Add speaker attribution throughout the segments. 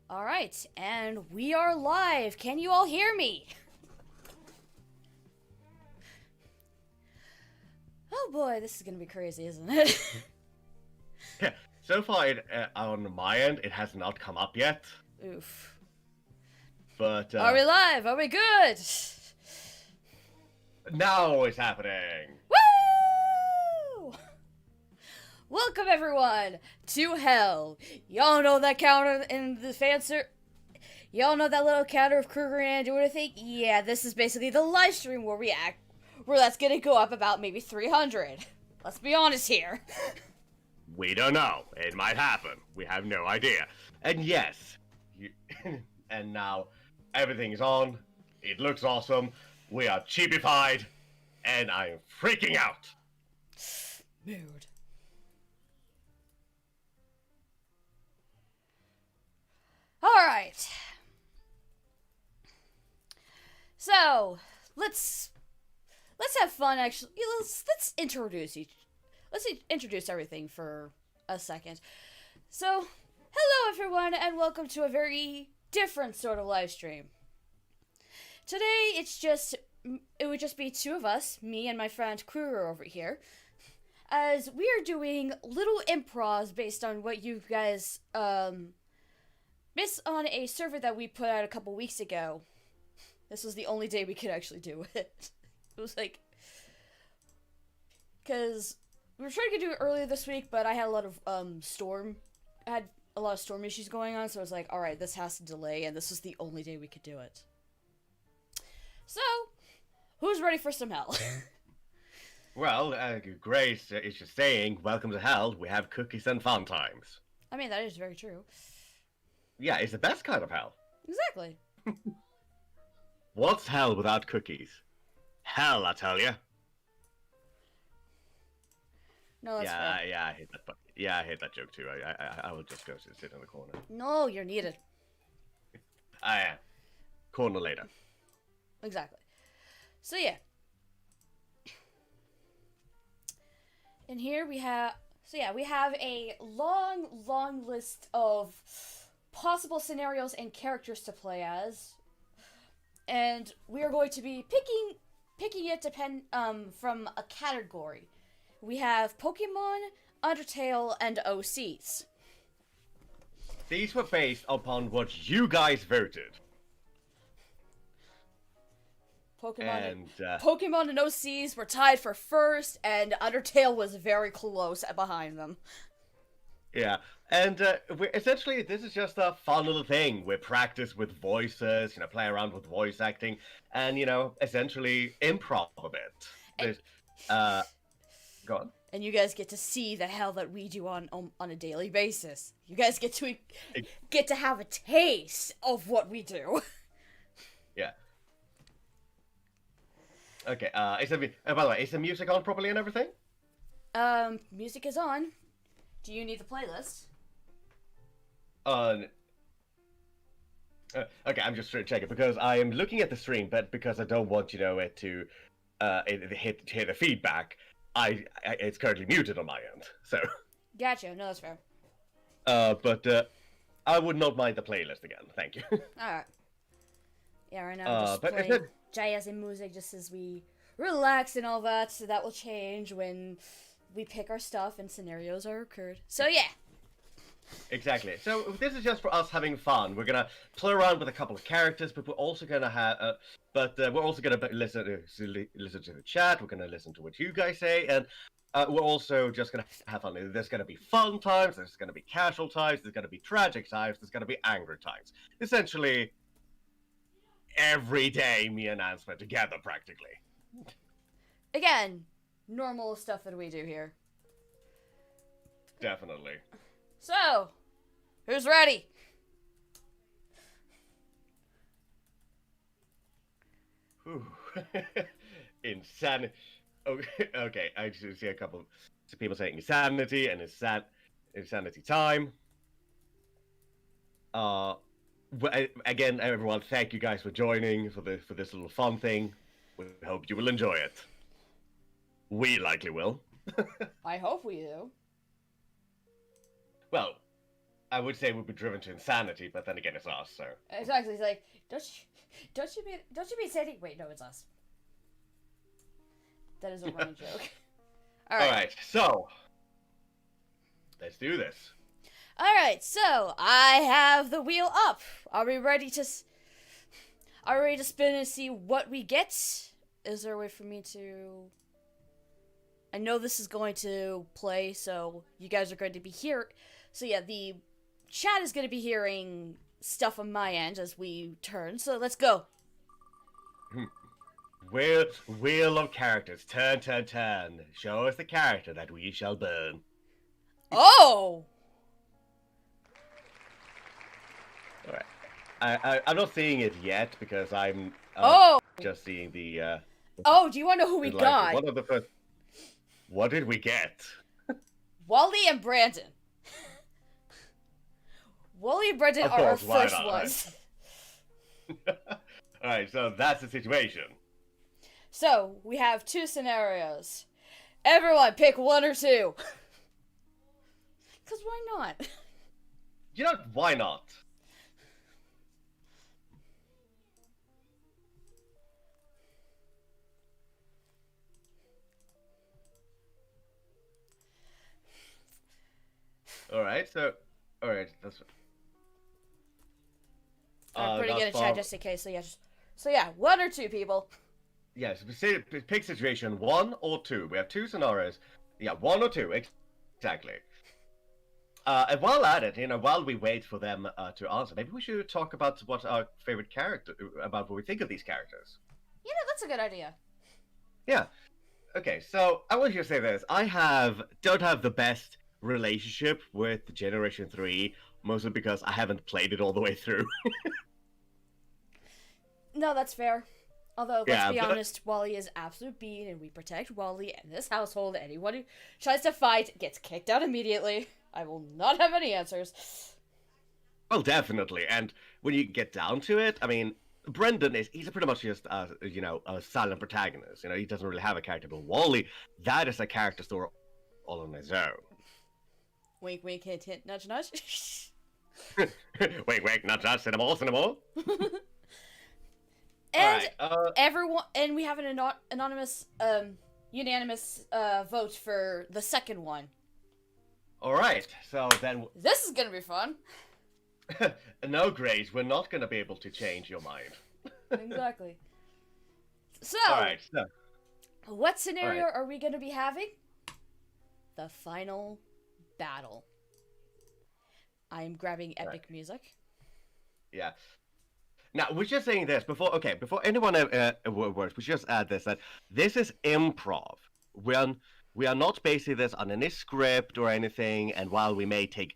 Speaker 1: Alright, and we are live. Can you all hear me? Oh boy, this is gonna be crazy, isn't it?
Speaker 2: Yeah, so far on my end, it has not come up yet.
Speaker 1: Oof.
Speaker 2: But
Speaker 1: Are we live? Are we good?
Speaker 2: now it's happening.
Speaker 1: Woo! Welcome everyone to Hell. Y'all know that counter in the fancer. Y'all know that little counter of Kruger and I doing a thing? Yeah, this is basically the live stream where that's gonna go up about maybe 300. Let's be honest here.
Speaker 2: We don't know. It might happen. We have no idea. And yes, and now everything's on. It looks awesome. We are cheapified, and I am freaking out.
Speaker 1: Mood. Alright. So, let's have fun actually. Let's introduce everything for a second. So, hello everyone and welcome to a very different sort of live stream. Today it would just be two of us, me and my friend Kruger over here, as we are doing little improvs based on what you guys missed on a server that we put out a couple weeks ago. This was the only day we could actually do it. It was like, because we were trying to do it earlier this week, but I had a lot of storm issues going on, so I was like, alright, this has to delay, and this was the only day we could do it. So, who's ready for some hell?
Speaker 2: Well, Grace is just saying, welcome to hell. We have cookies and fun times.
Speaker 1: I mean, that is very true.
Speaker 2: Yeah, it's the best kind of hell.
Speaker 1: Exactly.
Speaker 2: What's hell without cookies? Hell, I tell you.
Speaker 1: No, that's fair.
Speaker 2: Yeah, I hate that. Yeah, I hate that joke too. I will just go sit in the corner.
Speaker 1: No, you're needed.
Speaker 2: I am. Corner later.
Speaker 1: Exactly. So yeah. And here we have a long list of possible scenarios and characters to play as. And we are going to be picking it from a category. We have Pokemon, Undertale, and OCs.
Speaker 2: These were based upon what you guys voted.
Speaker 1: Pokemon and OCs were tied for first, and Undertale was very close behind them.
Speaker 2: Yeah, and essentially this is just a fun little thing. We practice with voices, play around with voice acting, and essentially improv a bit. Go on.
Speaker 1: And you guys get to see the hell that we do on a daily basis. You guys get to have a taste of what we do.
Speaker 2: Yeah. Okay. By the way, is the music on properly and everything?
Speaker 1: Music is on. Do you need the playlist?
Speaker 2: Okay, I'm just checking because I am looking at the stream, but because I don't want it to hit the feedback, it's currently muted on my end. So.
Speaker 1: Gotcha. No, that's fair.
Speaker 2: But I would not mind the playlist again. Thank you.
Speaker 1: All right. Yeah, right now I'm just playing jazz and music just as we relax and all that. So that will change when we pick our stuff and scenarios are occurred. So yeah.
Speaker 2: Exactly. So this is just for us having fun. We're gonna play around with a couple of characters, but we're also gonna have, we're also gonna listen to the chat. We're gonna listen to what you guys say, and we're also just gonna have fun. There's gonna be fun times. There's gonna be casual times. There's gonna be tragic times. There's gonna be angry times. Essentially, every day me and Ann spend together, practically.
Speaker 1: Again, normal stuff that we do here.
Speaker 2: Definitely.
Speaker 1: So, who's ready?
Speaker 2: Insanity. Okay, I just see a couple of people saying insanity and insanity time. Again, everyone, thank you guys for joining for this little fun thing. We hope you will enjoy it. We likely will.
Speaker 1: I hope we do.
Speaker 2: Well, I would say we'd be driven to insanity, but then again, it's us. So
Speaker 1: Exactly. He's like, don't you mean Sandy? Wait, no, it's us. That is a running joke.
Speaker 2: All right, so let's do this.
Speaker 1: All right, so I have the wheel up. Are we ready to spin and see what we get? Is there a way for me to? I know this is going to play, so you guys are going to be here. So yeah, the chat is going to be hearing stuff on my end as we turn. So let's go.
Speaker 2: Wheel of characters. Turn, turn, turn. Show us the character that we shall burn.
Speaker 1: Oh!
Speaker 2: Alright. I'm not seeing it yet because I'm just seeing the...
Speaker 1: Oh, do you want to know who we got?
Speaker 2: What did we get?
Speaker 1: Wally and Brendan. Wally and Brendan are our first ones.
Speaker 2: Alright, so that's the situation.
Speaker 1: So, we have two scenarios. Everyone pick one or two. Because why not?
Speaker 2: You know, why not? Alright, that's...
Speaker 1: I'm putting in a chat just in case, so yeah, one or two people.
Speaker 2: Yes, pick situation 1 or 2. We have 2 scenarios. Yeah, 1 or 2, exactly. And while at it, while we wait for them to answer, maybe we should talk about what our favorite character, about what we think of these characters.
Speaker 1: You know, that's a good idea.
Speaker 2: Yeah. Okay, so I want you to say this. I don't have the best relationship with Generation 3, mostly because I haven't played it all the way through.
Speaker 1: No, that's fair. Although, let's be honest, Wally is absolute bean, and we protect Wally and this household. Anyone who tries to fight gets kicked out immediately. I will not have any answers.
Speaker 2: Well, definitely. And when you get down to it, I mean, Brendan he's pretty much just, a silent protagonist. He doesn't really have a character. But Wally, that is a character story all on his own.
Speaker 1: Wink, wink, hint, hint, nudge, nudge.
Speaker 2: Wink, wink, nudge, nudge, cinema.
Speaker 1: And everyone, and we have an anonymous, unanimous vote for the second one.
Speaker 2: All right, so then
Speaker 1: this is gonna be fun.
Speaker 2: No, Grace, we're not gonna be able to change your mind.
Speaker 1: Exactly. So,
Speaker 2: all right. So,
Speaker 1: what scenario are we gonna be having? The final battle. I am grabbing epic music.
Speaker 2: Yeah. Now, we're just saying this before anyone works, we just add this, that this is improv. We are not basing this on any script or anything, and while we may take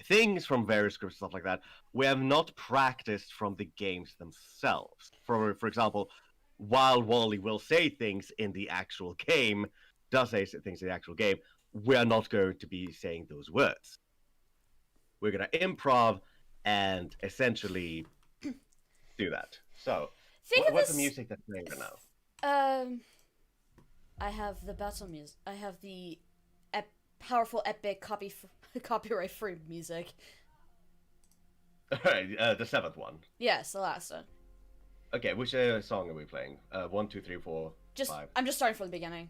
Speaker 2: things from various scripts, stuff like that, we have not practiced from the games themselves. For example, while Wally will say things in the actual game, we are not going to be saying those words. We're going to improv and essentially do that. So, what's the music that's playing right now?
Speaker 1: I have the battle music. I have the powerful, epic, copyright-free music.
Speaker 2: Alright, the 7th one.
Speaker 1: Yes, the last one.
Speaker 2: Okay, which song are we playing? 1, 2, 3, 4, 5.
Speaker 1: I'm just starting from the beginning.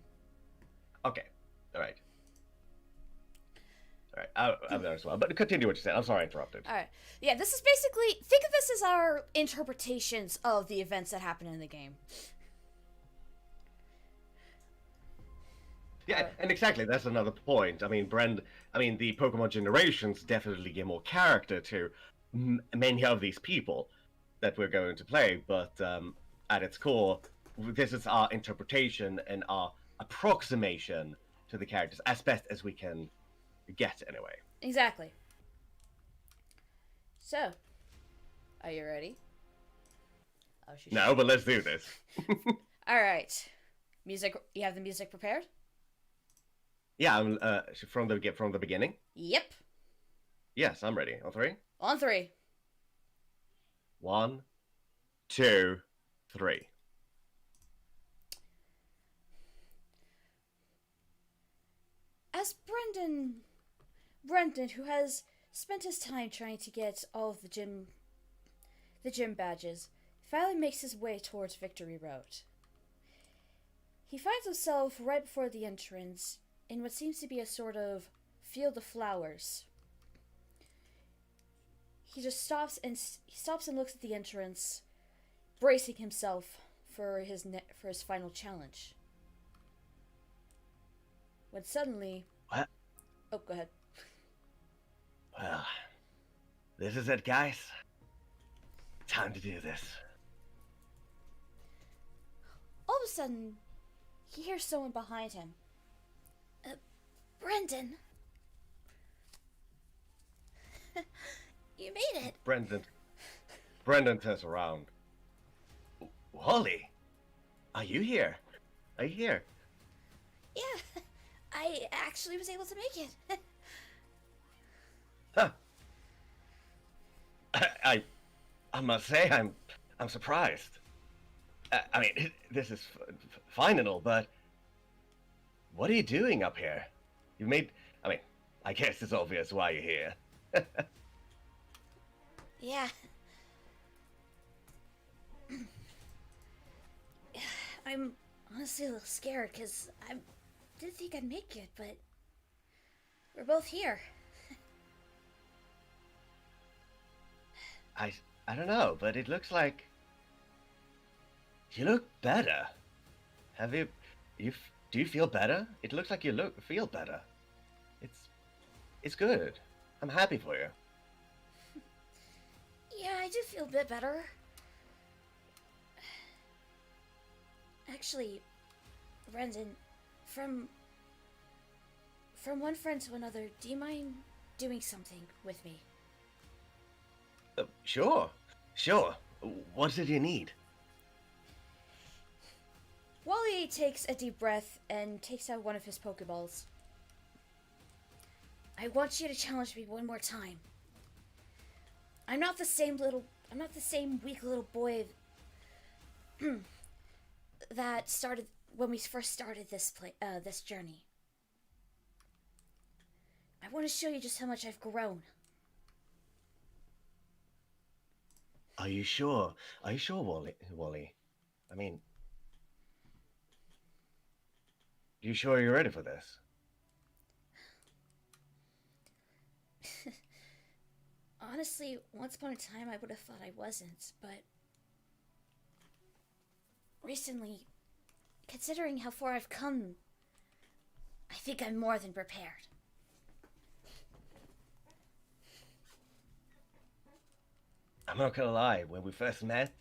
Speaker 2: Okay, alright. Alright, I'm there as well. But continue what you said. I'm sorry I interrupted.
Speaker 1: Alright. Yeah, this is basically... Think of this as our interpretations of the events that happen in the game.
Speaker 2: Yeah, and exactly, that's another point. I mean, the Pokemon generations definitely give more character to many of these people that we're going to play, but at its core, this is our interpretation and our approximation to the characters as best as we can get, anyway.
Speaker 1: Exactly. So, are you ready? Oh,
Speaker 2: no, but let's do this.
Speaker 1: Alright. Music, you have the music prepared?
Speaker 2: Yeah, I'm from the beginning.
Speaker 1: Yep.
Speaker 2: Yes, I'm ready. On 3.
Speaker 1: On 3.
Speaker 2: 1, 2, 3.
Speaker 1: As Brendan, who has spent his time trying to get all of the gym badges, finally makes his way towards Victory Road. He finds himself right before the entrance in what seems to be a sort of field of flowers. He just stops and looks at the entrance, bracing himself for his final challenge. When suddenly...
Speaker 2: What?
Speaker 1: Oh, go ahead.
Speaker 2: Well, this is it, guys. Time to do this.
Speaker 1: All of a sudden, he hears someone behind him. Brendan. You made it.
Speaker 2: Brendan turns around. Wally, are you here?
Speaker 1: Yeah, I actually was able to make it.
Speaker 2: Huh. I must say I'm surprised. I mean, this is fine and all, but what are you doing up here? I guess it's obvious why you're here.
Speaker 1: Yeah. I'm honestly a little scared because I didn't think I'd make it, but we're both here.
Speaker 2: I don't know, but it looks like you look better. Do you feel better? It looks like you feel better. It's good. I'm happy for you.
Speaker 1: Yeah, I do feel a bit better. Actually, Brendan, from one friend to another, do you mind doing something with me?
Speaker 2: Sure. What did you need?
Speaker 1: Wally takes a deep breath and takes out one of his Pokeballs. I want you to challenge me one more time. I'm not the same weak little boy that started when we first started this journey. I want to show you just how much I've grown.
Speaker 2: Are you sure? Are you sure, Wally? I mean, you sure you're ready for this?
Speaker 1: Honestly, once upon a time I would have thought I wasn't, but recently, considering how far I've come, I think I'm more than prepared.
Speaker 2: I'm not gonna lie, when we first met,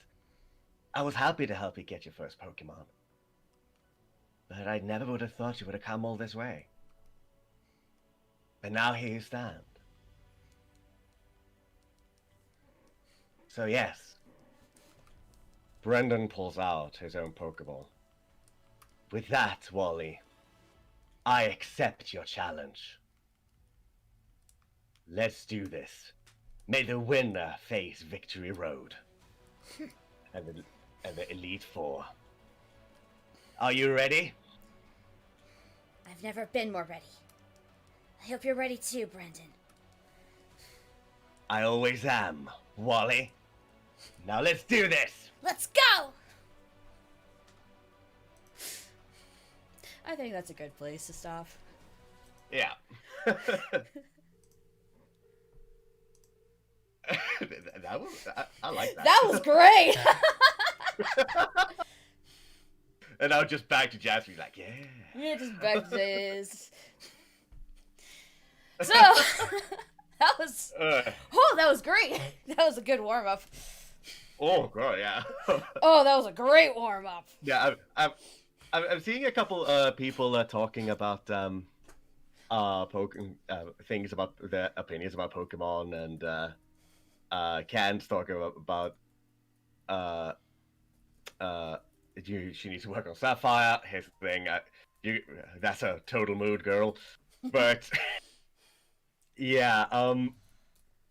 Speaker 2: I was happy to help you get your first Pokemon. But I never would have thought you would have come all this way. But now here you stand. So yes, Brendan pulls out his own Pokeball. With that, Wally, I accept your challenge. Let's do this. May the winner face Victory Road. and the Elite Four. Are you ready?
Speaker 1: I've never been more ready. I hope you're ready too, Brendan.
Speaker 2: I always am, Wally. Now let's do this!
Speaker 1: Let's go! I think that's a good place to stop.
Speaker 2: Yeah. I like that.
Speaker 1: That was great!
Speaker 2: And now just back to Jasmine, like, yeah.
Speaker 1: Yeah, just back to this. So, that was... that was great. That was a good warm-up.
Speaker 2: Oh, God, yeah.
Speaker 1: Oh, that was a great warm-up.
Speaker 2: Yeah, I'm seeing a couple people talking about things about their opinions about Pokemon, and Ken's talking about she needs to work on Sapphire. His thing, that's a total mood, girl. But yeah, I'm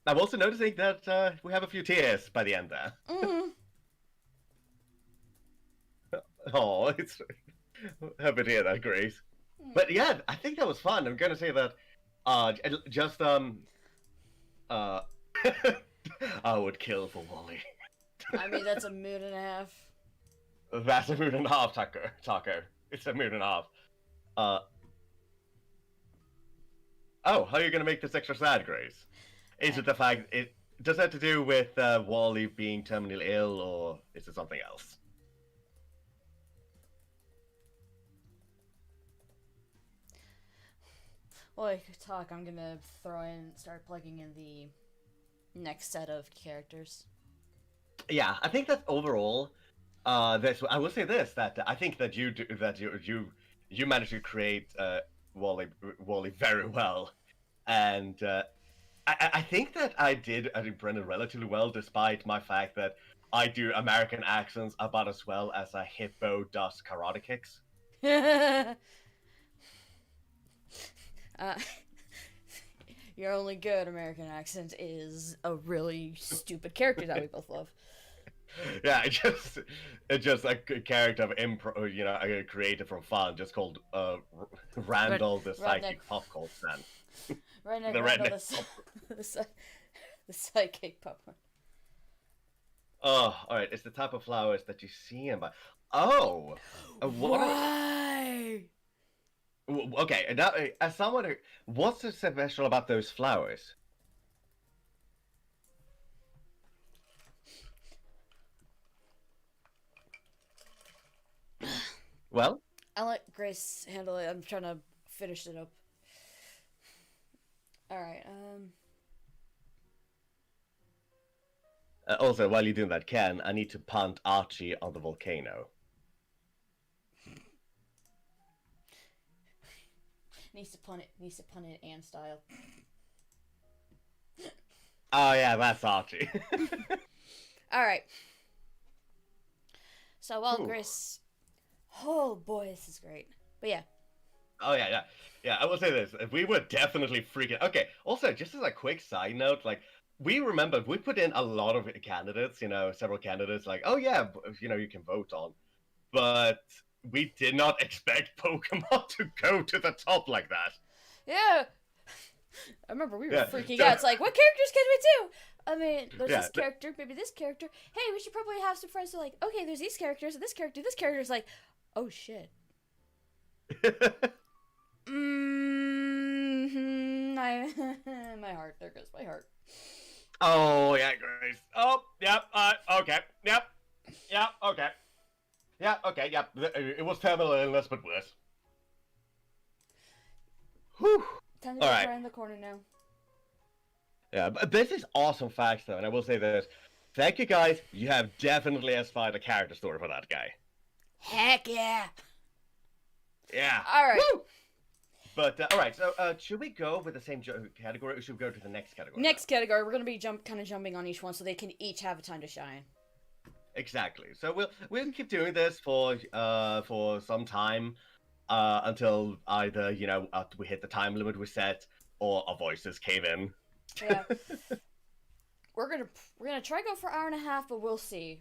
Speaker 2: also noticing that we have a few tears by the end there.
Speaker 1: Mm-hmm.
Speaker 2: Oh, it's happy to hear that, Grace. But yeah, I think that was fun. I'm gonna say that just Uh, I would kill for Wally.
Speaker 1: I mean, that's a mood and a half.
Speaker 2: That's a mood and a half, Taco. It's a mood and a half. Oh, how are you gonna make this extra sad, Grace? Is it the fact does that have to do with Wally being terminally ill, or is it something else?
Speaker 1: While I talk, I'm gonna start plugging in the next set of characters.
Speaker 2: Yeah, I think that overall, this I will say this that I think that you managed to create Wally very well, and I think that I did Brendan relatively well, despite my fact that I do American accents about as well as a hippo does karate kicks.
Speaker 1: Your only good American accent is a really stupid character that we both love.
Speaker 2: Yeah, it's just a character of improv, I created from fun, just called Randall the Psychic Popcorn Stand.
Speaker 1: The redneck. The psychic popcorn.
Speaker 2: Oh, all right. It's the type of flowers that you see in. Oh,
Speaker 1: why?
Speaker 2: Okay, now as someone who, what's so special about those flowers? Well,
Speaker 1: I'll let Grace handle it. I'm trying to finish it up. All right.
Speaker 2: Also, while you're doing that, Ken, I need to punt Archie on the volcano.
Speaker 1: Needs to pun it Ann style.
Speaker 2: Oh yeah, that's Archie.
Speaker 1: All right. So while Grace, oh boy, this is great. But yeah.
Speaker 2: Oh yeah. I will say this: we were definitely freaking. Okay. Also, just as a quick side note, like we put in a lot of candidates. Several candidates. Like, oh yeah, you can vote on, but we did not expect Pokemon to go to the top like that.
Speaker 1: Yeah. I remember we were freaking out. It's like, what characters can we do? I mean, there's this character, maybe this character. Hey, we should probably have some friends who are like, okay, there's these characters, and this character is like, oh shit. My heart. There goes my heart.
Speaker 2: Oh yeah, Grace. Oh, yep. Okay. Yep. Okay. Yeah. Okay. Yep. It was terminal illness, but worse. Whew.
Speaker 1: Time to go around the corner now.
Speaker 2: Yeah, but this is awesome facts though, and I will say this: thank you guys. You have definitely inspired a character story for that guy.
Speaker 1: Heck yeah.
Speaker 2: Yeah.
Speaker 1: All right.
Speaker 2: Woo! But all right, so should we go with the same category, or should we go to the next category?
Speaker 1: Next category, we're gonna be jumping on each one, so they can each have a time to shine.
Speaker 2: Exactly. So we'll keep doing this for some time, until either we hit the time limit we set, or our voices cave in.
Speaker 1: Yeah. We're gonna try to go for an hour and a half, but we'll see.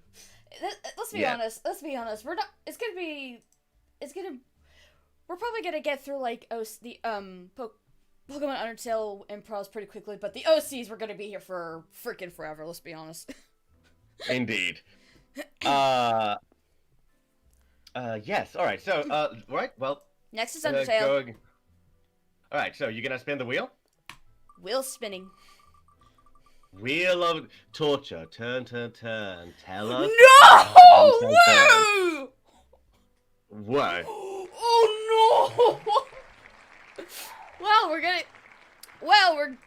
Speaker 1: Let's be honest. We're not. We're probably gonna get through like the Pokemon Undertale improvs pretty quickly, but the OCs we're gonna be here for freaking forever. Let's be honest.
Speaker 2: Indeed. Yes. All right. So right. Well.
Speaker 1: Next is Undertale.
Speaker 2: All right. So you're gonna spin the wheel.
Speaker 1: Wheel spinning.
Speaker 2: Wheel of torture. Turn. Tell us.
Speaker 1: No! Whoa!
Speaker 2: What?
Speaker 1: Oh no! Well, we're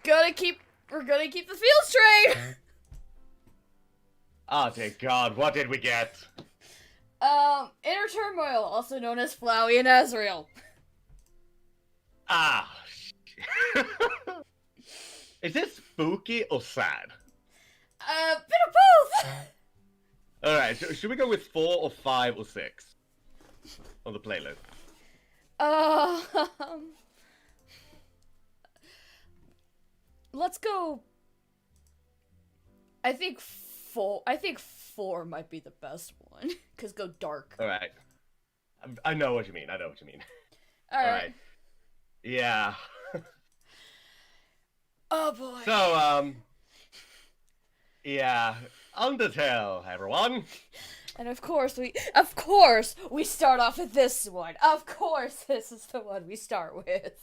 Speaker 1: gonna keep the field straight.
Speaker 2: Oh dear God! What did we get?
Speaker 1: Inner Turmoil, also known as Flowey and Asriel.
Speaker 2: Ah. Is this spooky or sad?
Speaker 1: Bit of both.
Speaker 2: All right. So should we go with 4 or 5 or 6 on the playlist?
Speaker 1: Let's go. I think 4. I think 4 might be the best one. Cause go dark.
Speaker 2: All right. I know what you mean. All
Speaker 1: right.
Speaker 2: Yeah.
Speaker 1: Oh boy.
Speaker 2: So, yeah, Undertale, everyone.
Speaker 1: And of course we start off with this one. Of course this is the one we start with.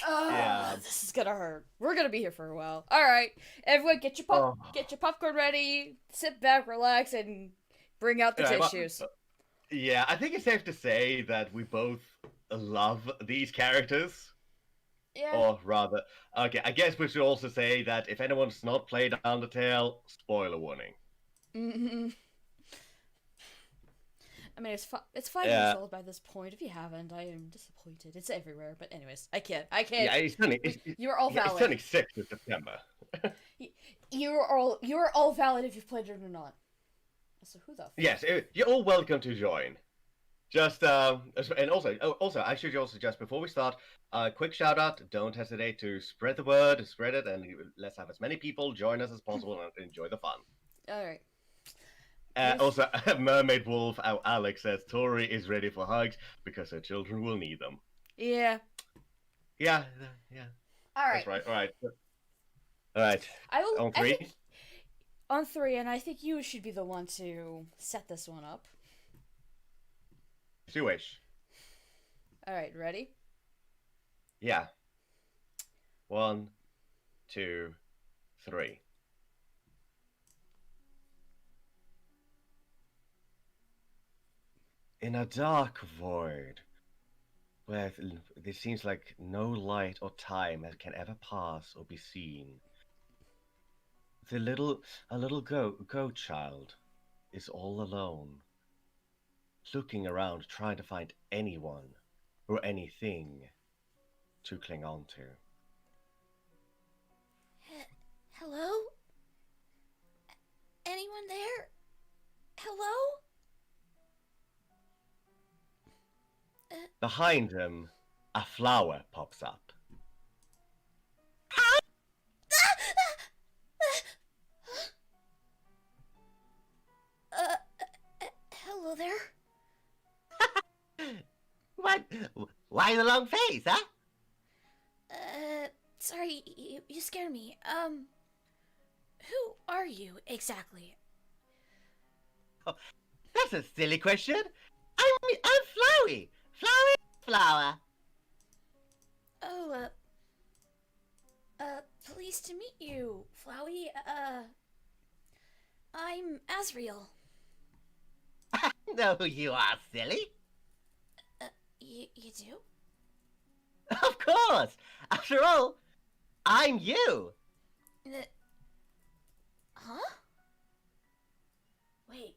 Speaker 2: Yeah.
Speaker 1: This is gonna hurt. We're gonna be here for a while. Alright, everyone get your popcorn ready, sit back, relax, and bring out the tissues.
Speaker 2: Yeah, I think it's safe to say that we both love these characters.
Speaker 1: Yeah.
Speaker 2: Or rather, okay, I guess we should also say that if anyone's not played Undertale, spoiler warning.
Speaker 1: Mm-hmm. I mean, it's 5 years old by this point. If you haven't, I am disappointed. It's everywhere, but anyways, I can't.
Speaker 2: Yeah,
Speaker 1: You're all valid.
Speaker 2: It's turning 6th of September.
Speaker 1: You're all valid if you've played it or not. So who the?
Speaker 2: Yes, you're all welcome to join. Just and also, I should also just before we start, quick shout out. Don't hesitate to spread the word, spread it, and let's have as many people join us as possible and enjoy the fun.
Speaker 1: All right.
Speaker 2: Also, Mermaid Wolf, Alex says Tori is ready for hugs because her children will need them.
Speaker 1: Yeah.
Speaker 2: Yeah.
Speaker 1: All right.
Speaker 2: That's right. All right. On 3.
Speaker 1: On 3, and I think you should be the one to set this one up.
Speaker 2: As you wish.
Speaker 1: All right. Ready?
Speaker 2: Yeah. 1, 2, 3. In a dark void, where there seems like no light or time that can ever pass or be seen, a little goat child is all alone, looking around trying to find anyone or anything to cling on to.
Speaker 1: Hello? Anyone there? Hello?
Speaker 2: Behind him, a flower pops up.
Speaker 1: Hello there?
Speaker 3: What? Why the long face, huh?
Speaker 1: Sorry, you scared me. Who are you exactly?
Speaker 3: Oh, that's a silly question. I'm Flowey. Flowey Flower.
Speaker 1: Oh, pleased to meet you, Flowey. I'm Asriel.
Speaker 3: No, you are silly.
Speaker 1: You do?
Speaker 3: Of course. After all, I'm you.
Speaker 1: Huh? Wait.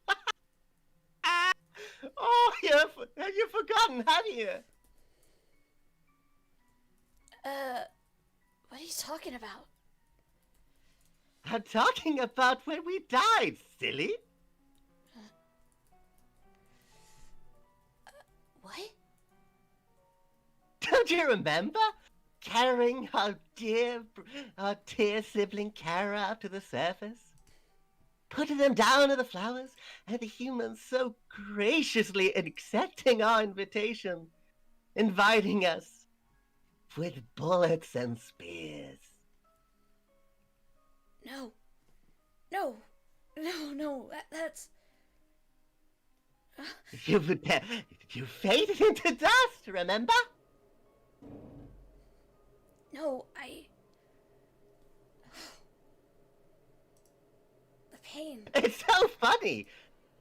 Speaker 3: Oh, you've forgotten, have you?
Speaker 1: What are you talking about?
Speaker 3: I'm talking about when we died, silly.
Speaker 1: What?
Speaker 3: Don't you remember? Carrying our dear sibling Kara up to the surface? Putting them down to the flowers, and the humans so graciously accepting our invitation, inviting us with bullets and spears.
Speaker 1: No, that's...
Speaker 3: You faded into dust, remember?
Speaker 1: No, the pain.
Speaker 3: It's so funny.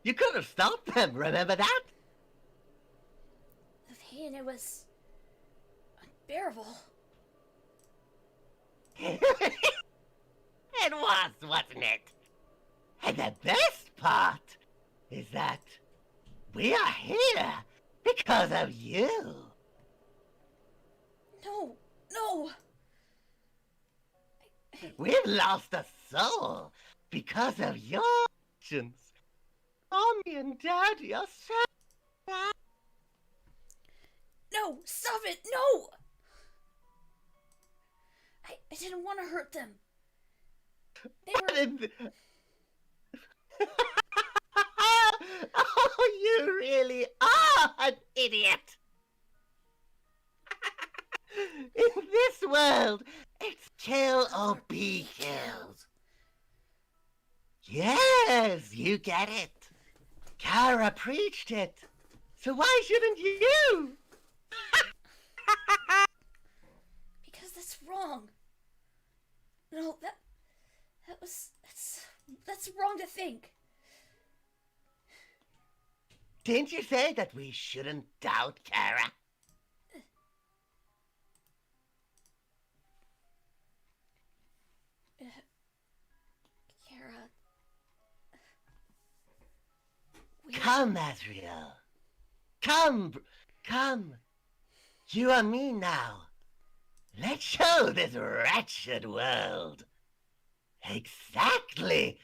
Speaker 3: You could have stopped them, remember that?
Speaker 1: The pain, it was unbearable.
Speaker 3: It was, wasn't it? And the best part is that we are here because of you.
Speaker 1: No.
Speaker 3: We've lost a soul because of your actions. Mommy and Daddy are so bad.
Speaker 1: No, stop it, no! I didn't want to hurt them.
Speaker 3: Oh, you really are an idiot. In this world, it's Kill or be killed. Yes, you get it. Kara preached it. So why shouldn't you?
Speaker 1: Because that's wrong. No, that's wrong to think.
Speaker 3: Didn't you say that we shouldn't doubt Kara?
Speaker 1: Kara.
Speaker 3: Come, Asriel. Come. You and me now. Let's show this wretched world exactly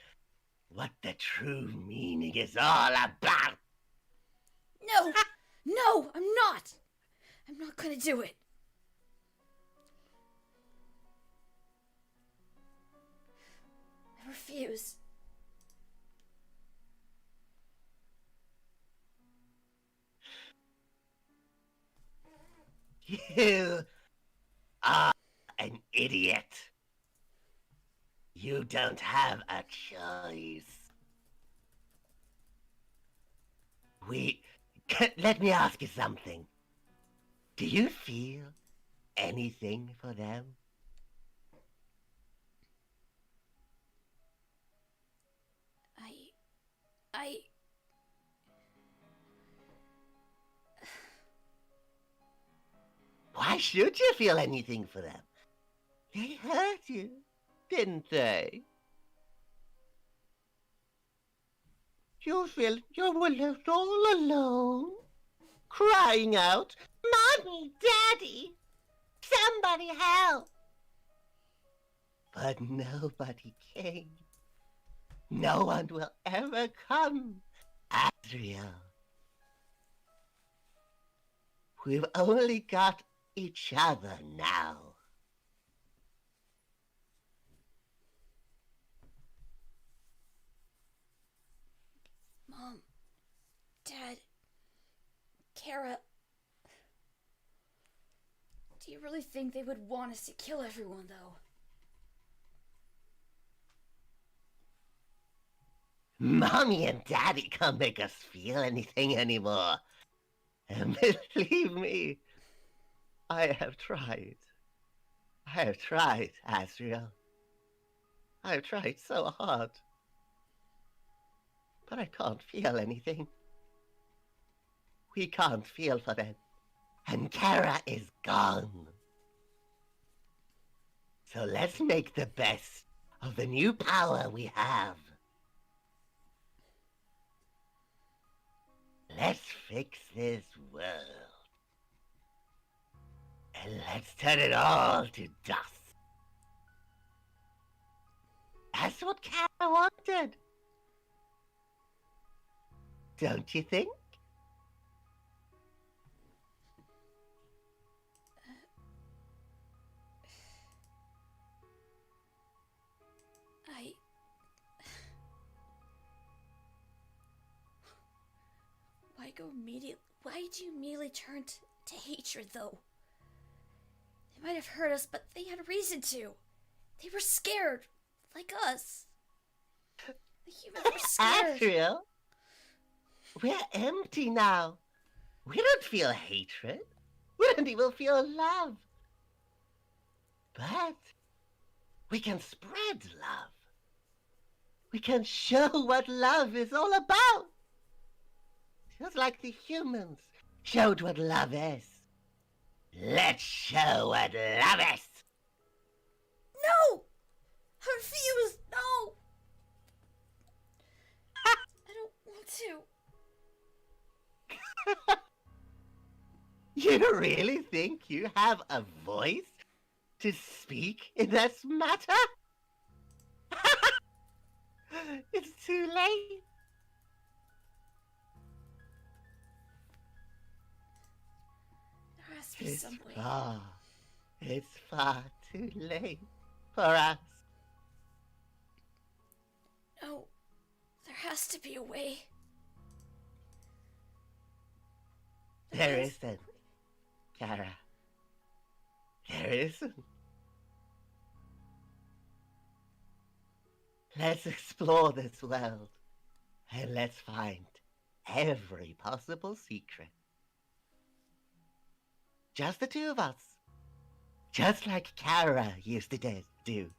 Speaker 3: what the true meaning is all about.
Speaker 1: No! No, I'm not! I'm not gonna do it. I refuse.
Speaker 3: You are an idiot. You don't have a choice. Let me ask you something. Do you feel anything for them?
Speaker 1: I...
Speaker 3: Why should you feel anything for them? They hurt you, didn't they? You feel you were left all alone, crying out, "Mommy, Daddy, somebody help!" But nobody came. No one will ever come, Asriel. We've only got each other now.
Speaker 1: Mom, Dad, Kara, do you really think they would want us to kill everyone, though?
Speaker 3: Mommy and Daddy can't make us feel anything anymore. And believe me, I have tried. I have tried, Asriel. I have tried so hard. But I can't feel anything. We can't feel for them. And Kara is gone. So let's make the best of the new power we have. Let's fix this world. And let's turn it all to dust. That's what Kara wanted. Don't you think?
Speaker 1: Why do you immediately turn to hatred, though? They might have hurt us, but they had a reason to. They were scared, like us. The humans were scared.
Speaker 3: Asriel, we're empty now. We don't feel hatred. We don't even feel love. But we can spread love. We can show what love is all about. Just like the humans showed what love is. Let's show what love is.
Speaker 1: No! I refuse! No! I don't want to.
Speaker 3: You really think you have a voice to speak in this matter? It's too late.
Speaker 1: There has to be some way.
Speaker 3: It's far too late for us.
Speaker 1: No, there has to be a way.
Speaker 3: There isn't, Kara. There isn't. Let's explore this world. And let's find every possible secret. Just the two of us. Just like Kara used to do.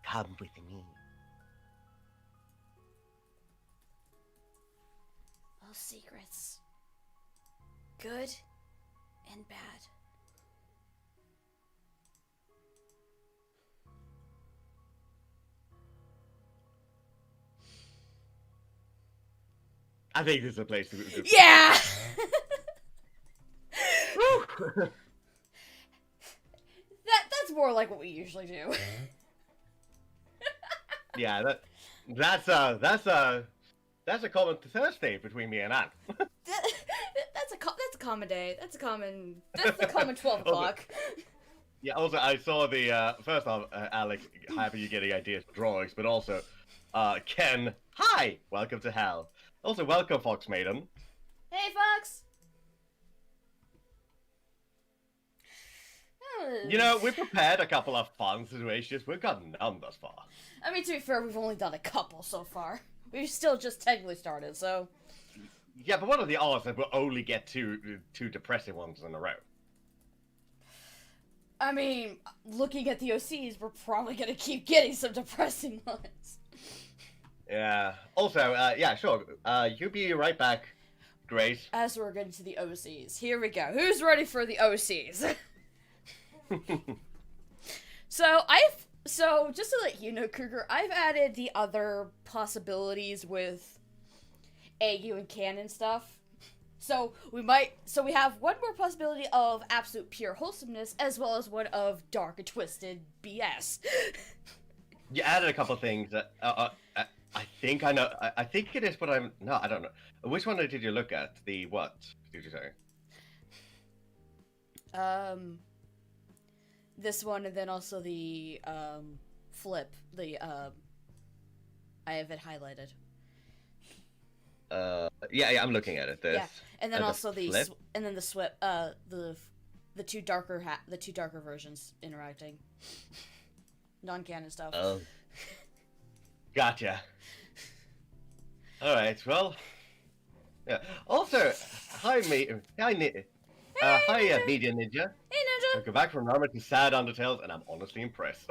Speaker 3: Come with me.
Speaker 1: Those secrets. Good and bad.
Speaker 2: I think this is a place to...
Speaker 1: Yeah! That's more like what we usually do.
Speaker 2: Yeah, that's a common Thursday between me and Anne.
Speaker 1: That's a common day. That's the common 12 o'clock.
Speaker 2: Yeah, also, I saw the, first off, Alex, happy you're getting ideas for drawings, but also, Ken, hi! Welcome to Hale. Also, welcome, Fox Maiden.
Speaker 1: Hey, Fox!
Speaker 2: You know, we prepared a couple of fun situations, we've gotten none thus far.
Speaker 1: I mean, to be fair, we've only done a couple so far. We've still just technically started, so...
Speaker 2: Yeah, but what are the odds that we'll only get two depressing ones in a row?
Speaker 1: I mean, looking at the OCs, we're probably gonna keep getting some depressing ones.
Speaker 2: Yeah. Also, yeah, sure. You be right back, Grace.
Speaker 1: As we're getting to the OCs, here we go. Who's ready for the OCs? So just to let you know, Kruger, I've added the other possibilities with AU and canon stuff. So we have one more possibility of absolute pure wholesomeness, as well as one of dark and twisted BS.
Speaker 2: You added a couple things that, I think I know, I think it is, but no, I don't know. Which one did you look at? The what, did you say?
Speaker 1: This one, and then also the, flip, I have it highlighted.
Speaker 2: Yeah, I'm looking at it.
Speaker 1: Yeah, and then also the
Speaker 2: flip?
Speaker 1: and then the swip, the two darker versions interacting. Non-canon stuff.
Speaker 2: Oh. Gotcha. Alright, well... Yeah. Also, hi, Media Ninja.
Speaker 1: Hey, Ninja!
Speaker 2: I go back from Armor to sad Undertales, and I'm honestly impressed.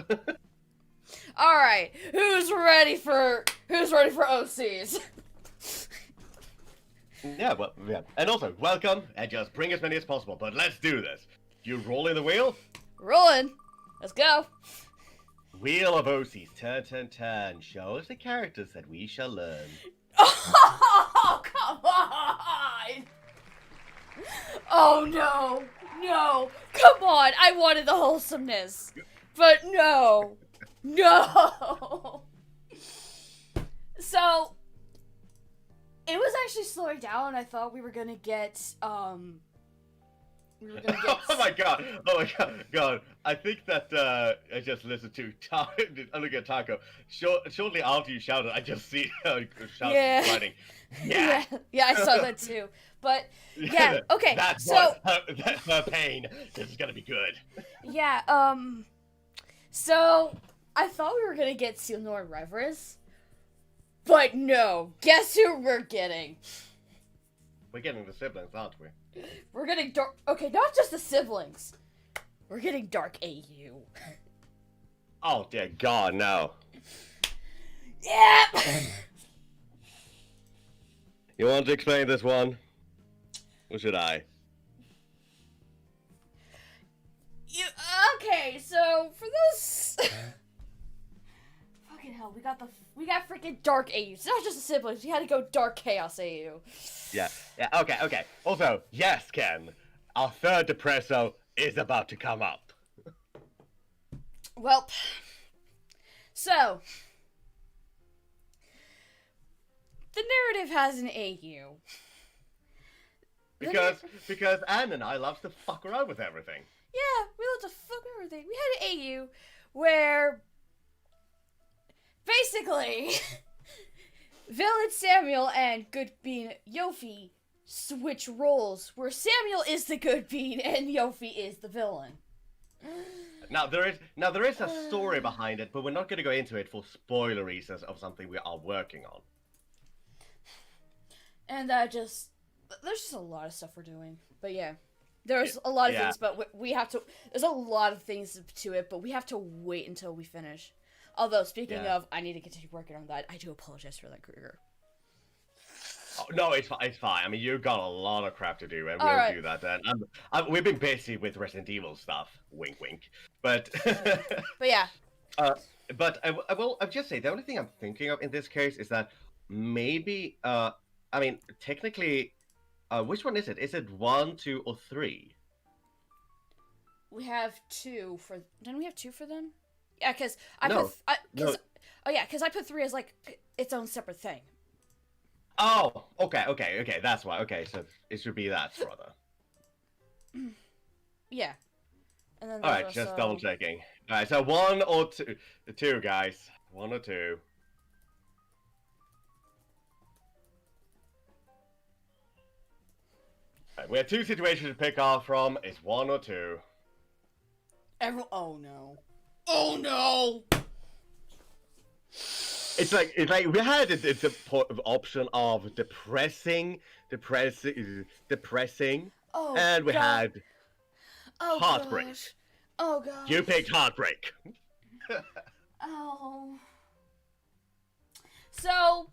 Speaker 1: Alright, who's ready for OCs?
Speaker 2: Yeah, well, yeah. And also, welcome, and just bring as many as possible, but let's do this. You rolling the wheel?
Speaker 1: Rolling. Let's go.
Speaker 2: Wheel of OCs, turn. Show us the characters that we shall learn.
Speaker 1: Oh, come on! Oh, no, come on, I wanted the wholesomeness, but no, so, it was actually slowing down. I thought we were gonna get,
Speaker 2: Oh my god, I think that, I just listened to, I'm looking at Taco, shortly after you shouted, I just see, writing,
Speaker 1: yeah, I saw that too, but, yeah, okay,
Speaker 2: that's
Speaker 1: so,
Speaker 2: her pain, this is gonna be good.
Speaker 1: Yeah, so, I thought we were gonna get Cno and Reverence, but no, guess who we're getting?
Speaker 2: We're getting the siblings, aren't we?
Speaker 1: We're getting dark. Okay, not just the siblings. We're getting dark AU.
Speaker 2: Oh dear God, no.
Speaker 1: Yeah.
Speaker 2: You want to explain this one? Or should I?
Speaker 1: Okay, so for those. Fucking hell, we got freaking dark AU. It's not just the siblings. We had to go dark chaos AU.
Speaker 2: Yeah, okay. Also, yes, Ken, our third depresso is about to come up.
Speaker 1: Well, so, the narrative has an AU.
Speaker 2: Because Anne and I love to fuck around with everything.
Speaker 1: Yeah, we love to fuck everything. We had an AU where, basically, villain Samuel and good bean Yoffi switch roles, where Samuel is the good bean and Yoffi is the villain.
Speaker 2: Now there is a story behind it, but we're not going to go into it for spoiler reasons of something we are working on.
Speaker 1: And there's just a lot of stuff we're doing. But yeah, there's a lot of things, but we have to. There's a lot of things to it, but we have to wait until we finish. Although speaking of, I need to continue working on that. I do apologize for that, Kruger.
Speaker 2: Oh, no, it's fine. I mean, you've got a lot of crap to do, and we'll do that. And we've been busy with Resident Evil stuff. Wink, wink. But
Speaker 1: but yeah.
Speaker 2: But I will just say the only thing I'm thinking of in this case is that maybe I mean technically, which one is it? Is it 1, 2, or 3?
Speaker 1: We have 2 for. Didn't we have 2 for them? Yeah, because I
Speaker 2: no,
Speaker 1: put.
Speaker 2: No.
Speaker 1: Oh yeah, because I put 3 as like its own separate thing.
Speaker 2: Oh, okay. That's why. Okay, so it should be that rather.
Speaker 1: Yeah. And then
Speaker 2: all right, just double checking. All right, so 1 or 2, 2 guys, 1 or 2. All right, we have 2 situations to pick off from. It's 1 or 2.
Speaker 1: Oh no! Oh no!
Speaker 2: It's like we had it's a option of depressing,
Speaker 1: oh,
Speaker 2: and we had heartbreak.
Speaker 1: Gosh. Oh god!
Speaker 2: You picked heartbreak.
Speaker 1: Oh. So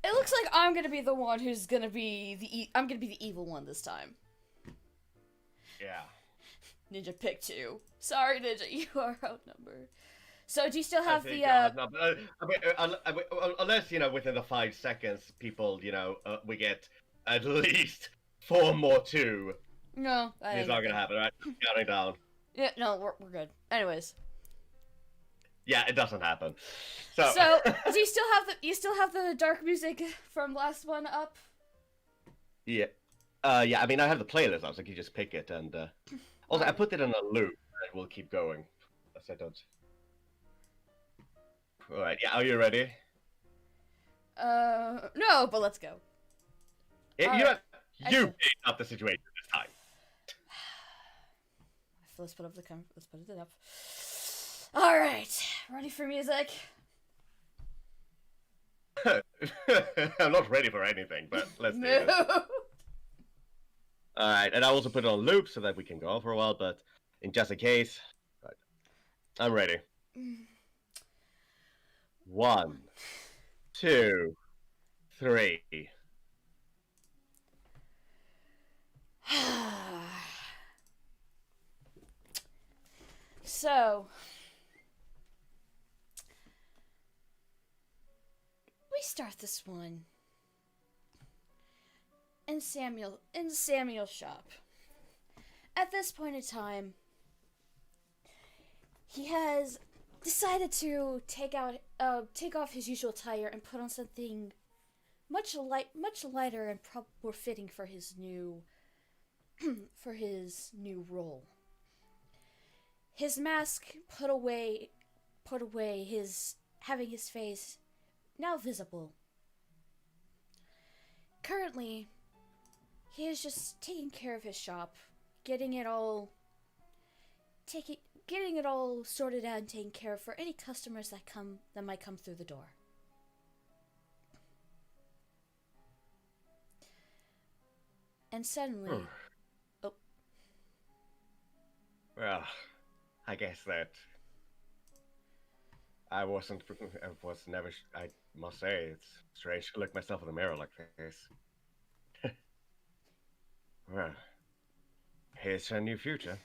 Speaker 1: it looks like I'm gonna be the one who's gonna be I'm gonna be the evil one this time.
Speaker 2: Yeah.
Speaker 1: Ninja pick 2. Sorry, Ninja, you are outnumbered. So do you still have the?
Speaker 2: Unless within the 5 seconds, people we get at least 4 more 2.
Speaker 1: No,
Speaker 2: it's not gonna happen, right? Counting down.
Speaker 1: Yeah, no, we're good. Anyways.
Speaker 2: Yeah, it doesn't happen. So
Speaker 1: do you still have the dark music from last one up?
Speaker 2: Yeah. Yeah. I mean, I have the playlist up, so you just pick it, and also I put it in a loop, and we'll keep going. As I don't. All right. Yeah. Are you ready?
Speaker 1: No, but let's go.
Speaker 2: You picked up the situation this time.
Speaker 1: Let's put it up. All right, ready for music?
Speaker 2: I'm not ready for anything, but let's do it. All right, and I also put it on loop so that we can go for a while, but in just in case, right, I'm ready. 1, 2, 3.
Speaker 1: So, we start this one in Samuel's shop. At this point in time, he has decided to take off his usual attire and put on something much lighter and more fitting for his new role. His mask put away, having his face now visible. Currently, he is just taking care of his shop, getting it all sorted out and taken care of for any customers that might come through the door. And suddenly,
Speaker 2: Well, I guess that I must say, it's strange to look myself in the mirror like this. Well, here's a new future.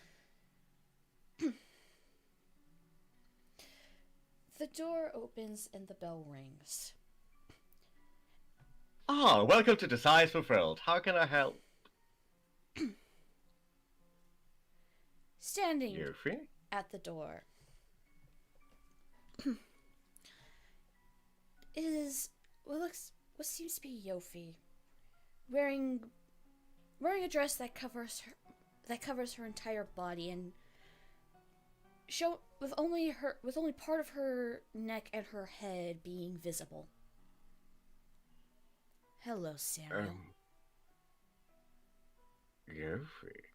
Speaker 1: The door opens and the bell rings.
Speaker 2: Ah, welcome to Desires Fulfilled. How can I help?
Speaker 1: Standing
Speaker 2: Yoffi?
Speaker 1: at the door is what seems to be Yoffi, wearing a dress that covers her entire body and with only part of her neck and her head being visible. Hello, Samuel.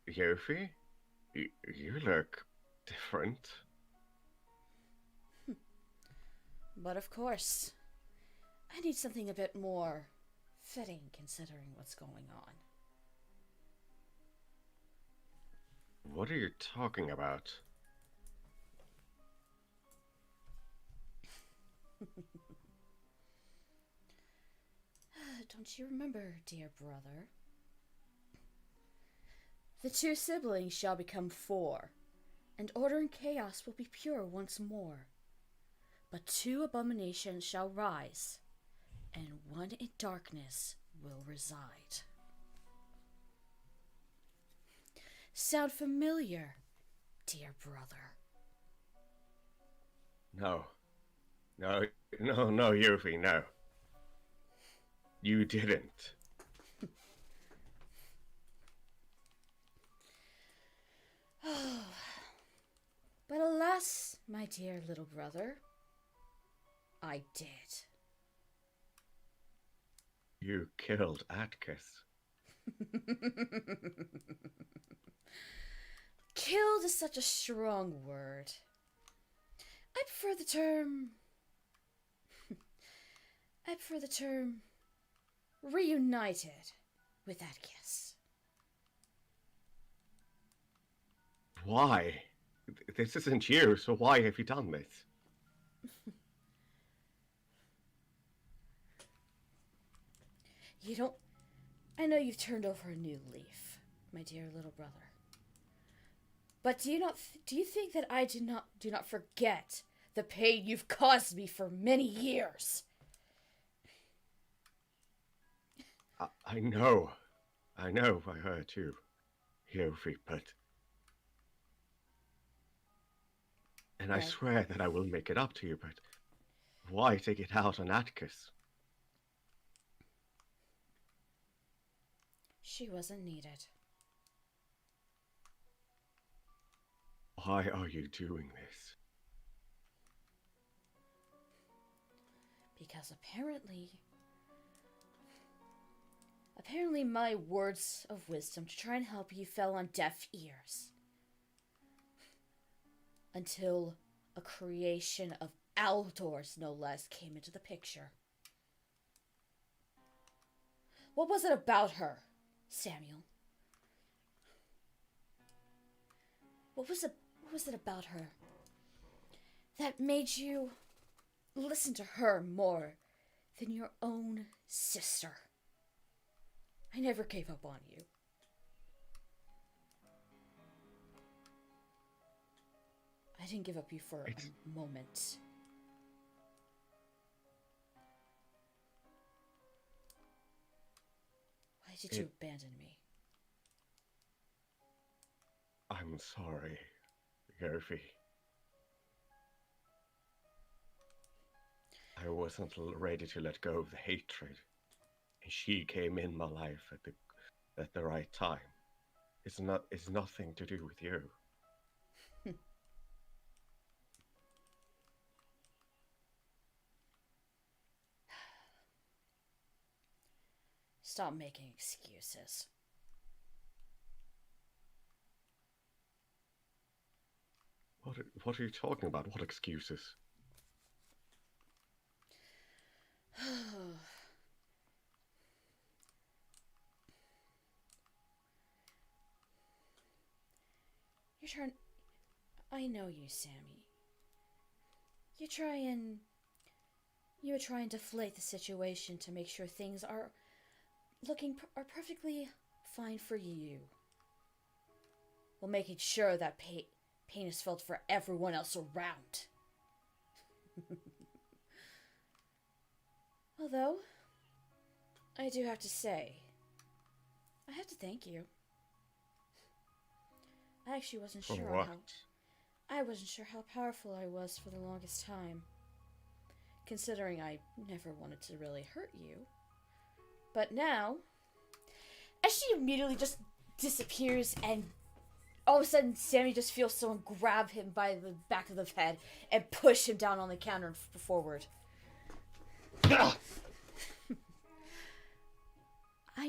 Speaker 2: Yoffi? You look different.
Speaker 1: But of course, I need something a bit more fitting considering what's going on.
Speaker 2: What are you talking about?
Speaker 1: Don't you remember, dear brother? The two siblings shall become four, and order and chaos will be pure once more. But two abominations shall rise, and one in darkness will reside. Sound familiar, dear brother?
Speaker 2: No, Yoffi, no. You didn't.
Speaker 1: But alas, my dear little brother, I did.
Speaker 2: You killed Atticus.
Speaker 1: Killed is such a strong word. I prefer the term... reunited with Atticus.
Speaker 2: Why? This isn't you, so why have you done this?
Speaker 1: You don't... I know you've turned over a new leaf, my dear little brother. But do you think that I do not forget the pain you've caused me for many years?
Speaker 2: I know. I hurt you, Yoffi, but... And I
Speaker 1: Right.
Speaker 2: swear that I will make it up to you, but... Why take it out on Atticus?
Speaker 1: She wasn't needed.
Speaker 2: Why are you doing this?
Speaker 1: Because apparently my words of wisdom to try and help you fell on deaf ears. Until a creation of Aldor's, no less, came into the picture. What was it about her, Samuel? What was it about her that made you listen to her more than your own sister? I never gave up on you. I didn't give up you for a moment. Why did you abandon me?
Speaker 2: I'm sorry, Yoffi. I wasn't ready to let go of the hatred, and she came in my life at the right time. It's nothing to do with you.
Speaker 1: Stop making excuses.
Speaker 2: What are you talking about? What excuses?
Speaker 1: I know you, Sammy. You would try and deflate the situation to make sure things are perfectly fine for you, while making sure that pain is felt for everyone else around. Although, I do have to say, I have to thank you. I actually wasn't
Speaker 2: For
Speaker 1: sure
Speaker 2: what?
Speaker 1: I wasn't sure how powerful I was for the longest time, considering I never wanted to really hurt you. But now, as she immediately just disappears, and all of a sudden Sammy just feels someone grab him by the back of the head and push him down on the counter and forward. I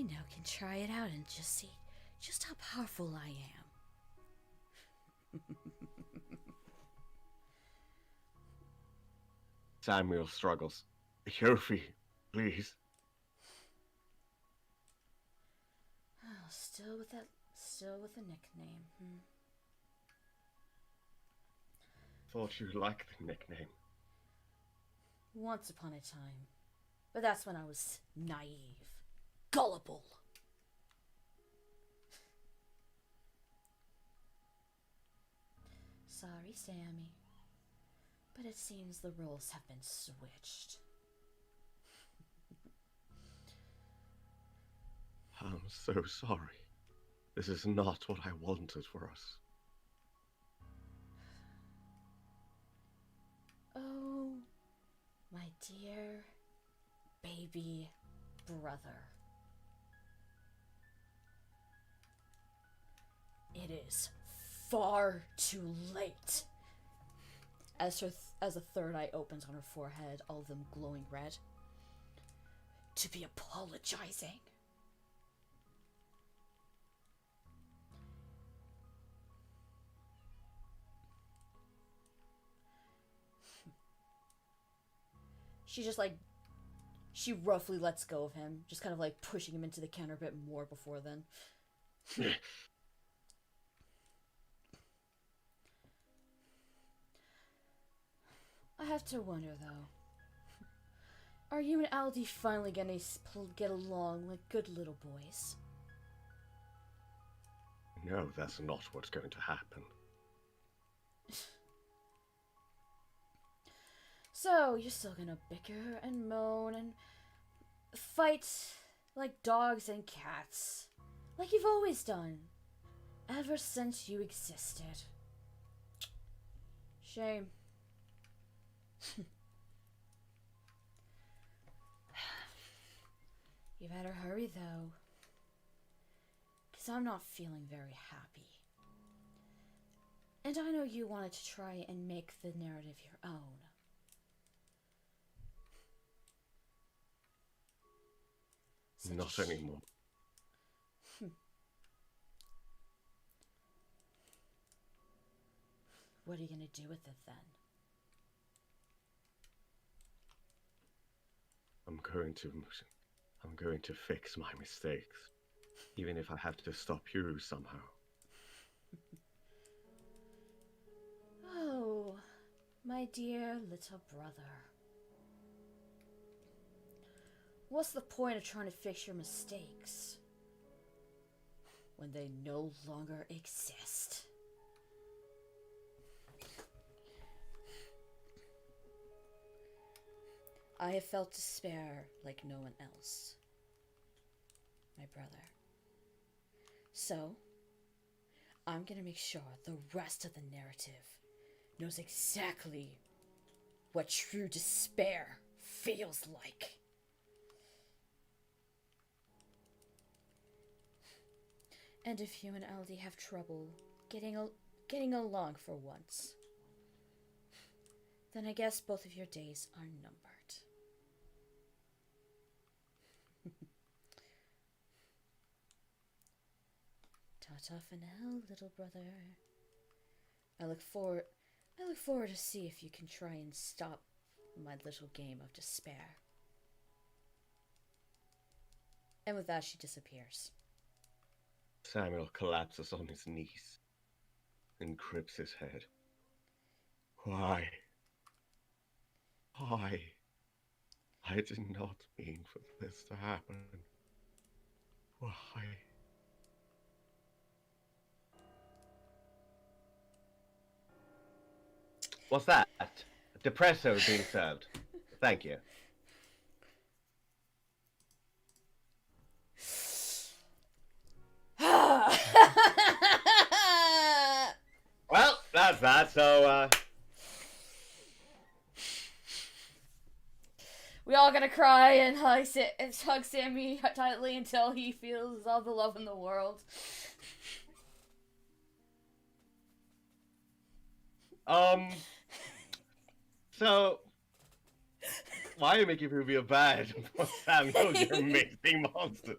Speaker 1: now can try it out and just see just how powerful I am.
Speaker 2: Samuel struggles. Yoffi, please.
Speaker 1: Oh, still with a nickname.
Speaker 2: Thought you liked the nickname.
Speaker 1: Once upon a time. But that's when I was naive. Gullible. Sorry, Sammy. But it seems the roles have been switched.
Speaker 2: I'm so sorry. This is not what I wanted for us.
Speaker 1: Oh, my dear baby brother. It is far too late. As a third eye opens on her forehead, all of them glowing red. To be apologizing. She roughly lets go of him, just kind of like pushing him into the counter a bit more before then. I have to wonder, though. Are you and Aldi finally gonna get along like good little boys?
Speaker 2: No, that's not what's going to happen.
Speaker 1: So, you're still gonna bicker and moan and fight like dogs and cats. Like you've always done. Ever since you existed. Shame. You better hurry, though. 'Cause I'm not feeling very happy. And I know you wanted to try and make the narrative your own.
Speaker 2: Not anymore.
Speaker 1: What are you gonna do with it then?
Speaker 2: I'm going to fix my mistakes, even if I have to stop you somehow.
Speaker 1: Oh, my dear little brother. What's the point of trying to fix your mistakes when they no longer exist? I have felt despair like no one else, my brother. So, I'm gonna make sure the rest of the narrative knows exactly what true despair feels like. And if you and Aldi have trouble getting along for once, then I guess both of your days are numbered. Ta-ta for now, little brother. I look forward to see if you can try and stop my little game of despair. And with that, she disappears.
Speaker 2: Samuel collapses on his knees and grips his head. Why? Why? I did not mean for this to happen. Why? What's that? Depresso being served. Thank you. Well, that's that, so,
Speaker 1: We all gonna cry and hug Sammy tightly until he feels all the love in the world.
Speaker 2: So, why are you making me feel bad for Samuel? You're amazing monsters.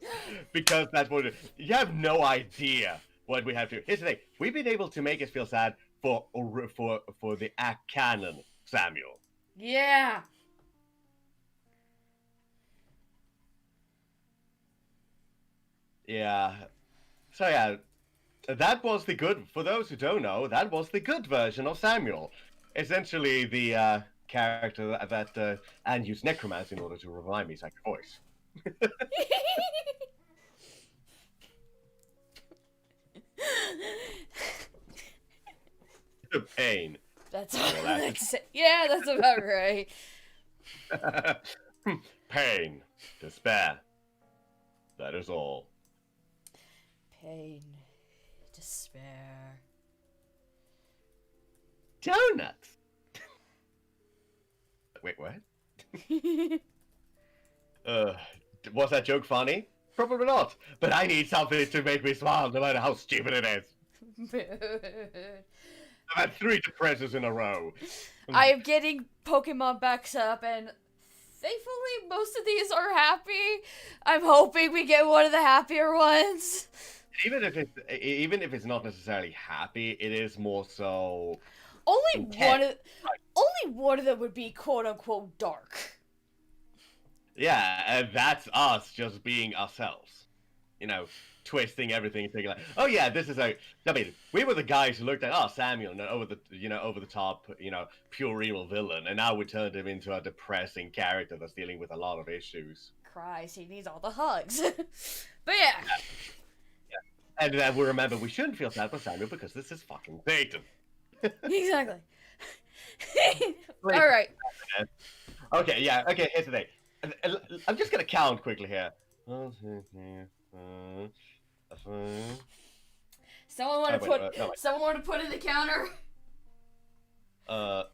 Speaker 2: Because that's what you have no idea what we have to. Here's the thing: we've been able to make us feel sad for the canon Samuel.
Speaker 1: Yeah.
Speaker 2: Yeah. So yeah, that was the good. For those who don't know, that was the good version of Samuel. Essentially, the character that Anne used necromancy in order to revive me, like voice. The pain.
Speaker 1: That's all I like to say. Yeah, that's about right.
Speaker 2: Pain, despair. That is all.
Speaker 1: Pain, despair.
Speaker 2: Donuts. Wait, what? Was that joke funny? Probably not. But I need something to make me smile, no matter how stupid it is. I've had 3 depressors in a row.
Speaker 1: I am getting Pokemon backs up, and thankfully most of these are happy. I'm hoping we get one of the happier ones.
Speaker 2: Even if it's not necessarily happy, it is more so.
Speaker 1: Only one of them would be quote unquote dark.
Speaker 2: Yeah, and that's us just being ourselves. You know, twisting everything and thinking like, oh yeah, this is I mean, we were the guys who looked at Samuel and over the top, pure evil villain, and now we turned him into a depressing character that's dealing with a lot of issues.
Speaker 1: Christ, he needs all the hugs. But yeah.
Speaker 2: And then we remember we shouldn't feel sad for Samuel because this is fucking Satan.
Speaker 1: Exactly. All right.
Speaker 2: Okay, yeah. Okay, here's the thing. I'm just gonna count quickly here.
Speaker 1: Someone want to put in the counter? Or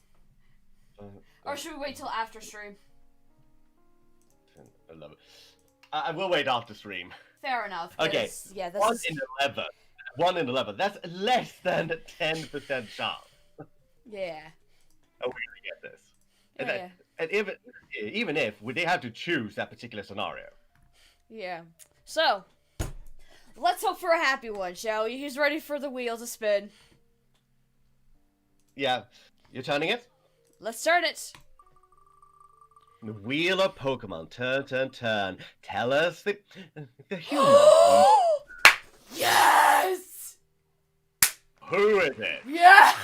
Speaker 1: should we wait till after stream?
Speaker 2: 10, 11. I will wait after stream.
Speaker 1: Fair enough.
Speaker 2: Okay.
Speaker 1: Yeah,
Speaker 2: 1 in 11. 1 in 11. That's less than 10% chance.
Speaker 1: Yeah.
Speaker 2: Oh, we're gonna get this.
Speaker 1: Yeah.
Speaker 2: And even if they have to choose that particular scenario.
Speaker 1: Yeah. So, let's hope for a happy one, shall we? Who's ready for the wheel to spin?
Speaker 2: Yeah. You're turning it?
Speaker 1: Let's turn it.
Speaker 2: The wheel of Pokemon. Turn, turn, turn. Tell us the human.
Speaker 1: Yes!
Speaker 2: Who is it?
Speaker 1: Yes!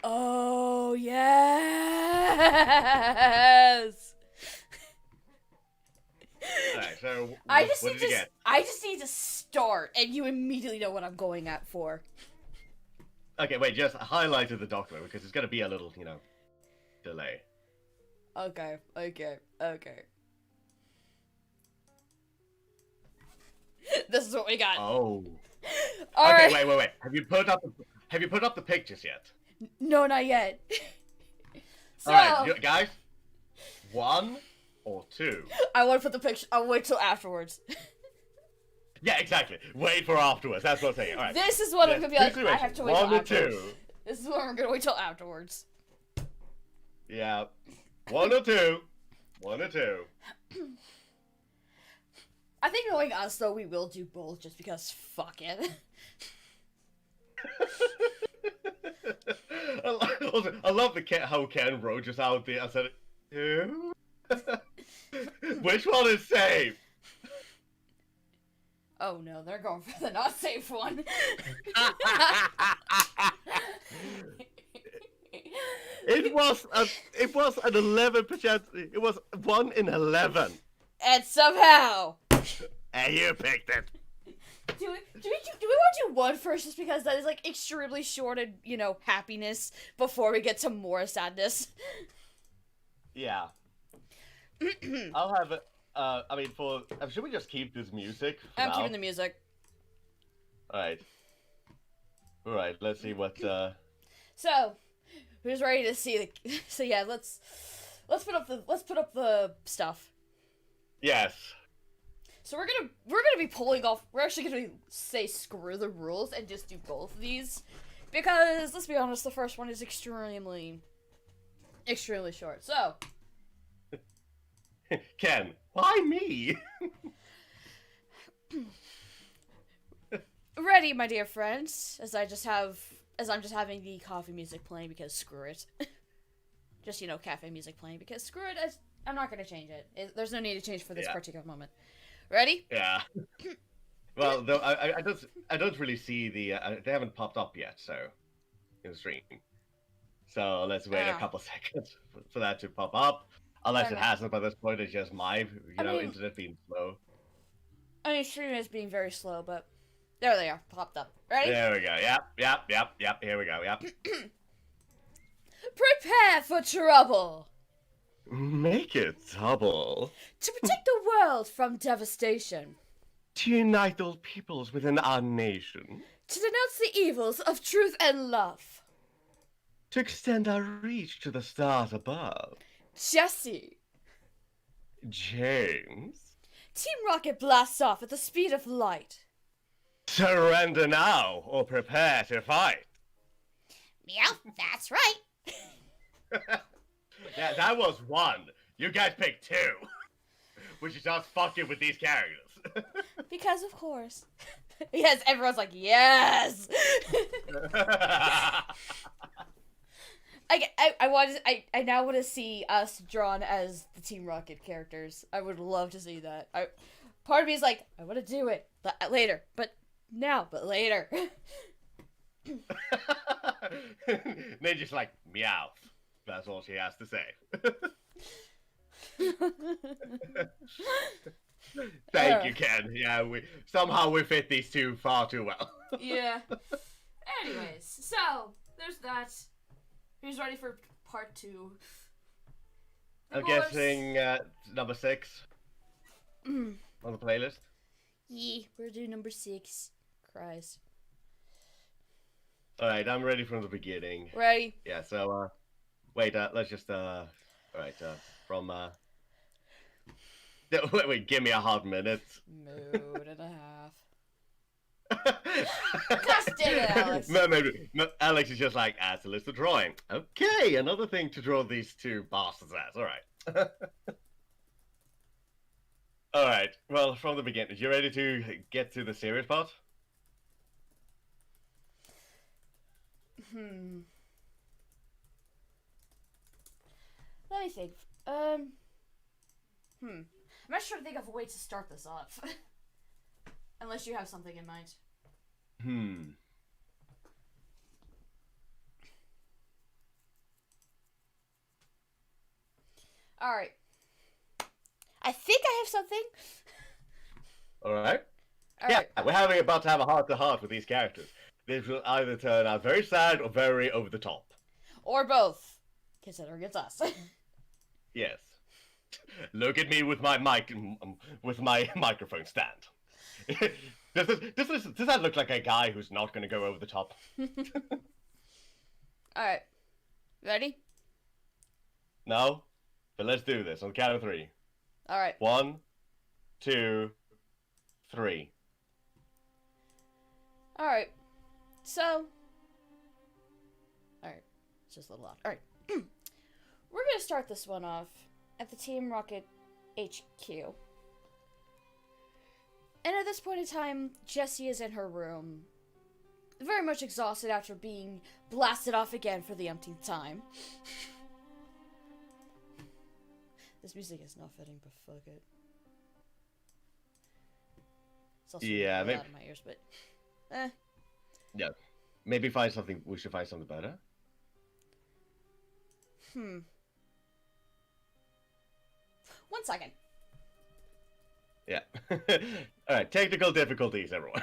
Speaker 1: Oh, yes!
Speaker 2: Alright, so
Speaker 1: I
Speaker 2: what did you get?
Speaker 1: just need to start, and you immediately know what I'm going at for.
Speaker 2: Okay, wait, just highlighted the document because it's gonna be a little, delay.
Speaker 1: Okay. This is what we got.
Speaker 2: Oh.
Speaker 1: All
Speaker 2: okay,
Speaker 1: right.
Speaker 2: wait. Have you put up the pictures yet?
Speaker 1: No, not yet. So,
Speaker 2: Alright, guys. 1 or 2?
Speaker 1: I want to put the picture. I'll wait till afterwards.
Speaker 2: Yeah, exactly. Wait for afterwards. That's what I'm saying. All right.
Speaker 1: This is what I'm gonna be like. I have to wait till
Speaker 2: 1 or
Speaker 1: afterwards.
Speaker 2: 2.
Speaker 1: This is what we're gonna wait till afterwards.
Speaker 2: Yeah. 1 or 2. 1 or 2.
Speaker 1: I think knowing us though, we will do both just because fuck it.
Speaker 2: I love how Ken wrote just out there. I said, who? Which one is safe?
Speaker 1: Oh no, they're going for the not safe one.
Speaker 2: It was an 11%. It was 1 in 11.
Speaker 1: And somehow.
Speaker 2: And you picked it.
Speaker 1: Do we want to do 1 first, just because that is like extremely short and happiness before we get to more sadness.
Speaker 2: Yeah. I'll have it. Should we just keep this music?
Speaker 1: I'm keeping the music.
Speaker 2: Alright, let's see what,
Speaker 1: So, who's ready to see the... So yeah, let's put up the stuff.
Speaker 2: Yes.
Speaker 1: So we're gonna be pulling off... We're actually gonna say screw the rules and just do both of these. Because, let's be honest, the first one is extremely short. So...
Speaker 2: Ken, why me?
Speaker 1: Ready, my dear friends, as I'm just having the coffee music playing because screw it. Just, cafe music playing because screw it. I'm not going to change it. There's no need to change for this particular moment. Ready?
Speaker 2: Yeah. Well, though I don't really see the they haven't popped up yet, so in the stream. So let's wait a couple seconds for that to pop up. Unless it hasn't by this point, it's just my internet being slow.
Speaker 1: I mean, stream is being very slow, but there they are, popped up. Ready?
Speaker 2: There we go. Yep. Here we go. Yep.
Speaker 1: Prepare for trouble.
Speaker 2: Make it double.
Speaker 1: To protect the world from devastation.
Speaker 2: To unite all peoples within our nation.
Speaker 1: To denounce the evils of truth and love.
Speaker 2: To extend our reach to the stars above.
Speaker 1: Jesse.
Speaker 2: James.
Speaker 1: Team Rocket blasts off at the speed of light.
Speaker 2: Surrender now, or prepare to fight.
Speaker 1: Meow, that's right.
Speaker 2: Yeah, that was one. You guys picked two. Which is us fucking with these characters.
Speaker 1: Because of course. Yes, everyone's like, yes! I now want to see us drawn as the Team Rocket characters. I would love to see that. Part of me is like, I want to do it later, but later.
Speaker 2: Ninja's like, meow. That's all she has to say. Thank you, Ken. Yeah, we fit these two far too well.
Speaker 1: Yeah. Anyways, so there's that. Who's ready for part 2?
Speaker 2: I'm guessing number 6 on the playlist.
Speaker 1: Yeah, we're doing number 6. Cries.
Speaker 2: All right, I'm ready from the beginning.
Speaker 1: Ready?
Speaker 2: Yeah. So, wait. Let's just. All right. From. Wait. Give me a hard minute.
Speaker 1: Mood and a half. Gosh dang it, Alex.
Speaker 2: No, Alex is just like, adds a list of drawing. Okay, another thing to draw these two bastards as. All right. All right. Well, from the beginning, you ready to get to the serious part?
Speaker 1: Let me think. I'm not sure to think of a way to start this off. Unless you have something in mind. Alright. I think I have something.
Speaker 2: Alright. Yeah, we're about to have a heart-to-heart with these characters. This will either turn out very sad or very over the top.
Speaker 1: Or both. Considering it's us.
Speaker 2: Yes. Look at me with my microphone stand. Does that look like a guy who's not going to go over the top?
Speaker 1: Alright. Ready?
Speaker 2: No? But let's do this on the count of 3.
Speaker 1: Alright.
Speaker 2: 1, 2, 3.
Speaker 1: Alright. So. Alright. It's just a little loud. Alright. We're gonna start this one off at the Team Rocket HQ. And at this point in time, Jessie is in her room, very much exhausted after being blasted off again for the umpteenth time. This music is not fitting, but fuck it. It's also really loud in my ears, but
Speaker 2: Yeah, maybe we should find something better.
Speaker 1: One second.
Speaker 2: Yeah. Alright, technical difficulties, everyone.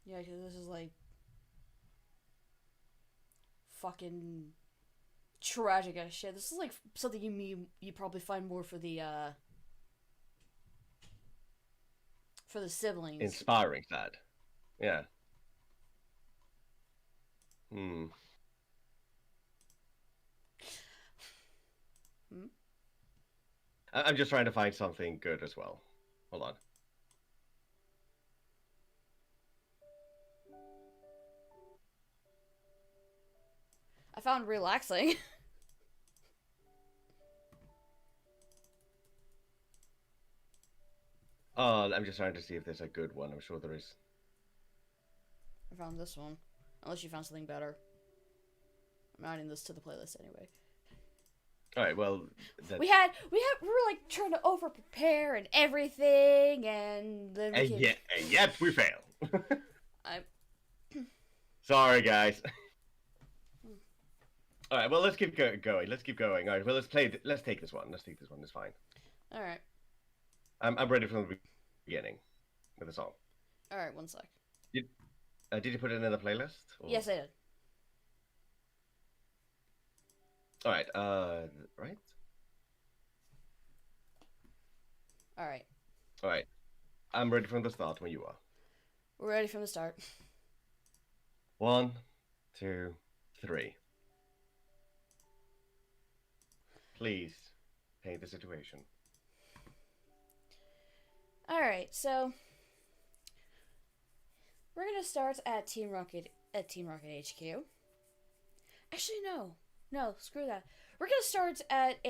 Speaker 1: Yeah, because this is like fucking tragic ass shit. This is like something you probably find more for the siblings.
Speaker 2: Inspiring, sad. Yeah. I'm just trying to find something good as well. Hold on.
Speaker 1: I found relaxing.
Speaker 2: Oh, I'm just trying to see if there's a good one. I'm sure there is.
Speaker 1: I found this one. Unless you found something better. I'm adding this to the playlist anyway.
Speaker 2: Alright, well...
Speaker 1: We were like trying to over prepare and everything, and then we
Speaker 2: and yet we fail.
Speaker 1: I'm...
Speaker 2: Sorry, guys. Alright, well, let's keep going. Let's keep going. Alright, well, let's take this one. Let's take this one. It's fine.
Speaker 1: Alright.
Speaker 2: I'm ready from the beginning with the song.
Speaker 1: Alright, one sec.
Speaker 2: Did you put it in the playlist? Or...
Speaker 1: Yes, I did.
Speaker 2: Alright, right?
Speaker 1: Alright.
Speaker 2: Alright. I'm ready from the start when you are.
Speaker 1: We're ready from the start.
Speaker 2: 1, 2, 3. Please paint the situation.
Speaker 1: Alright, so we're gonna start at Team Rocket HQ. Actually, no, screw that. We're gonna start at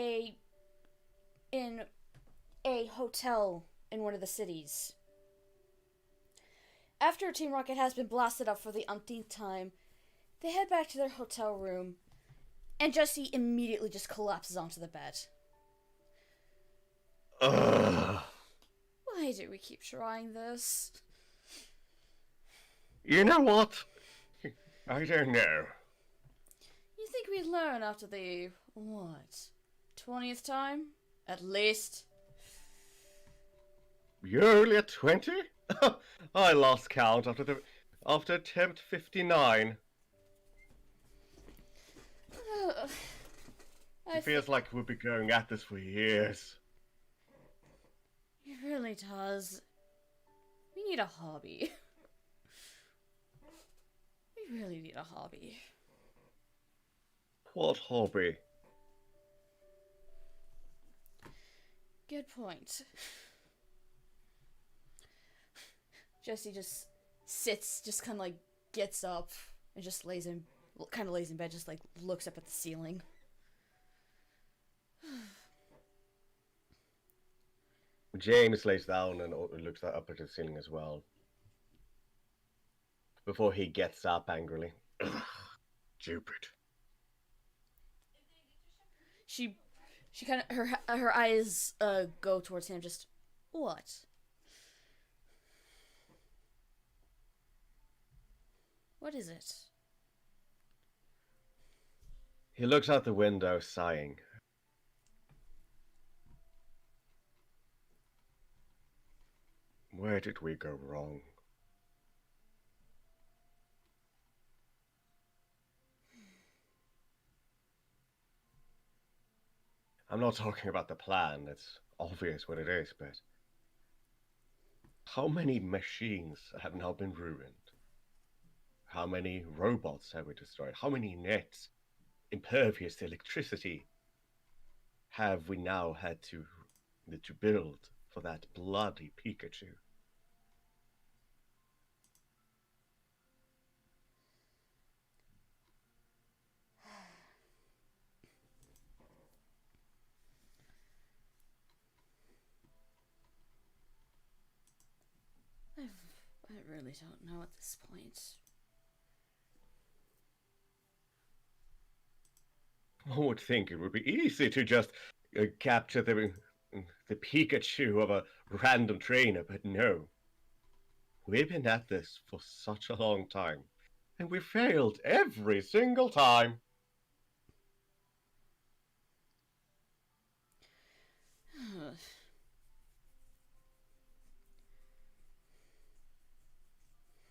Speaker 1: in a hotel in one of the cities. After Team Rocket has been blasted up for the umpteenth time, they head back to their hotel room, and Jesse immediately just collapses onto the bed.
Speaker 2: Ugh.
Speaker 1: Why do we keep trying this?
Speaker 2: You know what? I don't know.
Speaker 1: You think we'd learn after the, 20th time? At least?
Speaker 2: You're only at 20? I lost count after attempt 59. It feels like we've been going at this for years.
Speaker 1: It really does. We need a hobby. We really need a hobby.
Speaker 2: What hobby?
Speaker 1: Good point. Jesse just sits, just kind of like gets up and just lays in bed, just like looks up at the ceiling.
Speaker 2: James lays down and looks up at the ceiling as well. Before he gets up angrily. Stupid.
Speaker 1: She kind of her eyes go towards him. Just what? What is it?
Speaker 2: He looks out the window, sighing. Where did we go wrong? I'm not talking about the plan, it's obvious what it is, but how many machines have now been ruined? How many robots have we destroyed? How many nets impervious to electricity have we now had to build for that bloody Pikachu?
Speaker 1: I really don't know at this point.
Speaker 2: One would think it would be easy to just capture the Pikachu of a random trainer, but no. We've been at this for such a long time, and we failed every single time.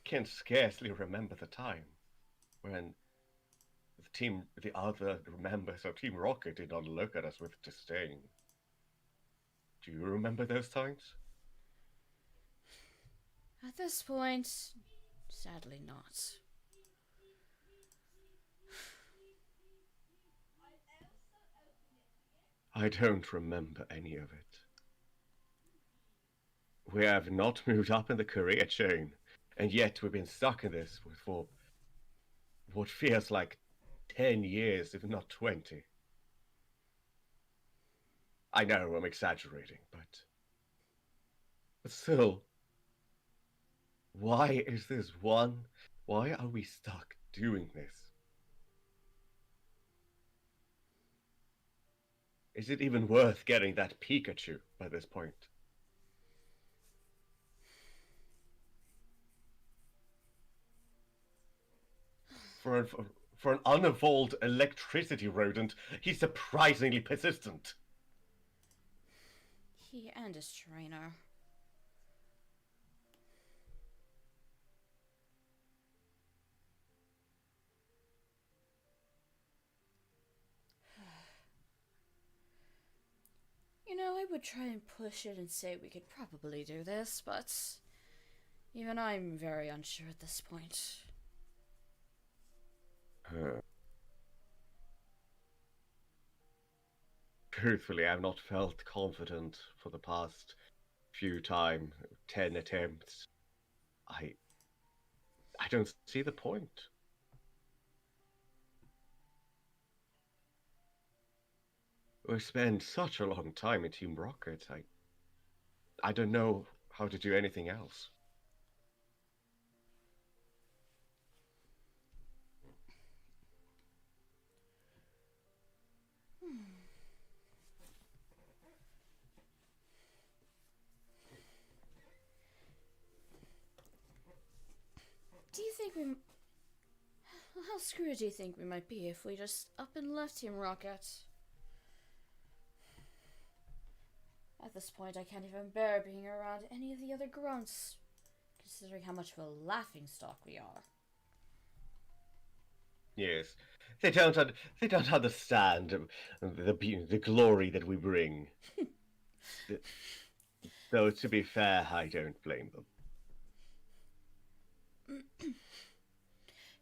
Speaker 2: Can scarcely remember the time when the other members of Team Rocket did not look at us with disdain. Do you remember those times?
Speaker 1: At this point, sadly not.
Speaker 2: I don't remember any of it. We have not moved up in the career chain, and yet we've been stuck in this for what feels like 10 years, if not 20. I know I'm exaggerating, but still, why is this one? Why are we stuck doing this? Is it even worth getting that Pikachu by this point? For an unevolved electricity rodent, he's surprisingly persistent.
Speaker 1: He and his trainer. You know, I would try and push it and say we could probably do this, but even I'm very unsure at this point.
Speaker 2: Truthfully, I've not felt confident for the past 10 attempts. I don't see the point. We spent such a long time in Team Rocket. I don't know how to do anything else.
Speaker 1: Do you think we... How screwed do you think we might be if we just up and left Team Rocket? At this point, I can't even bear being around any of the other grunts, considering how much of a laughingstock we are.
Speaker 2: Yes, they don't understand the glory that we bring. Though to be fair, I don't blame them.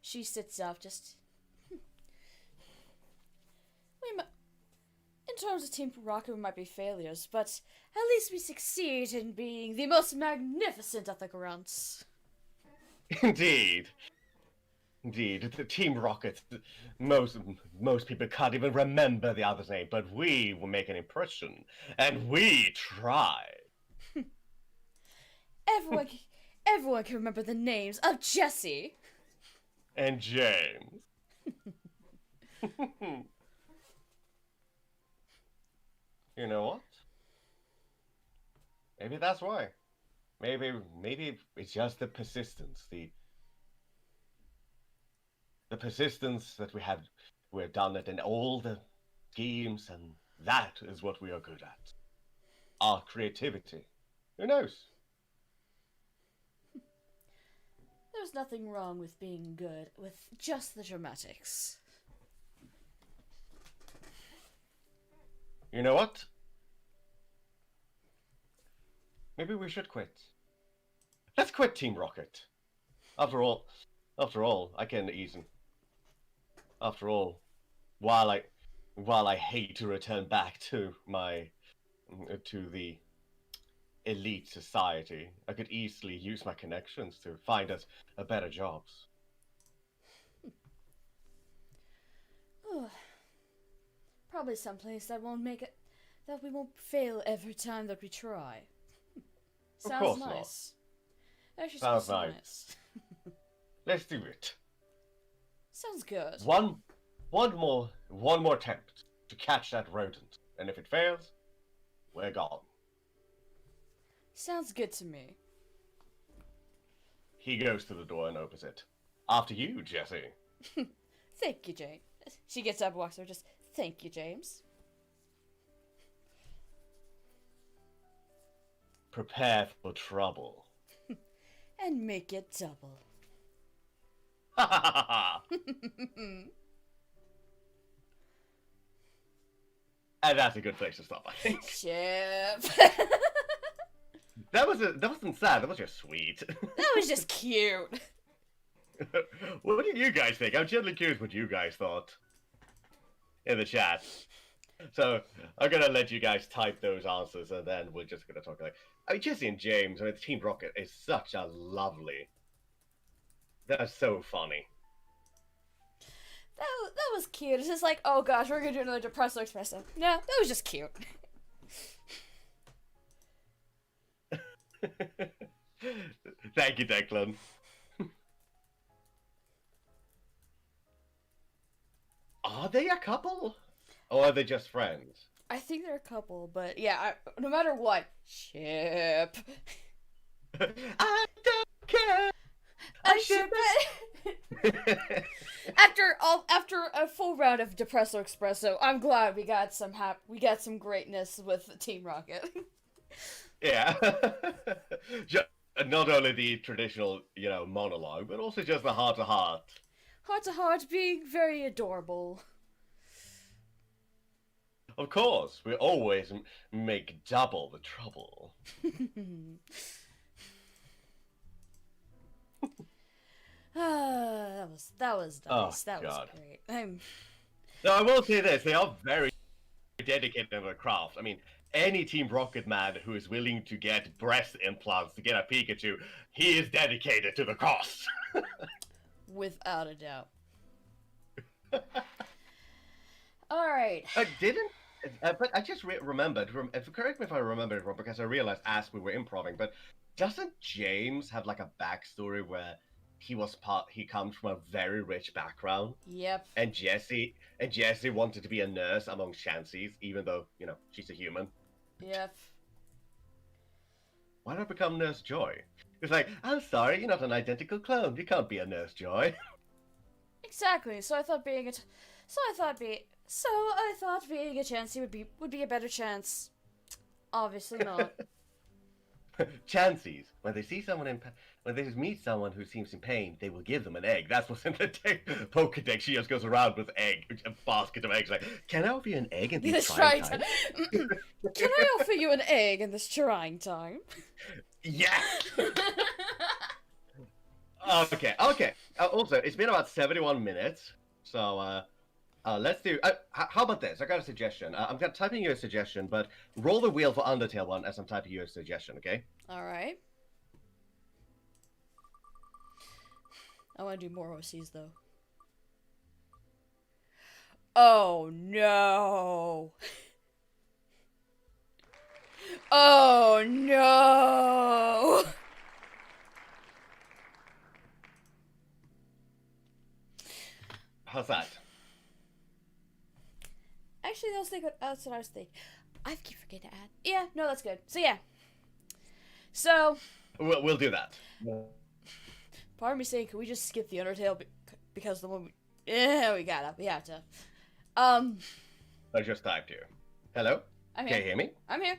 Speaker 1: She sits up, just... In terms of Team Rocket, we might be failures, but at least we succeed in being the most magnificent of the grunts.
Speaker 2: Indeed. Indeed, the Team Rocket, most people can't even remember the other's name, but we will make an impression, and we try.
Speaker 1: Everyone can remember the names of Jesse.
Speaker 2: And James. You know what? Maybe that's why. Maybe it's just the persistence, the persistence that we've done it in all the schemes, and that is what we are good at. Our creativity. Who knows?
Speaker 1: There's nothing wrong with being good with just the dramatics.
Speaker 2: You know what? Maybe we should quit. Let's quit Team Rocket. After all, I can easily. After all, while I hate to return back to the elite society, I could easily use my connections to find us a better jobs.
Speaker 1: Probably someplace that we won't fail every time that we try. Sounds nice. Actually, sounds nice.
Speaker 2: Let's do it.
Speaker 1: Sounds good.
Speaker 2: One more attempt to catch that rodent, and if it fails, we're gone.
Speaker 1: Sounds good to me.
Speaker 2: He goes to the door and opens it. After you, Jesse.
Speaker 1: Thank you, James. She gets up and walks over, just, thank you, James.
Speaker 2: Prepare for trouble.
Speaker 1: And make it double.
Speaker 2: And that's a good place to stop, I think.
Speaker 1: Chip.
Speaker 2: That wasn't sad, that was just sweet.
Speaker 1: That was just cute.
Speaker 2: What did you guys think? I'm genuinely curious what you guys thought in the chat. So I'm gonna let you guys type those answers, and then we're just gonna talk Jesse and James. Team Rocket is such a lovely. That's so funny.
Speaker 1: That cute. It's just like, oh gosh, we're gonna do another depresso espresso. No, that was just cute.
Speaker 2: Thank you, Declan. Are they a couple? Or are they just friends?
Speaker 1: I think they're a couple, but yeah, no matter what, ship.
Speaker 2: I don't care.
Speaker 1: I ship it. After a full round of depresso espresso, I'm glad we got some greatness with Team Rocket.
Speaker 2: Yeah. Not only the traditional, monologue, but also just the heart-to-heart.
Speaker 1: Heart-to-heart being very adorable.
Speaker 2: Of course, we always make double the trouble.
Speaker 1: That was nice.
Speaker 2: Oh,
Speaker 1: that
Speaker 2: God.
Speaker 1: was great.
Speaker 2: No, I will say this, they are very dedicated to the craft. I mean, any Team Rocket man who is willing to get breast implants to get a Pikachu, he is dedicated to the cause.
Speaker 1: Without a doubt. Alright.
Speaker 2: But I just remembered, correct me if I remember it wrong, because I realized as we were improving, but doesn't James have like a backstory where he comes from a very rich background?
Speaker 1: Yep.
Speaker 2: And Jessie wanted to be a nurse among Shansies, even though, she's a human.
Speaker 1: Yep.
Speaker 2: Why not become Nurse Joy? It's like, I'm sorry, you're not an identical clone. You can't be a Nurse Joy.
Speaker 1: Exactly. So I thought being a Chansey would be a better chance. Obviously not.
Speaker 2: Chances, when they meet someone who seems in pain, they will give them an egg. That's what's in the Pokedex. She just goes around with a basket of eggs. Like, can I offer you an egg in this trying time?
Speaker 1: Can I offer you an egg in this trying time?
Speaker 2: Yeah. Okay. Also, it's been about 71 minutes, so let's do. How about this? I got a suggestion. I'm typing you a suggestion, but roll the wheel for Undertale one as I'm typing you a suggestion. Okay?
Speaker 1: All right. I want to do more OCs though. Oh no! Oh no!
Speaker 2: How's that?
Speaker 1: Actually, that's what I was thinking. I keep forgetting to add. Yeah, no, that's good. So yeah. So.
Speaker 2: We'll do that.
Speaker 1: Part of me saying, can we just skip the Undertale because the one we have to.
Speaker 2: I just typed you. Hello?
Speaker 1: I'm
Speaker 2: Can
Speaker 1: here.
Speaker 2: you hear me?
Speaker 1: I'm here.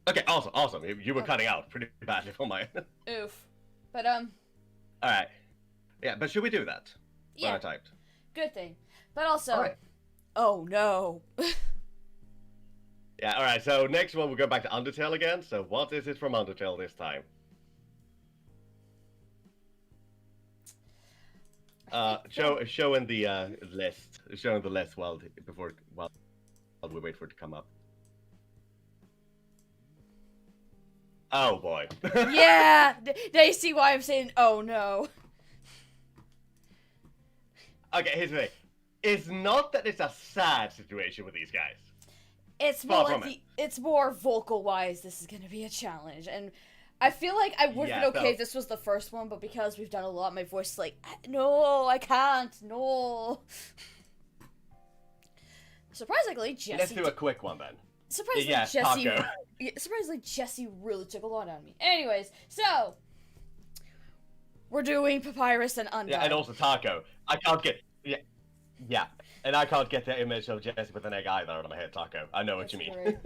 Speaker 2: Okay, awesome. You were cutting out pretty badly for my...
Speaker 1: Oof. But,
Speaker 2: Alright. Yeah, but should we do that?
Speaker 1: Yeah.
Speaker 2: What I typed.
Speaker 1: Good thing. But also...
Speaker 2: Alright.
Speaker 1: Oh, no.
Speaker 2: Yeah, alright, so next one we'll go back to Undertale again. So what is it from Undertale this time? Showing the list. Showing the list while we wait for it to come up. Oh boy.
Speaker 1: Yeah! They see why I'm saying, oh no.
Speaker 2: Okay, here's the thing. It's not that it's a sad situation with these guys.
Speaker 1: It's more like it's more vocal wise this is gonna be a challenge. And I feel like I would have been okay if this was the first one, but because we've done a lot, my voice is like, no, I can't, no. Surprisingly, Jesse...
Speaker 2: Let's do a quick one then.
Speaker 1: Surprisingly, Jesse really took a lot out of me. Anyways, so... We're doing Papyrus and Undyne.
Speaker 2: Yeah, and also Taco. I can't get... Yeah. And I can't get the image of Jesse with an egg either on my head, Taco. I know what you mean.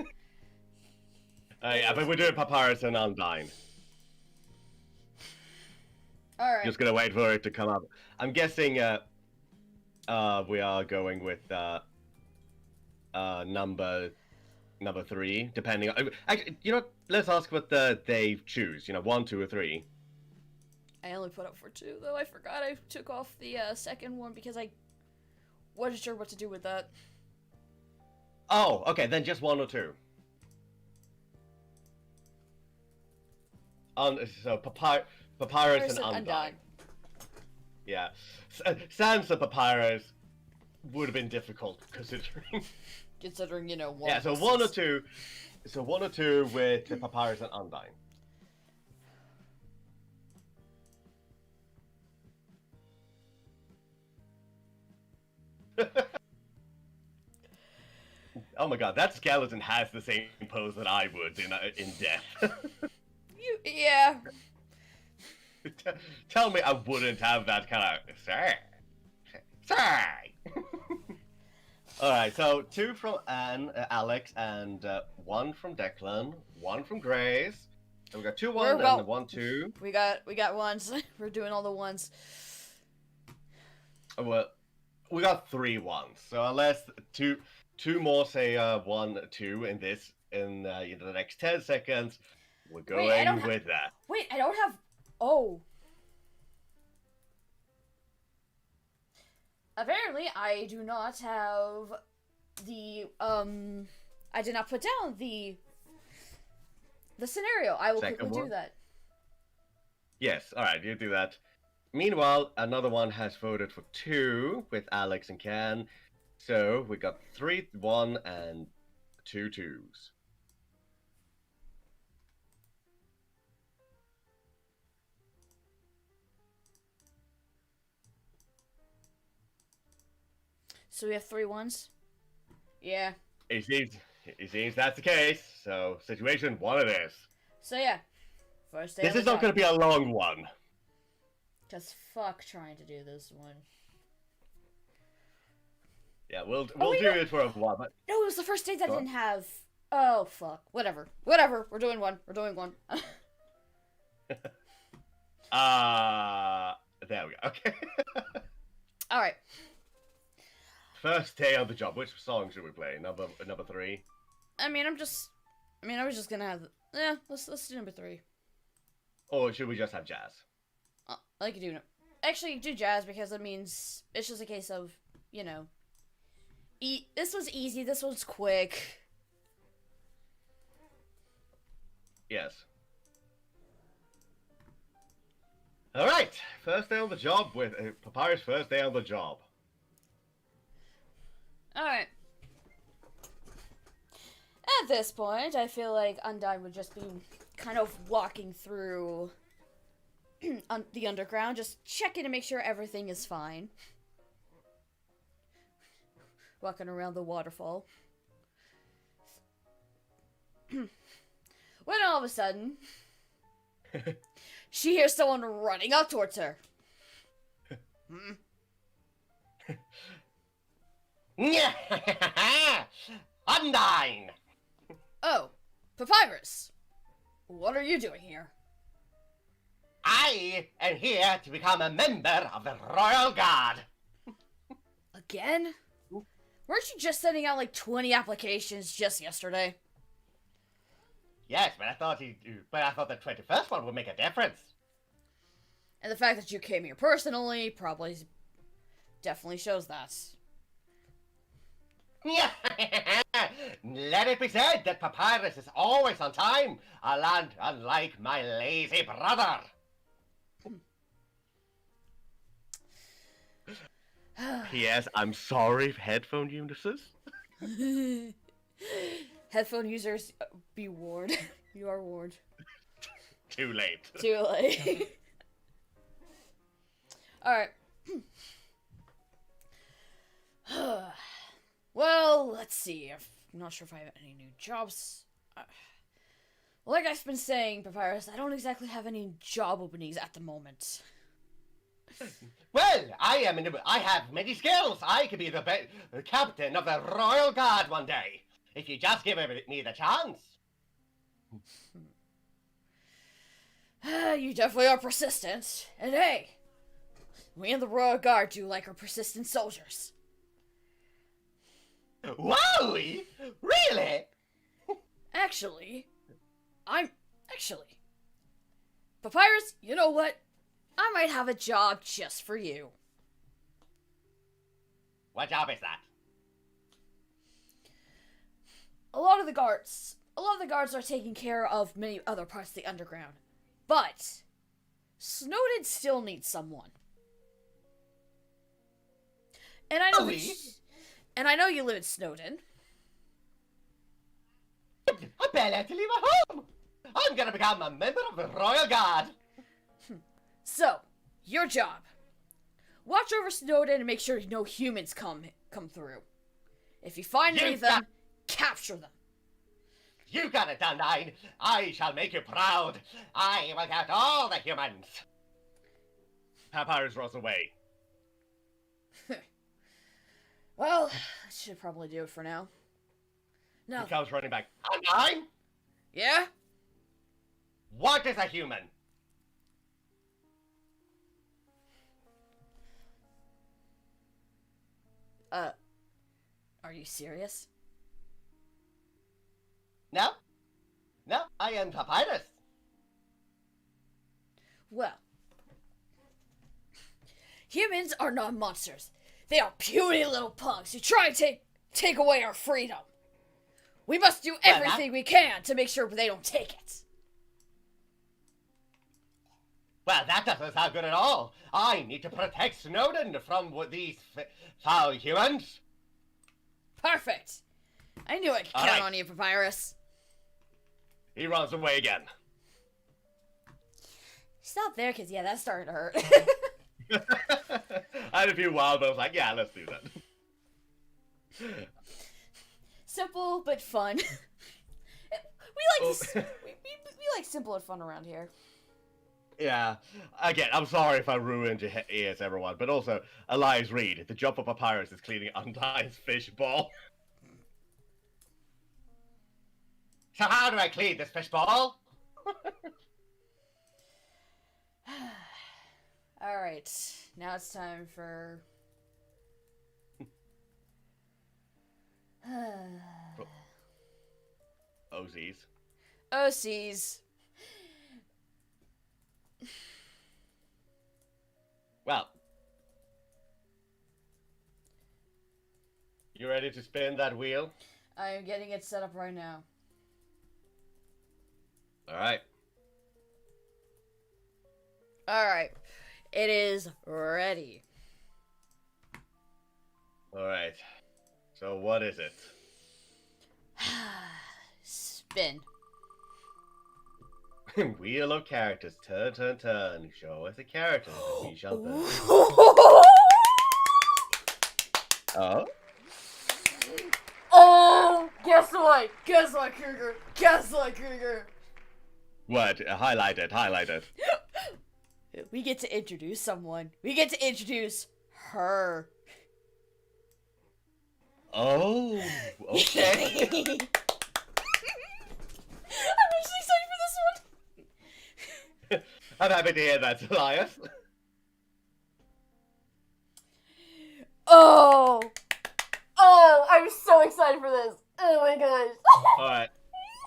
Speaker 2: Yeah, but we're doing Papyrus and Undyne.
Speaker 1: Alright.
Speaker 2: Just gonna wait for it to come up. I'm guessing, we are going with, number 3, depending on... Actually, let's ask what they choose. 1, 2, or 3.
Speaker 1: I only put up for 2, though. I forgot I took off the second one because I wasn't sure what to do with that.
Speaker 2: Oh, okay, then just 1 or 2. So Papyrus and Undyne. Yeah. Sans the Papyrus would have been difficult considering.
Speaker 1: Considering, you know, one.
Speaker 2: Yeah, so one or two. So 1 or 2 with the Papyrus and Undyne. Oh my god, that skeleton has the same pose that I would in death.
Speaker 1: Yeah.
Speaker 2: Tell me I wouldn't have that kind of Sorry. Alright, so 2 from Anne, Alex, and 1 from Declan, 1 from Grace. So we got 2 1 and 1 2.
Speaker 1: We got ones. We're doing all the ones.
Speaker 2: Oh, well, we got 3 1s. So unless two more say 1 2 in this in the next 10 seconds, we're going with that.
Speaker 1: Wait, I don't have. Oh. Apparently, I do not have the I did not put down the scenario. I will quickly do that.
Speaker 2: Yes, all right, you do that. Meanwhile, another one has voted for 2 with Alex and Ken. So we got 3 1 and 2 2s.
Speaker 1: So we have 3 1s? Yeah.
Speaker 2: It seems that's the case. So, situation 1 it is.
Speaker 1: So yeah. First day
Speaker 2: This is not going to be a long one.
Speaker 1: Just fuck trying to do this one.
Speaker 2: Yeah, we'll do it for a while, but...
Speaker 1: No, it was the first day that didn't have... Oh, fuck. Whatever. We're doing one. There
Speaker 2: we go. Okay.
Speaker 1: Alright.
Speaker 2: First day on the job. Which song should we play? Number 3?
Speaker 1: I was just gonna have... Yeah, let's do number 3.
Speaker 2: Or should we just have jazz?
Speaker 1: I like doing it. Actually, do jazz because it means... It's just a case of, you know... This was easy, this one's quick.
Speaker 2: Yes. Alright, first day on the job with Papyrus first day on the job.
Speaker 1: Alright. At this point, I feel like Undyne would just be kind of walking through the underground, just checking to make sure everything is fine. Walking around the waterfall. When all of a sudden, she hears someone running up towards her.
Speaker 3: Undyne!
Speaker 1: Oh, Papyrus. What are you doing here?
Speaker 3: I am here to become a member of the Royal Guard.
Speaker 1: Again? Weren't you just sending out like 20 applications just yesterday?
Speaker 3: Yes, but I thought the 21st one would make a difference.
Speaker 1: And the fact that you came here personally probably definitely shows that.
Speaker 3: Let it be said that Papyrus is always on time, unlike my lazy brother.
Speaker 2: P.S. I'm sorry, headphone users.
Speaker 1: Headphone users, be warned. You are warned.
Speaker 2: Too late.
Speaker 1: Too late. Alright. Well, let's see. I'm not sure if I have any new jobs. Like I've been saying, Papyrus, I don't exactly have any job openings at the moment.
Speaker 3: Well, I have many skills. I could be the captain of the Royal Guard one day, if you just give me the chance.
Speaker 1: You definitely are persistent. And hey, we in the Royal Guard do like our persistent soldiers.
Speaker 3: Wowie! Really?
Speaker 1: Actually, Papyrus, you know what? I might have a job just for you.
Speaker 3: What job is that?
Speaker 1: A lot of the guards are taking care of many other parts of the underground. But Snowden still needs someone. And I know
Speaker 3: Police?
Speaker 1: and I know you live in Snowden.
Speaker 3: I barely have to leave my home. I'm gonna become a member of the Royal Guard.
Speaker 1: So, your job. Watch over Snowden and make sure no humans come through. If you find any of them, capture them.
Speaker 3: You got it, Undyne. I shall make you proud. I will get all the humans.
Speaker 2: Papyrus runs away.
Speaker 1: Well, that should probably do it for now. No.
Speaker 2: He comes running back.
Speaker 3: Undyne?
Speaker 1: Yeah?
Speaker 3: What is a human?
Speaker 1: Are you serious?
Speaker 3: No? No, I am Papyrus.
Speaker 1: Well, humans are not monsters. They are puny little punks who try to take away our freedom. We must do everything we can to make sure they don't take it.
Speaker 3: Well, that doesn't sound good at all. I need to protect Snowden from these foul humans.
Speaker 1: Perfect. I knew I could count on you, Papyrus.
Speaker 2: He runs away again.
Speaker 1: Stop there, because, yeah, that started to hurt.
Speaker 2: I had a few wild, but I was like, yeah, let's do that.
Speaker 1: Simple, but fun. we like simple and fun around here.
Speaker 2: Yeah. Again, I'm sorry if I ruined your ears, everyone. But also, Elias Reed, the job of Papyrus is cleaning Undyne's fishbowl.
Speaker 3: So how do I clean this fishbowl?
Speaker 1: Alright, now it's time for...
Speaker 2: OCs.
Speaker 1: OCs.
Speaker 2: Well. You ready to spin that wheel?
Speaker 1: I'm getting it set up right now.
Speaker 2: Alright.
Speaker 1: Alright. It is ready.
Speaker 2: Alright. So what is it?
Speaker 1: Spin.
Speaker 2: Wheel of characters. Turn, turn, turn. Show us a character that we shall burn. Oh?
Speaker 1: Oh! Guess what? Guess what, Kruger? Guess what, Kruger?
Speaker 2: What? Highlight it. Highlight it.
Speaker 1: We get to introduce someone. We get to introduce her.
Speaker 2: Oh, okay.
Speaker 1: I'm actually excited for this one.
Speaker 2: I'm happy to hear that, Elias.
Speaker 1: Oh! Oh, I'm so excited for this. Oh my gosh.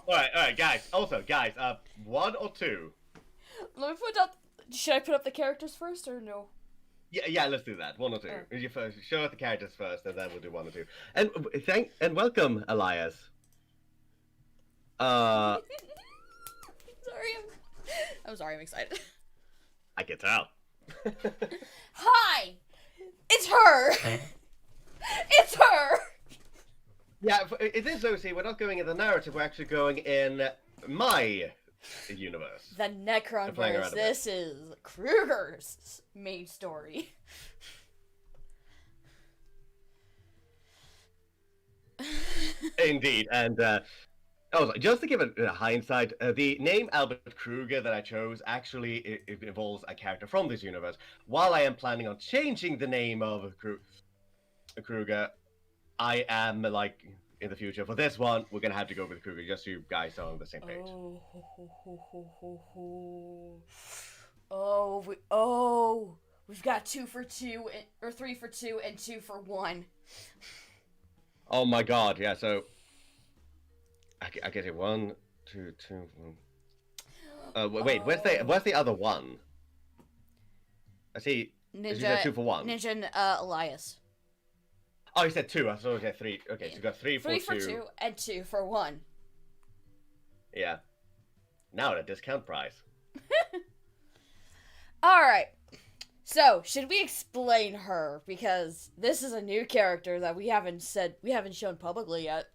Speaker 2: Alright, guys. Also, guys, 1 or 2?
Speaker 1: Let me put up... Should I put up the characters first or no?
Speaker 2: Yeah, let's do that. 1 or 2.
Speaker 1: Oh.
Speaker 2: You first, show us the characters first, and then we'll do 1 or 2. And welcome, Elias.
Speaker 1: I'm sorry, I'm excited.
Speaker 2: I can tell.
Speaker 1: Hi! It's her! It's her!
Speaker 2: Yeah, in this OC, we're not going in the narrative, we're actually going in my universe.
Speaker 1: The Necronverse. This is Kruger's main story.
Speaker 2: Indeed, and also, just to give a hindsight, the name Albert Kruger that I chose actually it involves a character from this universe. While I am planning on changing the name of Kruger, I am, like, in the future, for this one, we're gonna have to go with Kruger, just so you guys are on the same page.
Speaker 1: We've got 2 for 2, or 3 for 2, and 2 for 1.
Speaker 2: Oh my god, yeah, so... I get it, 1, 2, 1. Wait, where's the other one? I see... Is that 2 for 1?
Speaker 1: Ninja and Elias.
Speaker 2: Oh, you said 2, I thought you said 3. Okay, so you got 3 for 2.
Speaker 1: 3 for 2, and 2 for 1.
Speaker 2: Yeah. Now at a discount price.
Speaker 1: Alright. So, should we explain her? Because this is a new character that we haven't shown publicly yet.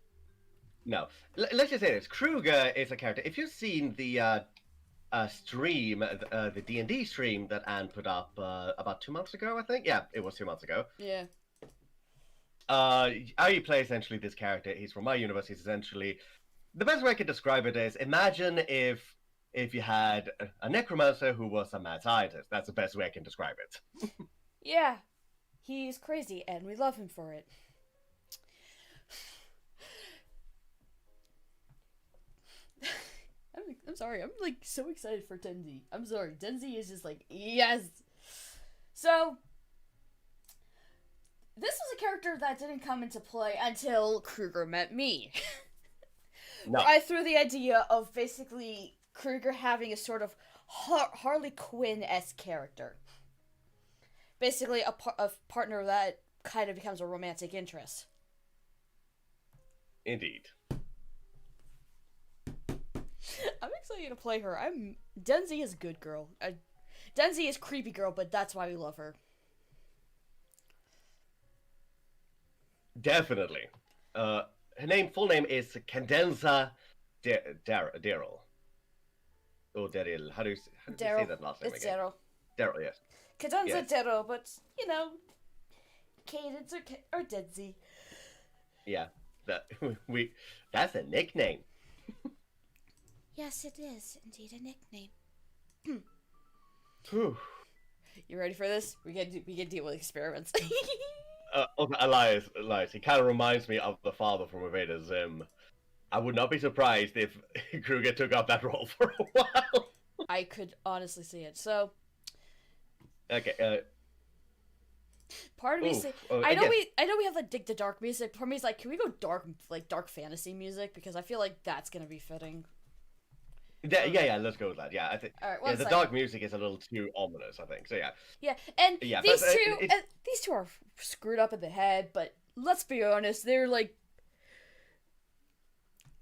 Speaker 2: No. Let's just say this. Kruger is a character. If you've seen the stream, the D&D stream that Anne put up about 2 months ago, I think? Yeah, it was 2 months ago.
Speaker 1: Yeah.
Speaker 2: How you play essentially this character, he's from my universe, he's essentially... The best way I could describe it is, imagine if you had a necromancer who was a mad scientist. That's the best way I can describe it.
Speaker 1: Yeah. He's crazy, and we love him for it. I'm sorry, I'm like so excited for Denzi. I'm sorry, Denzi is just like, yes! So, this was a character that didn't come into play until Kruger met me.
Speaker 2: No.
Speaker 1: I threw the idea of basically Kruger having a sort of Harley Quinn-esque character. Basically, a partner that kind of becomes a romantic interest.
Speaker 2: Indeed.
Speaker 1: I'm excited to play her. Denzi is good girl. Denzi is creepy girl, but that's why we love her.
Speaker 2: Definitely. Her full name is Cadenza Daryl. Or Daryl. How do you say that last name
Speaker 1: It's
Speaker 2: again?
Speaker 1: Daryl.
Speaker 2: Daryl, yes.
Speaker 1: Cadenza
Speaker 2: Yes.
Speaker 1: Daryl, but, you know, Cadence or Denzi.
Speaker 2: Yeah. That's a nickname.
Speaker 1: Yes, it is indeed a nickname.
Speaker 2: Whew.
Speaker 1: You ready for this? We can deal with experiments.
Speaker 2: Elias, he kind of reminds me of the father from Invader Zim. I would not be surprised if Kruger took up that role for a while.
Speaker 1: I could honestly see it. So,
Speaker 2: Okay.
Speaker 1: part of me say, I know we have like the dark music. Part of me is like, can we go dark fantasy music, because I feel like that's gonna be fitting.
Speaker 2: Yeah, let's go with that. Yeah, I think.
Speaker 1: All right,
Speaker 2: Yeah, the dark music is a little too ominous, I think. So yeah.
Speaker 1: Yeah, and
Speaker 2: Yeah,
Speaker 1: these
Speaker 2: but,
Speaker 1: these two are screwed up in the head. But let's be honest, they're like,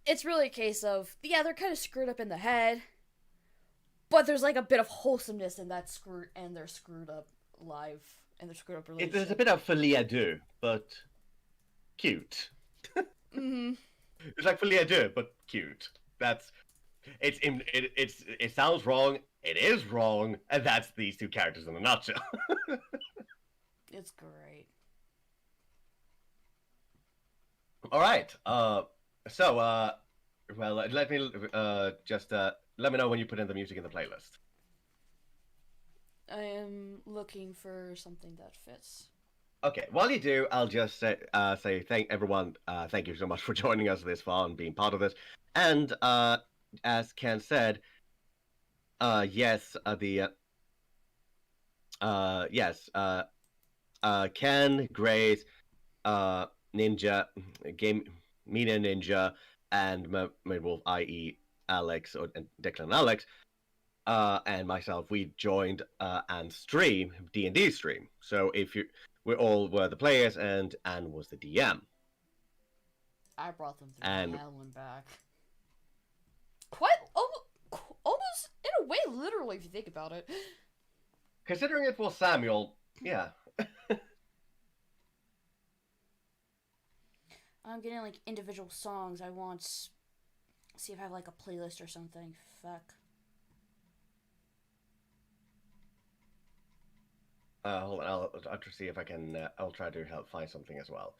Speaker 1: it's really a case of, yeah, they're kind of screwed up in the head, but there's like a bit of wholesomeness in that they're screwed up live and they're screwed up relationship.
Speaker 2: There's a bit of folie à deux, but cute.
Speaker 1: Mm-hmm.
Speaker 2: It's like folie à deux, but cute. It sounds wrong. It is wrong, and that's these two characters in a nutshell.
Speaker 1: It's great.
Speaker 2: All right. Well, let me let me know when you put in the music in the playlist.
Speaker 1: I am looking for something that fits.
Speaker 2: Okay. While you do, I'll just say thank everyone. Thank you so much for joining us this far and being part of this. And as Ken said, Ken, Grace, Ninja, Mina Ninja, and Midwolf, i.e. Alex and Declan and Alex, and myself, we joined Anne's stream, D&D stream. So we all were the players, and Anne was the DM.
Speaker 1: I brought them
Speaker 2: And-
Speaker 1: through hell and back. Quite almost in a way, literally, if you think about it.
Speaker 2: Considering it was Samuel, yeah.
Speaker 1: I'm getting like individual songs. I want see if I have like a playlist or something. Fuck.
Speaker 2: Hold on, I'll try to see if I can. I'll try to help find something as well.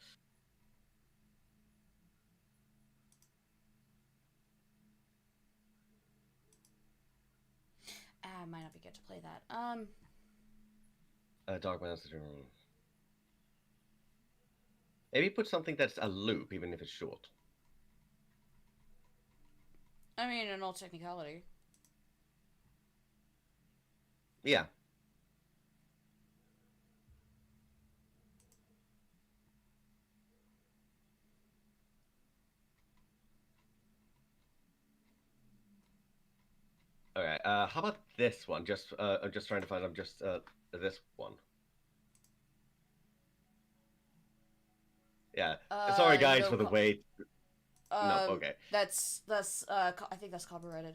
Speaker 1: I might not be good to play that.
Speaker 2: Dark Master. Maybe put something that's a loop, even if it's short.
Speaker 1: I mean, in all technicality.
Speaker 2: Yeah. Okay. How about this one? I'm just trying to find. This one. Yeah. Sorry, guys, for the wait. No. Okay.
Speaker 1: That's I think that's copyrighted.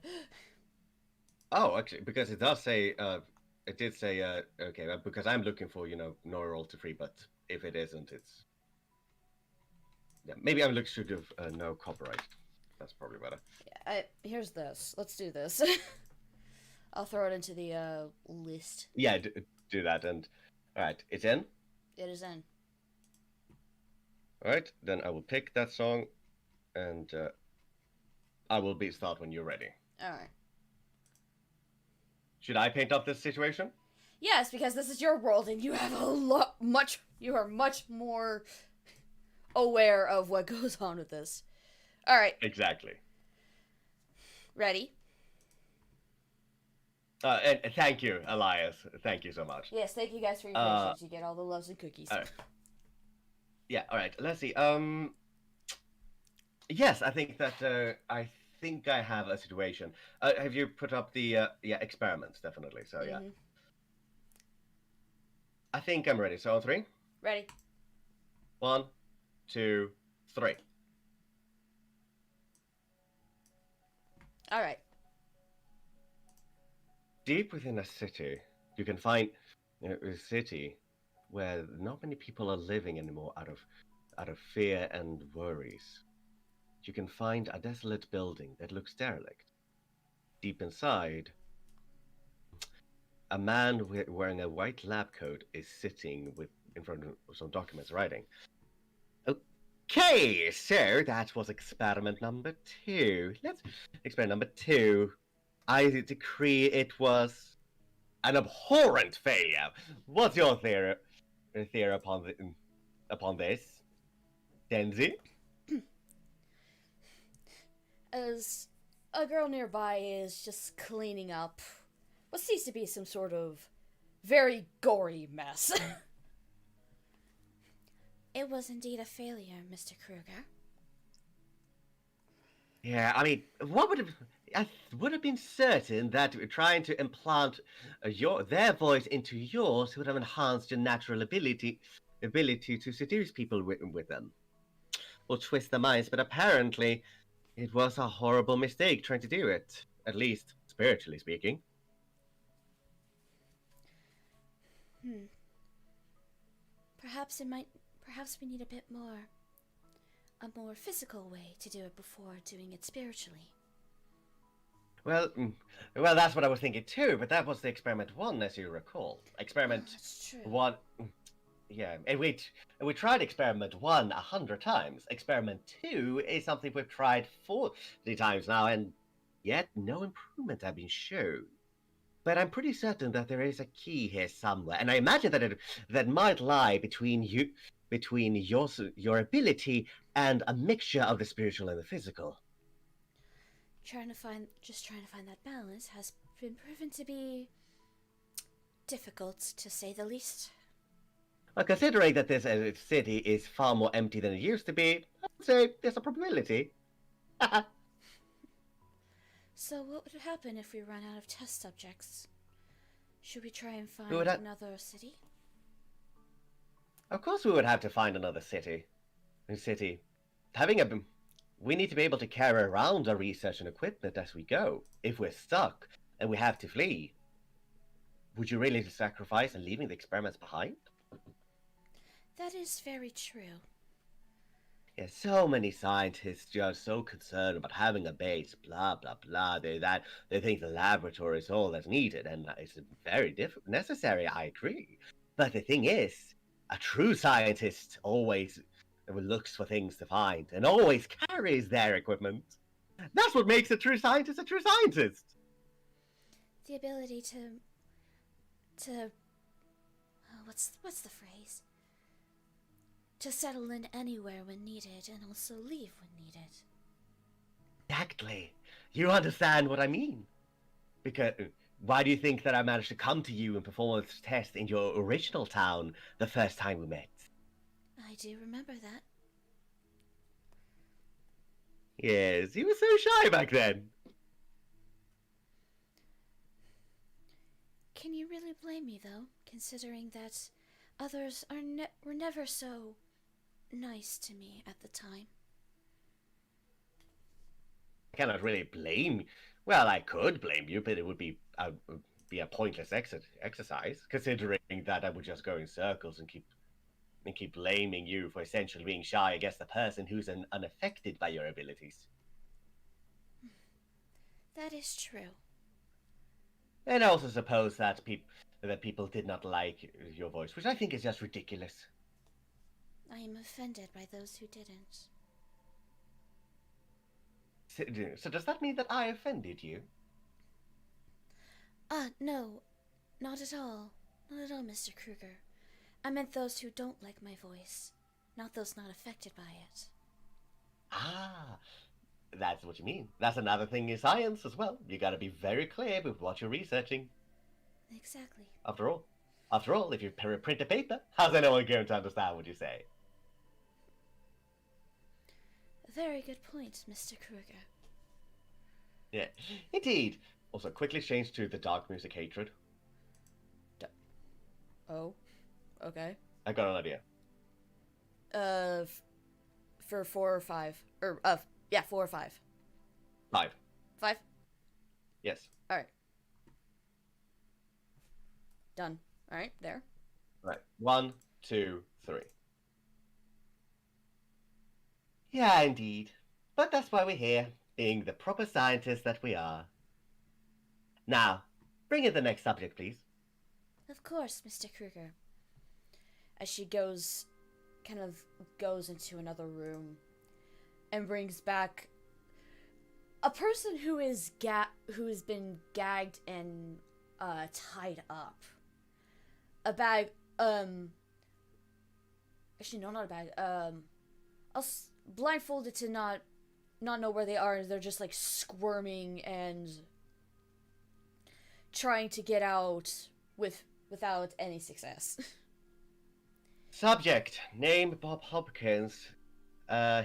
Speaker 2: Oh, actually, because it does say it did say okay, because I'm looking for no royalty free, but if it isn't, it's maybe I'm looking should have no copyright. That's probably better.
Speaker 1: Here's this. Let's do this. I'll throw it into the list.
Speaker 2: Yeah, do that. And all right, it's in.
Speaker 1: It is in.
Speaker 2: All right, then I will pick that song, and I will start when you're ready.
Speaker 1: All right.
Speaker 2: Should I paint up this situation?
Speaker 1: Yes, because this is your world, and you have you are much more aware of what goes on with this. All right.
Speaker 2: Exactly.
Speaker 1: Ready?
Speaker 2: And thank you, Elias. Thank you so much.
Speaker 1: Yes, thank you guys for your patience. You get all the loves and cookies.
Speaker 2: Yeah, all right. Let's see. Yes, I think that I have a situation. Have you put up the experiments? Definitely. So yeah.
Speaker 1: Mm-hmm.
Speaker 2: I think I'm ready. So on 3.
Speaker 1: Ready?
Speaker 2: 1, 2, 3.
Speaker 1: All right.
Speaker 2: Deep within a city, you can find a city where not many people are living anymore out of fear and worries. You can find a desolate building that looks derelict. Deep inside, a man wearing a white lab coat is sitting in front of some documents writing. Okay, so that was experiment number 2. Let's experiment number 2. I decree it was an abhorrent failure. What's your theory upon this, Denzi?
Speaker 1: As a girl nearby is just cleaning up what seems to be some sort of very gory mess. It was indeed a failure, Mr. Kruger.
Speaker 2: Yeah, I mean, I would have been certain that trying to implant their voice into yours would have enhanced your natural ability to seduce people with them, or twist their minds. But apparently, it was a horrible mistake trying to do it. At least spiritually speaking.
Speaker 1: Perhaps we need a more physical way to do it before doing it spiritually.
Speaker 2: Well, that's what I was thinking too. But that was the experiment 1, as you recall. Experiment
Speaker 1: That's true.
Speaker 2: 1, yeah, and we tried experiment 1 100 times. Experiment 2 is something we've tried 40 times now, and yet no improvement have been shown. But I'm pretty certain that there is a key here somewhere, and I imagine that might lie between your ability and a mixture of the spiritual and the physical.
Speaker 1: Trying to find that balance has been proven to be difficult, to say the least.
Speaker 2: Well, considering that this city is far more empty than it used to be, I'd say there's a probability.
Speaker 1: So what would happen if we run out of test subjects? Should we try and find
Speaker 2: would
Speaker 1: another city?
Speaker 2: Of course we would have to find another city. We need to be able to carry around our research and equipment as we go. If we're stuck and we have to flee, would you really sacrifice and leaving the experiments behind?
Speaker 1: That is very true.
Speaker 2: Yeah, so many scientists just so concerned about having a base, blah, blah, blah. They think the laboratory is all that's needed, and it's very necessary, I agree. But the thing is, a true scientist always looks for things to find, and always carries their equipment. That's what makes a true scientist a true scientist.
Speaker 1: The ability to what's the phrase? To settle in anywhere when needed, and also leave when needed.
Speaker 2: Exactly. You understand what I mean. Because why do you think that I managed to come to you and perform this test in your original town the first time we met?
Speaker 1: I do remember that.
Speaker 2: Yes, you were so shy back then.
Speaker 1: Can you really blame me, though, considering that others were never so nice to me at the time?
Speaker 2: I cannot really blame. Well, I could blame you, but it would be be a pointless exercise, considering that I would just go in circles and keep blaming you for essentially being shy against the person who's unaffected by your abilities.
Speaker 1: That is true.
Speaker 2: And I also suppose that people did not like your voice, which I think is just ridiculous.
Speaker 1: I am offended by those who didn't.
Speaker 2: So does that mean that I offended you?
Speaker 1: No. Not at all. Not at all, Mr. Kruger. I meant those who don't like my voice, not those not affected by it.
Speaker 2: Ah, that's what you mean. That's another thing in science as well. You gotta be very clear with what you're researching.
Speaker 1: Exactly.
Speaker 2: After all, if you print a paper, how's anyone going to understand what you say?
Speaker 1: A very good point, Mr. Kruger.
Speaker 2: Yeah, indeed. Also, quickly change to the dark music hatred.
Speaker 1: Oh, okay.
Speaker 2: I got an idea.
Speaker 1: For 4 or 5, or 4 or 5.
Speaker 2: 5.
Speaker 1: 5.
Speaker 2: Yes.
Speaker 1: All right. Done. All right, there.
Speaker 2: Right. 1, 2, 3. Yeah, indeed. But that's why we're here, being the proper scientists that we are. Now, bring in the next subject, please.
Speaker 1: Of course, Mr. Kruger. As she goes into another room and brings back a person who has been gagged and tied up. A bag, actually no, not a bag, blindfolded to not know where they are. They're just like squirming and trying to get out without any success.
Speaker 2: Subject, name Bob Hopkins.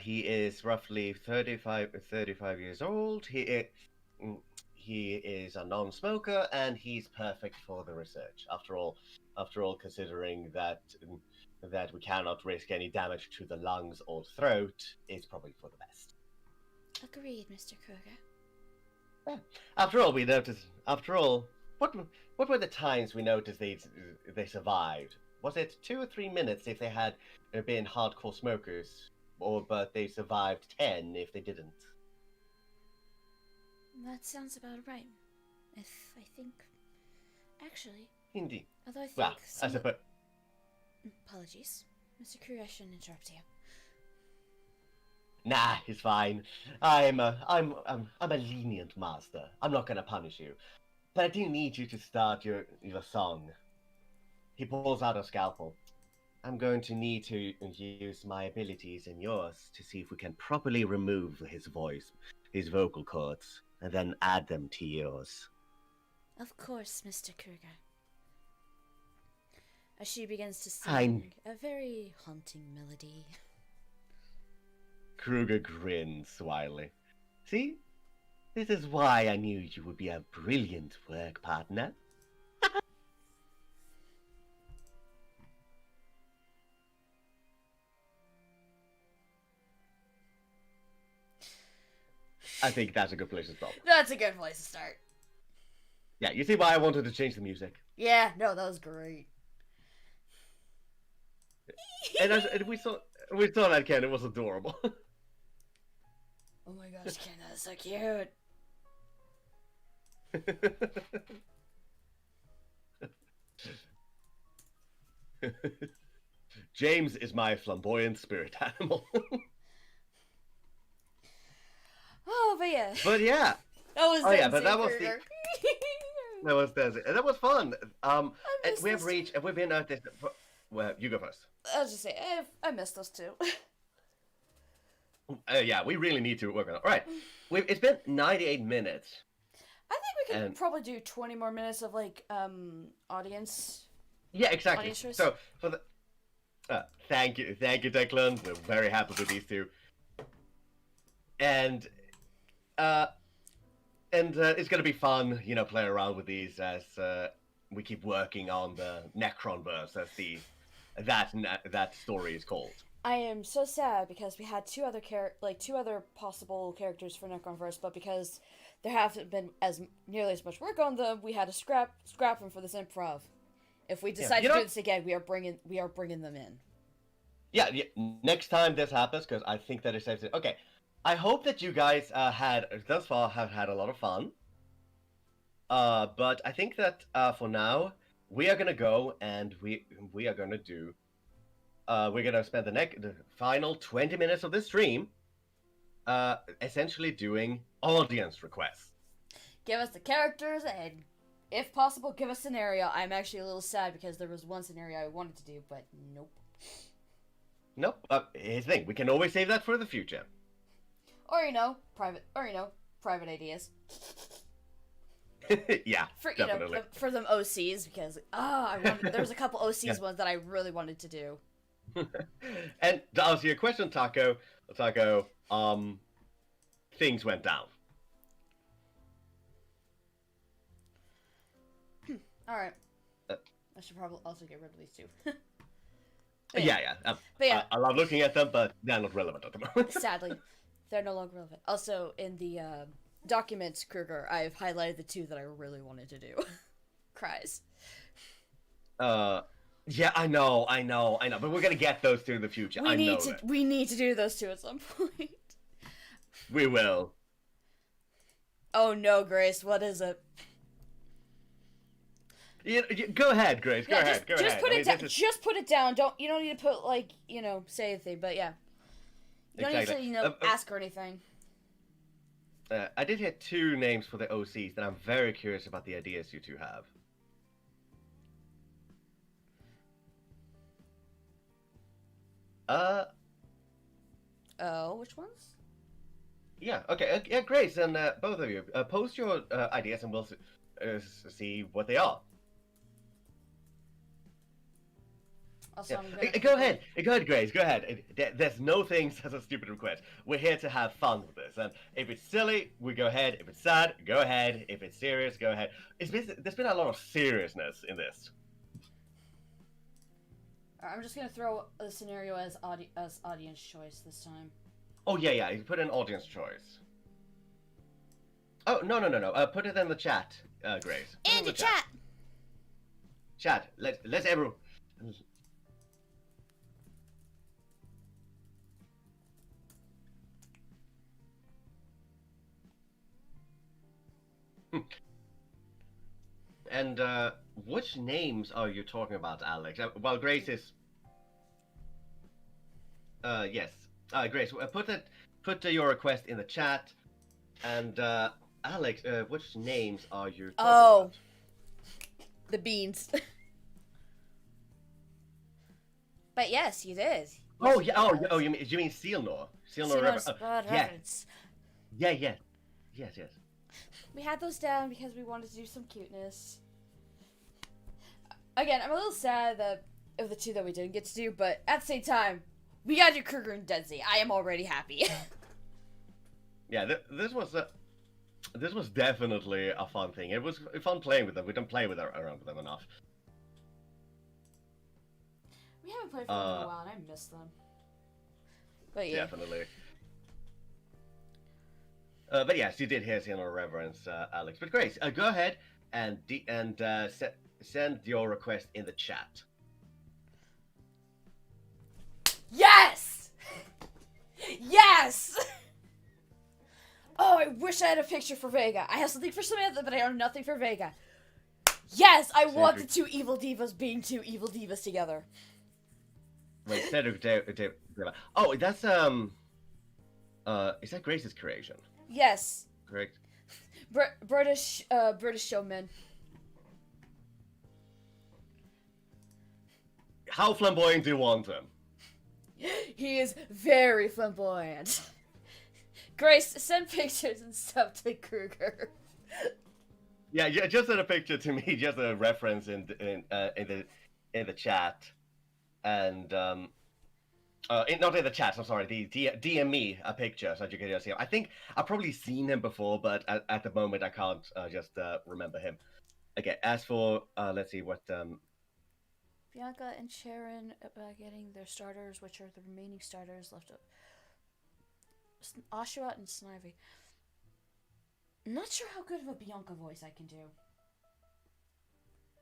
Speaker 2: He is roughly 35 years old. He is a non-smoker, and he's perfect for the research. After all, considering that we cannot risk any damage to the lungs or throat, it's probably for the best.
Speaker 1: Agreed, Mr. Kruger.
Speaker 2: Yeah. After all, what were the times we noticed they survived? Was it 2 or 3 minutes if they had been hardcore smokers, but they survived 10 if they didn't?
Speaker 1: That sounds about right. Actually.
Speaker 2: Indeed.
Speaker 1: Although I think
Speaker 2: well, I suppose.
Speaker 1: Apologies, Mr. Kruger. I shouldn't interrupt you.
Speaker 2: Nah, it's fine. I'm a lenient master. I'm not gonna punish you, but I do need you to start your song. He pulls out a scalpel. I'm going to need to use my abilities and yours to see if we can properly remove his voice, his vocal cords, and then add them to yours.
Speaker 1: Of course, Mr. Kruger. As she begins to sing a very haunting melody.
Speaker 2: Kruger grins slyly. See? This is why I knew you would be a brilliant work partner. I think that's a good place to stop.
Speaker 1: That's a good place to start.
Speaker 2: Yeah, you see why I wanted to change the music?
Speaker 1: Yeah, no, that was great.
Speaker 2: And we saw that Ken. It was adorable.
Speaker 1: Oh my gosh, Ken, that's so cute.
Speaker 2: James is my flamboyant spirit animal.
Speaker 1: Oh, but yeah.
Speaker 2: But yeah.
Speaker 1: That was
Speaker 2: that was that was dancing, and that was fun. We've been at this. Well, you go first.
Speaker 1: I was just saying, I missed those two.
Speaker 2: Yeah, we really need to work on it. All right, it's been 98 minutes.
Speaker 1: I think we could probably do 20 more minutes of like audience.
Speaker 2: Yeah, exactly. So for the thank you, Declan. We're very happy with these two, and it's gonna be fun, playing around with these as we keep working on the Necronverse, as that story is called.
Speaker 1: I am so sad because we had two other possible characters for Necronverse, but because there haven't been nearly as much work on them. We had to scrap them for this improv. If we decide to do this again, we are bringing them in.
Speaker 2: Yeah, next time this happens, because I think that it's safe to... Okay, I hope that you guys thus far have had a lot of fun. But I think that for now, we are gonna go and we are gonna do... we're gonna spend the final 20 minutes of this stream essentially doing audience requests.
Speaker 1: Give us the characters and, if possible, give a scenario. I'm actually a little sad because there was one scenario I wanted to do, but nope.
Speaker 2: Nope. Here's the thing. We can always save that for the future.
Speaker 1: Or private ideas.
Speaker 2: Yeah,
Speaker 1: for
Speaker 2: definitely.
Speaker 1: For them OCs, because there was a couple OCs ones that I really wanted to do.
Speaker 2: And to answer your question, Taco, things went down.
Speaker 1: All right. I should probably also get rid of these two.
Speaker 2: Yeah.
Speaker 1: But yeah.
Speaker 2: I love looking at them, but they're not relevant at the moment.
Speaker 1: Sadly, they're no longer relevant. Also, in the documents, Kruger, I've highlighted the two that I really wanted to do. Cries.
Speaker 2: Yeah, I know, but we're gonna get those two in the future.
Speaker 1: We need to do those two at some point.
Speaker 2: We will.
Speaker 1: Oh no, Grace, what is it?
Speaker 2: Go ahead, Grace. Go ahead.
Speaker 1: Just put it down. You don't need to put say anything. But yeah, you don't need to ask or anything.
Speaker 2: I did hear two names for the OCs, and I'm very curious about the ideas you two have.
Speaker 1: Which ones?
Speaker 2: Yeah. Okay. Yeah, Grace and both of you, post your ideas, and we'll see what they are.
Speaker 1: Also,
Speaker 2: yeah. Go ahead, Grace. Go ahead. There's no things as a stupid request. We're here to have fun with this, and if it's silly, we go ahead. If it's sad, go ahead. If it's serious, go ahead. There's been a lot of seriousness in this.
Speaker 1: I'm just gonna throw the scenario as audience choice this time.
Speaker 2: Oh yeah. You put in audience choice. Oh no. Put it in the chat, Grace.
Speaker 1: In the chat.
Speaker 2: Chat. Let's everyone. And which names are you talking about, Alex? Well, Grace is. Yes. Grace, put your request in the chat, and Alex, which names are you talking about?
Speaker 1: The beans. But yes, you did.
Speaker 2: Oh yeah. Oh, you mean Sealnor?
Speaker 1: Sealnor's Reverence.
Speaker 2: Yeah. Yes.
Speaker 1: We had those down because we wanted to do some cuteness. Again, I'm a little sad of the two that we didn't get to do, but at the same time, we gotta do Kruger and Cadenza. I am already happy.
Speaker 2: Yeah, this was definitely a fun thing. It was fun playing with them. We don't play around with them enough.
Speaker 1: We haven't played for them in a while, and I miss them. But yeah.
Speaker 2: Definitely. But yes, you did hear Sealnor Reverence, Alex. But Grace, go ahead and send your request in the chat.
Speaker 1: Yes! Yes! Oh, I wish I had a picture for Vega. I have something for Samantha, but I have nothing for Vega. Yes, I want the two evil divas being two evil divas together.
Speaker 2: Wait, Cedric, oh, that's is that Grace's creation?
Speaker 1: Yes.
Speaker 2: Correct.
Speaker 1: British showman.
Speaker 2: How flamboyant do you want him?
Speaker 1: He is very flamboyant. Grace, send pictures and stuff to Kruger.
Speaker 2: Yeah, just send a picture to me, just a reference in the chat, and not in the chat. I'm sorry. DM me a picture so that you can just see him. I think I've probably seen him before, but at the moment I can't just remember him. Okay. As for let's see what
Speaker 1: Bianca and Sharon getting their starters, which are the remaining starters left up. Oshawott and Snivy. I'm not sure how good of a Bianca voice I can do.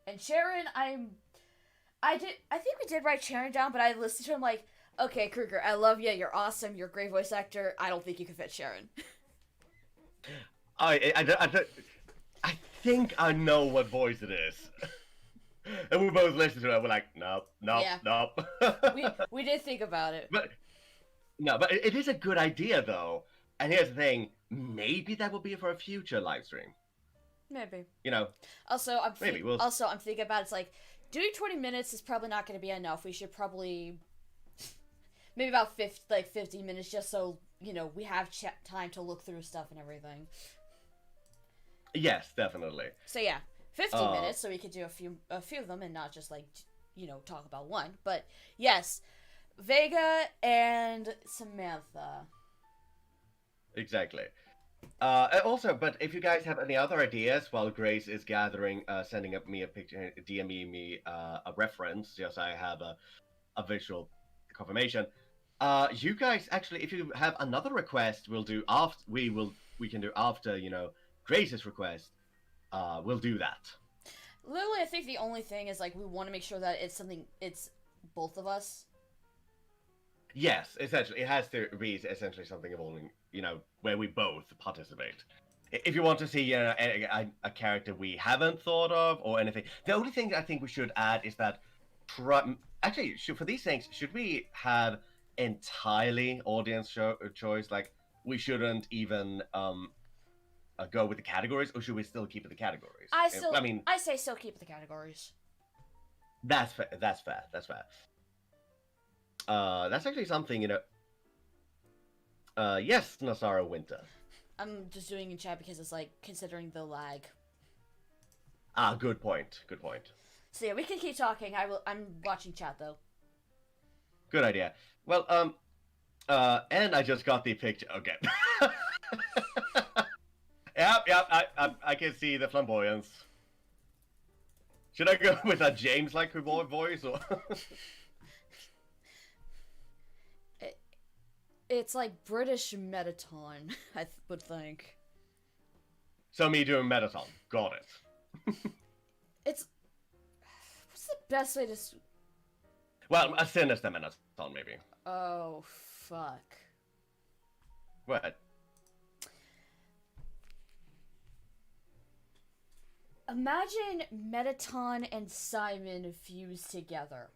Speaker 1: And Sharon, I think we did write Sharon down, but I listened to him like, okay, Kruger, I love you, you're awesome, you're a great voice actor, I don't think you can fit Sharon.
Speaker 2: I think I know what voice it is. And we both listened to it, we're like, nope.
Speaker 1: We did think about it.
Speaker 2: But it is a good idea, though. And here's the thing, maybe that will be for a future live stream.
Speaker 1: Maybe.
Speaker 2: You know.
Speaker 1: Also, I'm thinking about it's like, doing 20 minutes is probably not going to be enough. We should probably maybe about 50 minutes, just so we have time to look through stuff and everything.
Speaker 2: Yes, definitely.
Speaker 1: So yeah, 50 minutes, so we could do a few of them and not just talk about one. But yes, Vega and Samantha.
Speaker 2: Exactly. Also, but if you guys have any other ideas while Grace is gathering, sending up me a picture, DMing me a reference, just so I have a visual confirmation. You guys actually, if you have another request, we can do after Grace's request. We'll do that.
Speaker 1: Literally, I think the only thing is we want to make sure that it's both of us.
Speaker 2: Yes, essentially, it has to be essentially something involving, where we both participate. If you want to see a character we haven't thought of or anything, the only thing I think we should add is that, for these things, should we have entirely audience choice? Like, we shouldn't even go with the categories, or should we still keep it the categories?
Speaker 1: I say still keep the categories.
Speaker 2: That's fair. That's fair. That's actually something, yes, Nasara Winter.
Speaker 1: I'm just doing in chat because it's considering the lag.
Speaker 2: Good point.
Speaker 1: So yeah, we can keep talking. I'm watching chat though.
Speaker 2: Good idea. Well, and I just got the picture. Okay. Yep, I can see the flamboyance. Should I go with a James-like voice, or?
Speaker 1: It's like British Metaton, I would think.
Speaker 2: So me doing Metaton. Got it.
Speaker 1: What's the best way to...
Speaker 2: Well, a sinister Metaton, maybe.
Speaker 1: Oh, fuck.
Speaker 2: What?
Speaker 1: Imagine Metaton and Simon fused together.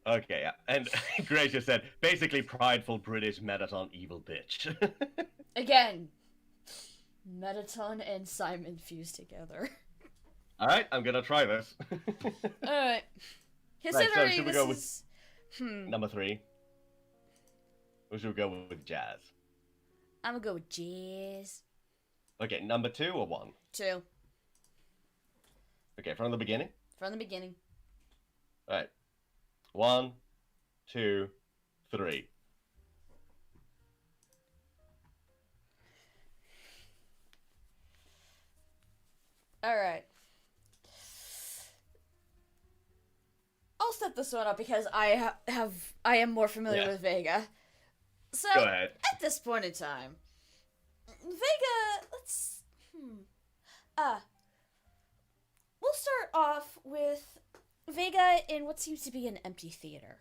Speaker 2: Okay, yeah. And Grace just said, basically prideful British Metaton evil bitch.
Speaker 1: Again. Metaton and Simon fused together.
Speaker 2: Alright, I'm gonna try this.
Speaker 1: Alright.
Speaker 2: Considering right, so should we go with number 3? Or should we go with jazz?
Speaker 1: I'm gonna go with jazz.
Speaker 2: Okay, number 2 or 1?
Speaker 1: 2.
Speaker 2: Okay, from the beginning?
Speaker 1: From the beginning.
Speaker 2: Alright. 1, 2, 3.
Speaker 1: Alright. I'll set this one up because I am more familiar with Vega. So,
Speaker 2: go ahead.
Speaker 1: At this point in time, Vega, we'll start off with Vega in what seems to be an empty theater.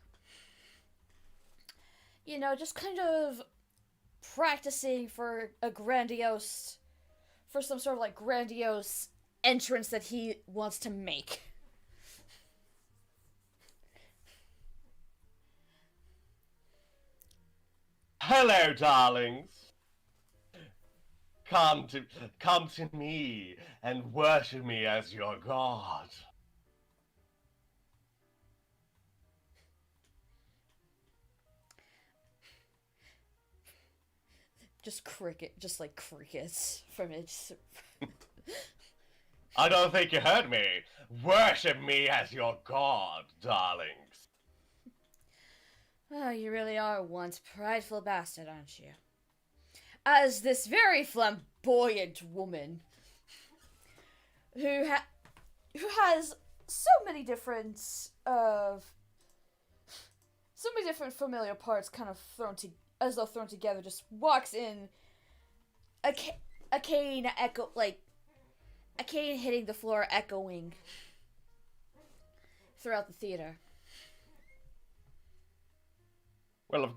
Speaker 1: Just kind of practicing for some sort of grandiose entrance that he wants to make.
Speaker 2: Hello, darlings. Come to me and worship me as your god.
Speaker 1: Just crickets from it.
Speaker 2: I don't think you heard me. Worship me as your god, darlings.
Speaker 1: Oh, you really are one prideful bastard, aren't you? As this very flamboyant woman who has so many different familiar parts kind of thrown together, just walks in a cane a cane hitting the floor, echoing throughout the theater.
Speaker 2: Well,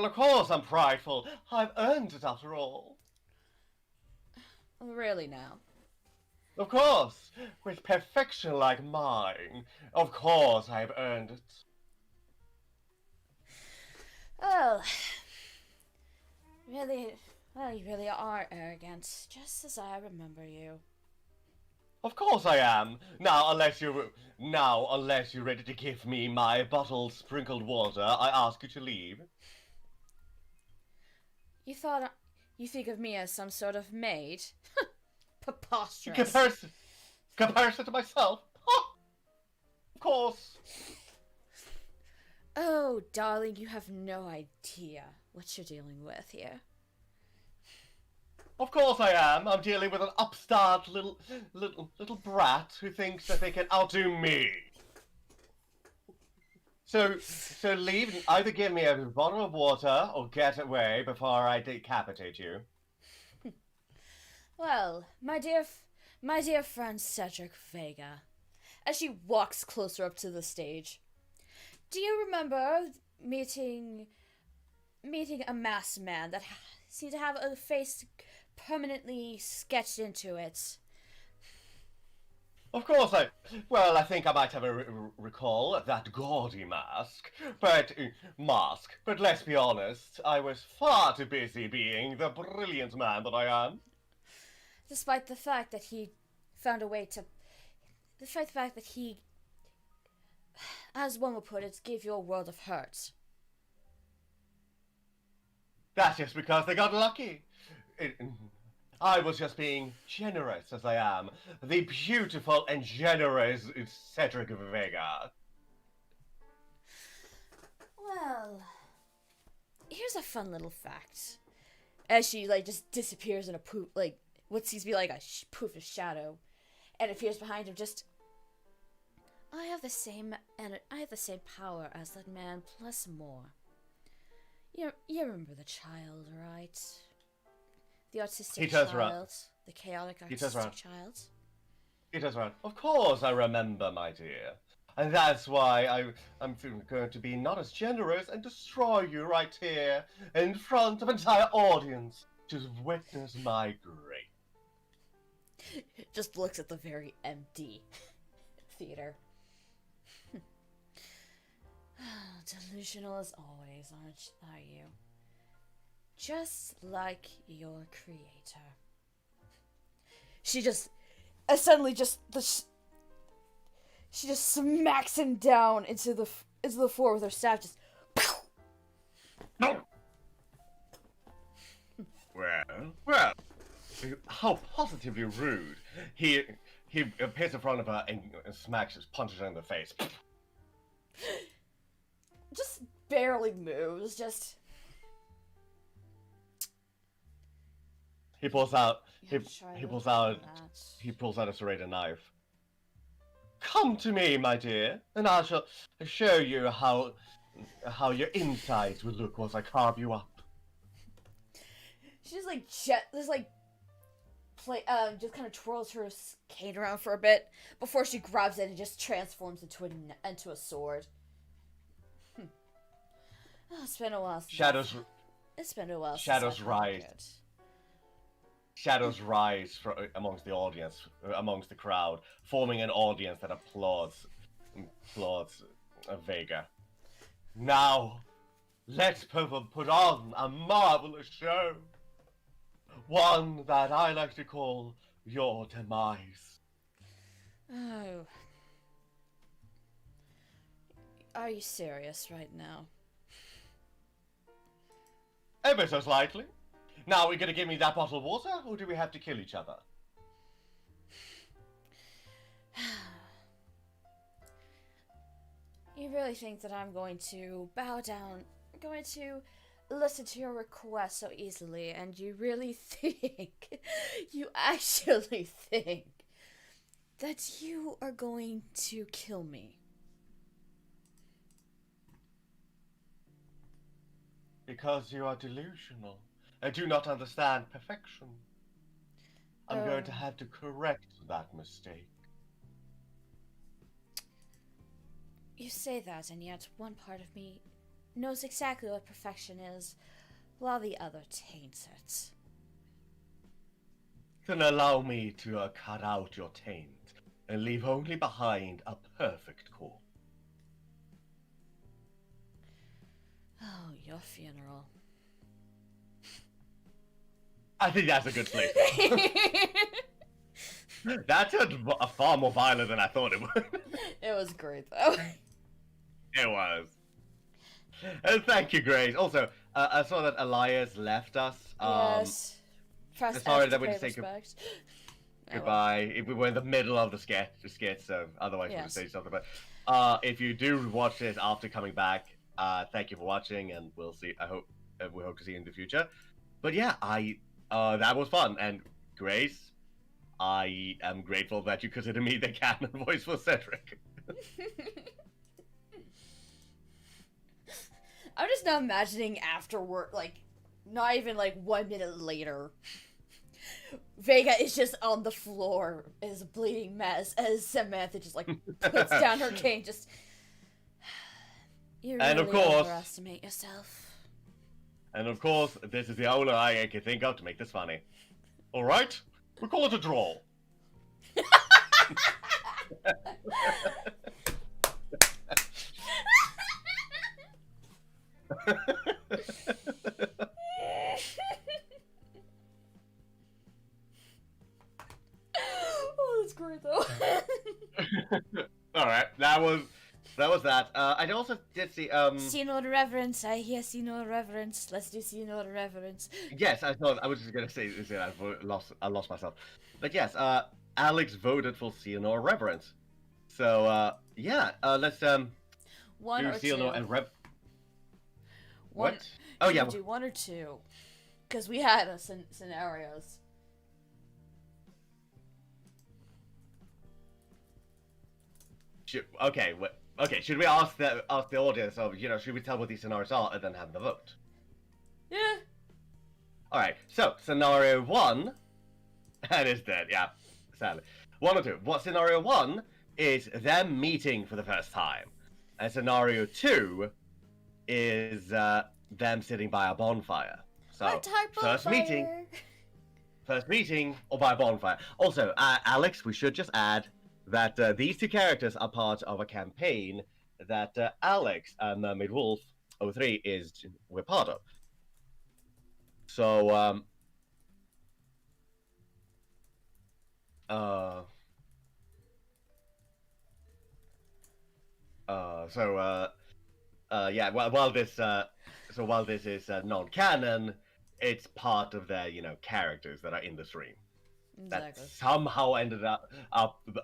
Speaker 2: of course I'm prideful. I've earned it after all.
Speaker 1: Really now.
Speaker 2: Of course, with perfection like mine, of course I've earned it.
Speaker 1: Well, you really are arrogant, just as I remember you.
Speaker 2: Of course I am. Now, unless you're ready to give me my bottled sprinkled water, I ask you to leave.
Speaker 1: You think of me as some sort of maid? Preposterous.
Speaker 2: Comparison to myself? Of course.
Speaker 1: Oh, darling, you have no idea what you're dealing with here.
Speaker 2: Of course I am. I'm dealing with an upstart little brat who thinks that they can outdo me. So leave. Either give me a bottle of water or get away before I decapitate you.
Speaker 1: Well, my dear friend Cedric Vega, as she walks closer up to the stage, do you remember meeting a masked man that seemed to have a face permanently sketched into it?
Speaker 2: Of course I think I might have a recall of that gaudy mask, but let's be honest, I was far too busy being the brilliant man that I am.
Speaker 1: Despite the fact that he found a way to, despite the fact that he, as one would put it, gave you a world of hurt.
Speaker 2: That's just because they got lucky. I was just being generous as I am. The beautiful and generous Cedric Vega.
Speaker 1: Well, here's a fun little fact. As she, just disappears in a poof, what seems to be like a poof of shadow, and appears behind him, I have the same power as that man, plus more. You remember the child, right? The autistic child. The chaotic autistic child.
Speaker 2: He does right. Of course I remember, my dear. And that's why I'm going to be not as generous and destroy you right here in front of an entire audience to witness my great.
Speaker 1: Just looks at the very empty theater. Delusional as always, are you? Just like your creator. She just she just smacks him down into the floor with her staff. Just.
Speaker 2: No. Well. How positively rude. He appears in front of her and punches her in the face.
Speaker 1: Just barely moves. Just.
Speaker 2: He pulls out
Speaker 1: Yeah,
Speaker 2: he pulls out a serrated knife. Come to me, my dear, and I shall show you how your insides will look once I carve you up.
Speaker 1: She just kind of twirls her cane around for a bit before she grabs it and just transforms into a sword. Oh, it's been a while. It's been a while.
Speaker 2: Shadows rise. Shadows rise amongst the audience, amongst the crowd, forming an audience that applauds Vega. Now, let's put on a marvelous show. One that I like to call your demise.
Speaker 1: Oh. Are you serious right now?
Speaker 2: Ever so slightly. Now, are we gonna give me that bottle of water, or do we have to kill each other?
Speaker 1: You really think that I'm going to bow down, going to listen to your request so easily, and you actually think that you are going to kill me?
Speaker 2: Because you are delusional. I do not understand perfection. I'm going to have to correct that mistake.
Speaker 1: You say that, and yet one part of me knows exactly what perfection is, while the other taints it.
Speaker 2: Then allow me to cut out your taint and leave only behind a perfect core.
Speaker 1: Oh, your funeral.
Speaker 2: I think that's a good place. That turned far more violent than I thought it would.
Speaker 1: It was great, though.
Speaker 2: It was. And thank you, Grace. Also, I saw that Elias left us.
Speaker 1: Yes. Press
Speaker 2: sorry
Speaker 1: F
Speaker 2: that
Speaker 1: to
Speaker 2: we
Speaker 1: pay
Speaker 2: just say
Speaker 1: respect.
Speaker 2: goodbye. If we were in the middle of the skit, so otherwise we would say something. But if you do watch this after coming back, thank you for watching, and we'll see. We hope to see you in the future. But yeah, that was fun. And Grace, I am grateful that you consider me the canon voice for Cedric.
Speaker 1: I'm just now imagining afterward, like, not even like 1 minute later, Vega is just on the floor, is a bleeding mess, as Samantha just like puts down her cane, just. You really
Speaker 2: And of course,
Speaker 1: overestimate yourself.
Speaker 2: And of course, this is the only lie I can think of to make this funny. Alright? We call it a draw.
Speaker 1: Oh, that's great though.
Speaker 2: Alright, that was that. I also did see
Speaker 1: See no reverence, I hear see no reverence. Let's do see no reverence.
Speaker 2: Yes, I thought I was just gonna say I lost myself. But yes, Alex voted for Seal Reverence. So yeah, let's
Speaker 1: One
Speaker 2: do
Speaker 1: or
Speaker 2: Seal
Speaker 1: two.
Speaker 2: and
Speaker 1: One,
Speaker 2: What? Oh yeah.
Speaker 1: Do one or two, because we had scenarios.
Speaker 2: Okay, okay. Should we ask the audience of should we tell what these scenarios are and then have the vote?
Speaker 1: Yeah.
Speaker 2: All right. So scenario 1, that is dead. Yeah, sadly. 1 or 2. What scenario 1 is them meeting for the first time, and scenario 2 is them sitting by a bonfire. So first meeting or by a bonfire. Also, Alex, we should just add that these two characters are part of a campaign that Alex and Mermaid Wolf 03 we're part of. So yeah. While this is non-canon, it's part of their characters that are in the stream.
Speaker 1: Exactly.
Speaker 2: That somehow ended up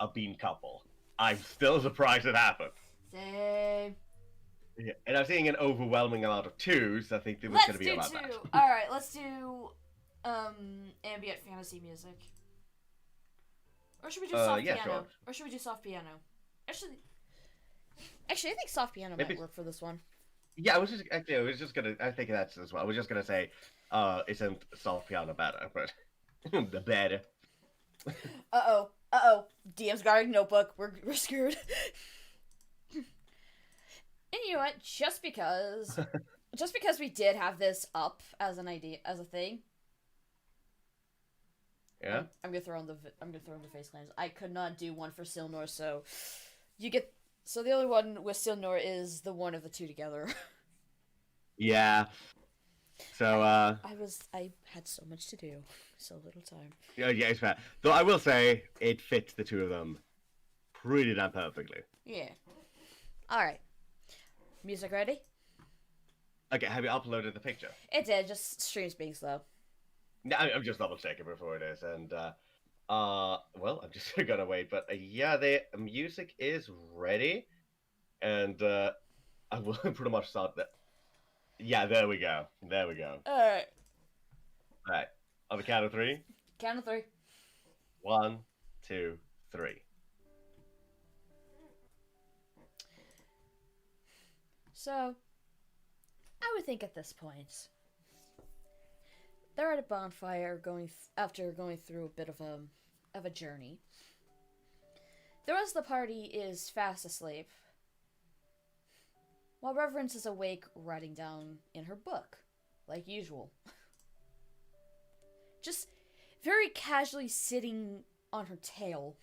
Speaker 2: a being couple. I'm still surprised it happened.
Speaker 1: Same.
Speaker 2: Yeah, and I'm seeing an overwhelming amount of 2s. I think it was going to be about that.
Speaker 1: All right, let's do ambient fantasy music. Or should we do soft piano?
Speaker 2: Sure.
Speaker 1: Or should we do soft piano? Actually, I think soft piano might work for this one.
Speaker 2: Yeah, I think that's as well. I was just gonna say, isn't soft piano better? But the better.
Speaker 1: Uh oh. DM's got a notebook. We're screwed. And you know what? Just because we did have this up as an idea, as a thing.
Speaker 2: Yeah.
Speaker 1: I'm gonna throw in the face claims. I could not do one for Silnor, so you get. So the other one with Silnor is the one of the two together.
Speaker 2: Yeah. So
Speaker 1: I had so much to do, so little time.
Speaker 2: Yeah, it's fair. Though I will say it fits the two of them pretty damn perfectly.
Speaker 1: Yeah. All right. Music ready?
Speaker 2: Okay, have you uploaded the picture?
Speaker 1: It did. Just stream's being slow.
Speaker 2: No, I'm just double checking before it is, and well, I'm just gonna wait. But yeah, the music is ready, and I will pretty much start that. Yeah, there we go. There we go.
Speaker 1: All right.
Speaker 2: All right. On the count of 3.
Speaker 1: Count of 3.
Speaker 2: 1, 2, 3.
Speaker 1: So, I would think at this point they're at a bonfire after going through a bit of a journey. The rest of the party is fast asleep, while Reverence is awake writing down in her book, like usual. Just very casually sitting on her tail.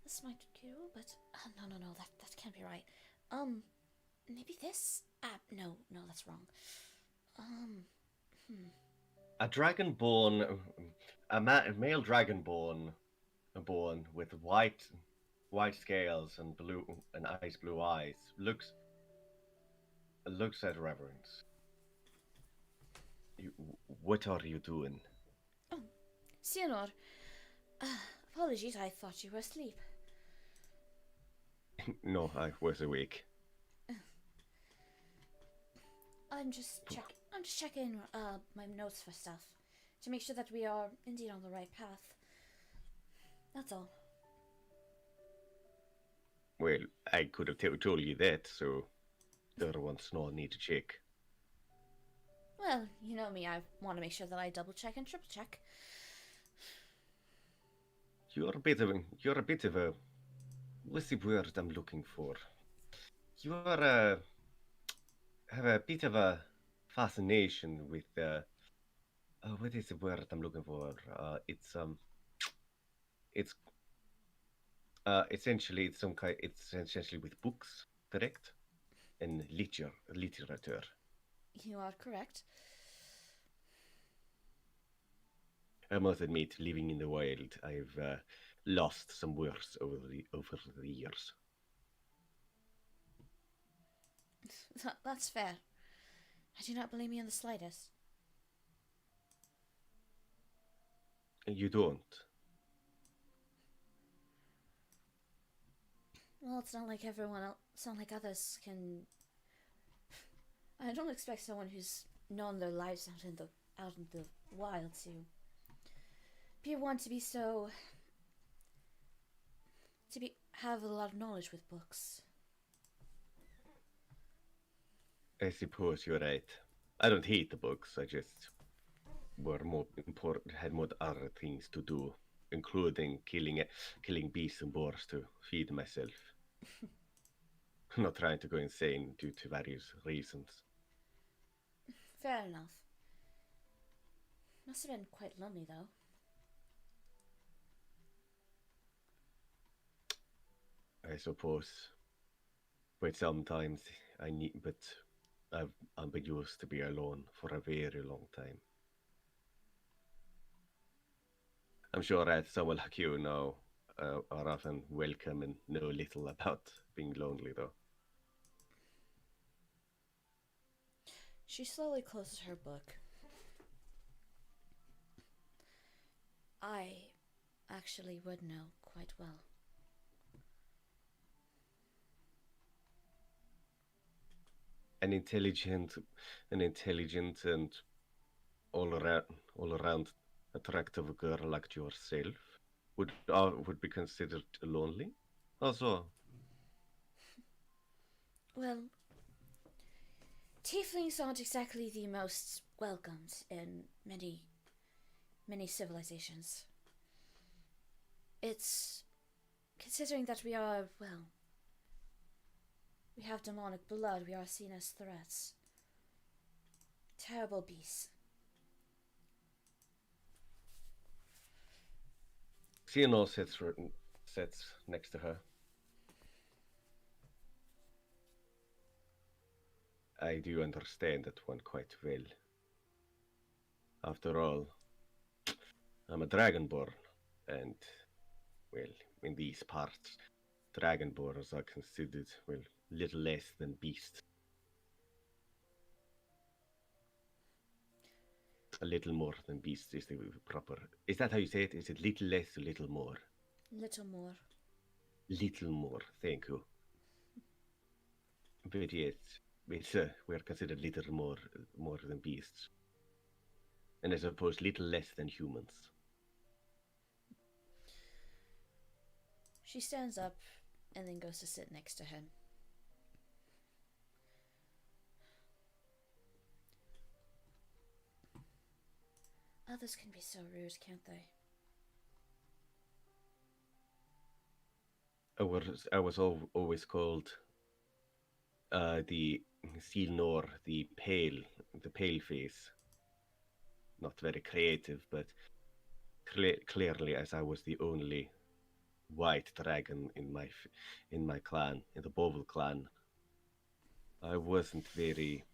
Speaker 1: This might do, but no, that can't be right. Maybe this? No, that's wrong.
Speaker 2: A dragonborn, a male dragonborn, born with white scales and ice blue eyes, looks at Reverence. What are you doing?
Speaker 1: Oh, Senor. Apologies, I thought you were asleep.
Speaker 2: No, I was awake.
Speaker 1: I'm just checking my notes for stuff to make sure that we are indeed on the right path. That's all.
Speaker 2: Well, I could have told you that, so there was no need to check.
Speaker 1: Well, you know me, I want to make sure that I double check and triple check.
Speaker 2: You're a bit of a what's the word I'm looking for? You are have a bit of a fascination with what is the word I'm looking for? It's essentially it's essentially with books, correct? And literature.
Speaker 1: You are correct.
Speaker 2: I must admit, living in the wild, I've lost some words over the years.
Speaker 1: That's fair. I do not blame you in the slightest.
Speaker 2: You don't?
Speaker 1: Well, it's not like everyone else. It's not like others can. I don't expect someone who's known their lives out in the wild to be one to be so. Have a lot of knowledge with books.
Speaker 2: I suppose you're right. I don't hate the books. I just had more other things to do, including killing beasts and boars to feed myself. I'm not trying to go insane due to various reasons.
Speaker 1: Fair enough. Must have been quite lonely, though.
Speaker 2: I suppose. But sometimes I've been used to be alone for a very long time. I'm sure that someone like you now are often welcome and know little about being lonely, though.
Speaker 1: She slowly closes her book. I actually would know quite well.
Speaker 2: An intelligent and all around attractive girl like yourself would be considered lonely. Also,
Speaker 1: Well, tieflings aren't exactly the most welcomed in many civilizations. It's considering that we are, well, we have demonic blood, we are seen as threats. Terrible beasts.
Speaker 2: Cno sits next to her. I do understand that one quite well. After all, I'm a dragonborn, and, well, in these parts, dragonborns are considered, well, little less than beasts. A little more than beasts is the proper. Is that how you say it? Is it little less or little more?
Speaker 1: Little more.
Speaker 2: Little more, thank you. But yes, we're considered little more than beasts. And I suppose little less than humans.
Speaker 1: She stands up and then goes to sit next to him. Others can be so rude, can't they?
Speaker 2: Always called the Silnor, the pale face. Not very creative, but clearly, as I was the only white dragon in my clan, in the Bovel clan, I wasn't very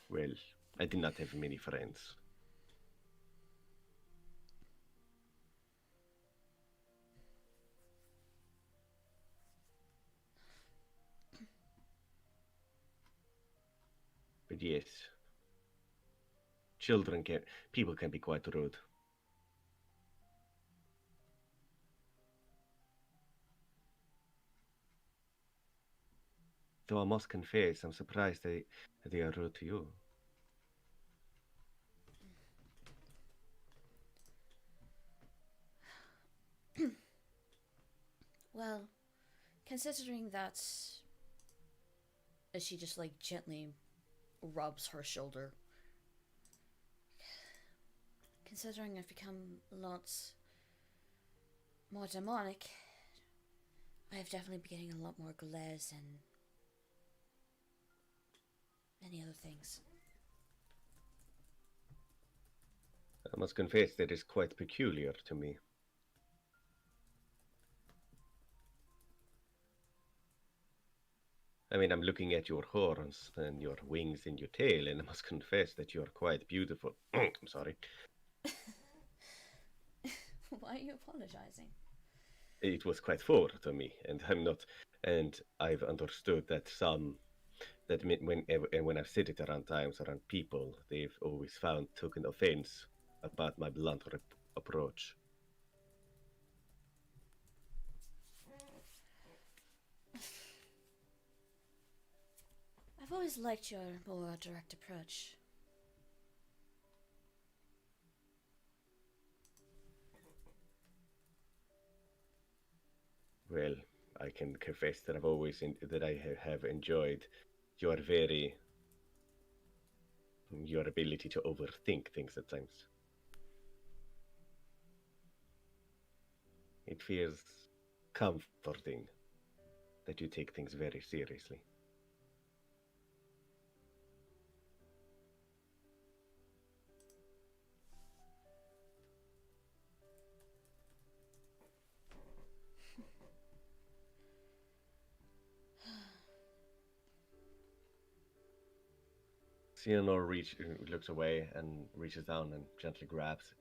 Speaker 2: well. I did not have many friends. But yes, people can be quite rude. Though I must confess, I'm surprised they are rude to you.
Speaker 1: Well, considering that, as she just like gently rubs her shoulder, considering I've become a lot more demonic, I've definitely been getting a lot more glares and many other things.
Speaker 2: I must confess that is quite peculiar to me. I mean, I'm looking at your horns and your wings and your tail, and I must confess that you are quite beautiful. I'm sorry.
Speaker 1: Why are you apologizing?
Speaker 2: It was quite foreign to me, and I've understood that when I've said it around times around people, they've always taken offense about my blunt approach.
Speaker 1: I've always liked your more direct approach.
Speaker 2: Well, I can confess that I have enjoyed your ability to overthink things at times. It feels comforting that you take things very seriously. Theodore looks away and reaches down and gently grabs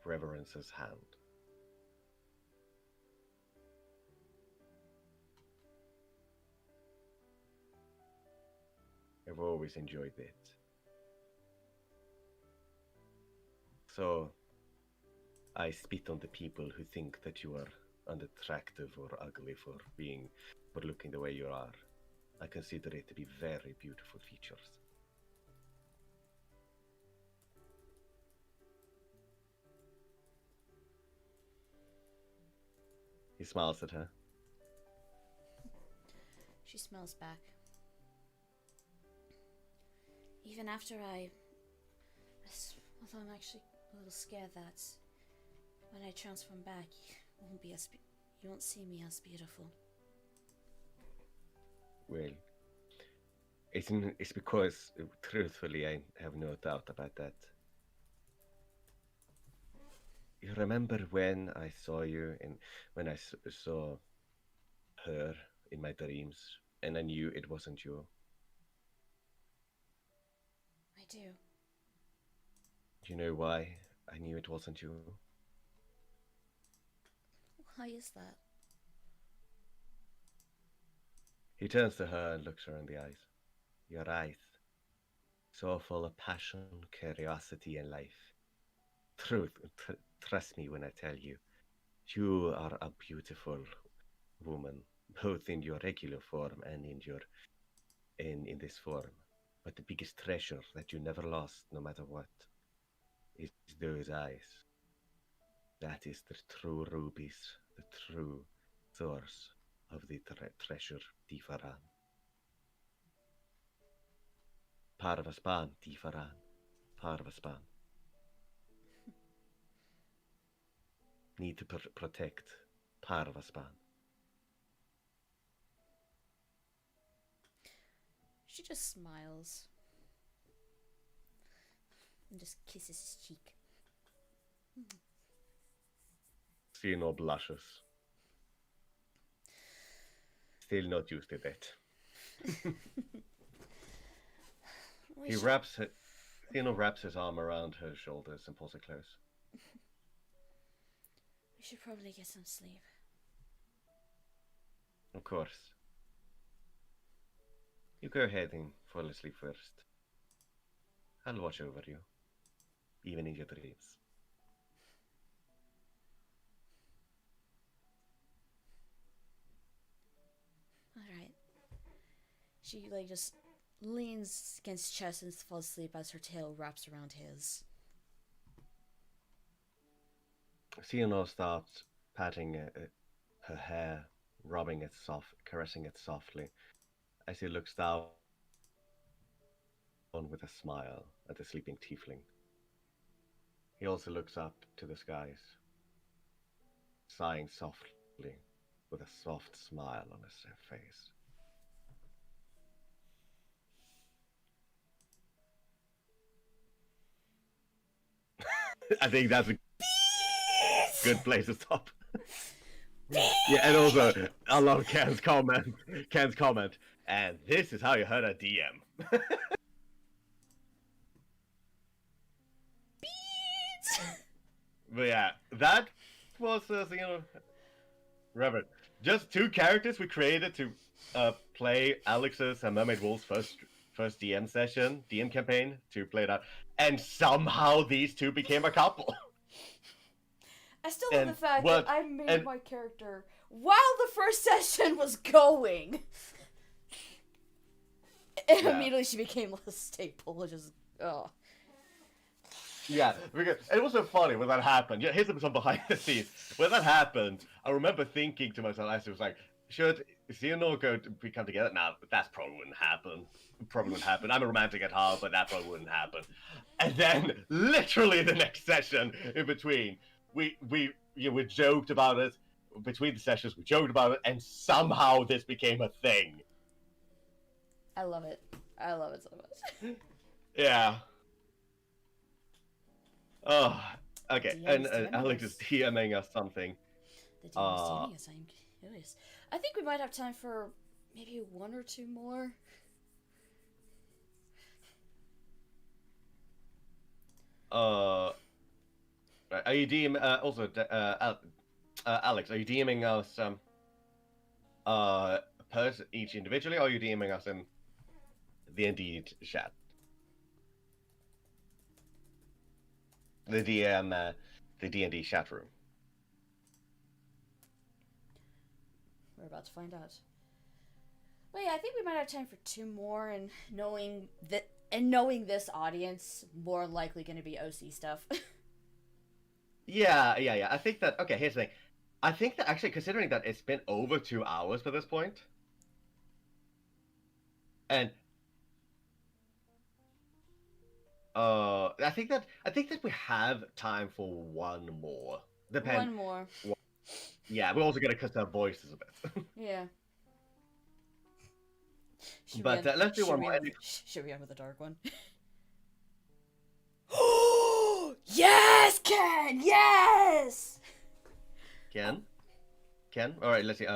Speaker 2: Reverence's hand. I've always enjoyed it. So, I spit on the people who think that you are unattractive or ugly for looking the way you are. I consider it to be very beautiful features. He smiles at her.
Speaker 1: She smiles back. Even after although I'm actually a little scared that when I transform back, you won't see me as beautiful.
Speaker 2: Well, it's because, truthfully, I have no doubt about that. You remember when I saw you when I saw her in my dreams, and I knew it wasn't you?
Speaker 1: I do.
Speaker 2: Do you know why I knew it wasn't you?
Speaker 1: Why is that?
Speaker 2: He turns to her and looks her in the eyes. Your eyes, so full of passion, curiosity, and life. Trust me when I tell you, you are a beautiful woman, both in your regular form and in this form. But the biggest treasure that you never lost, no matter what, is those eyes. That is the true rubies, the true source of the treasure Tifaran. Parvaspan Tifaran, part of a span. Need to protect part of a span.
Speaker 1: She just smiles. And just kisses his cheek.
Speaker 2: Cno blushes. Still not used to that. Cno wraps his arm around her shoulders and pulls it close.
Speaker 1: We should probably get some sleep.
Speaker 2: Of course. You go ahead and fall asleep first. I'll watch over you, even in your dreams.
Speaker 1: Alright. She, like, just leans against his chest and falls asleep as her tail wraps around his.
Speaker 2: Cno starts patting her hair, rubbing it caressing it softly, as he looks down with a smile at the sleeping tiefling. He also looks up to the skies, sighing softly with a soft smile on his face. I think that's a good place to stop. Yeah, and also I love Ken's comment. And this is how you hurt a DM. But yeah, that was Reverend. Just 2 characters we created to play Alex's and Mermaid Wolf's first DM campaign to play that, and somehow these 2 became a couple.
Speaker 1: I still love the fact that I made my character while the first session was going. And immediately she became a staple, which is, oh.
Speaker 2: Yeah, because it was so funny when that happened. Yeah, here's some behind the scenes. When that happened, I remember thinking to myself, as it was like, should Cno come together? Nah, that probably wouldn't happen. I'm a romantic at heart, but that probably wouldn't happen. And then, literally the next session in between, we joked about it. Between the sessions, we joked about it, and somehow this became a thing.
Speaker 1: I love it. I love it so much.
Speaker 2: Yeah. Oh, okay. And Alex is DMing us something.
Speaker 1: The DM is DMing us. I'm curious. I think we might have time for maybe 1 or 2 more.
Speaker 2: Are you DM? Also, Alex, are you DMing us each individually, or are you DMing us in the Indeed chat? The D&D chat room.
Speaker 1: We're about to find out. But yeah, I think we might have time for 2 more, and knowing this audience, more likely going to be OC stuff.
Speaker 2: Yeah. I think that. Okay, here's the thing. I think that actually, considering that it's been over 2 hours by this point, and I think that we have time for 1 more.
Speaker 1: One more.
Speaker 2: Yeah, we're also gonna cut our voices a bit.
Speaker 1: Yeah.
Speaker 2: But let's do 1 more.
Speaker 1: Should we end with a dark one? Yes, Ken! Yes!
Speaker 2: Ken? Alright, let's see.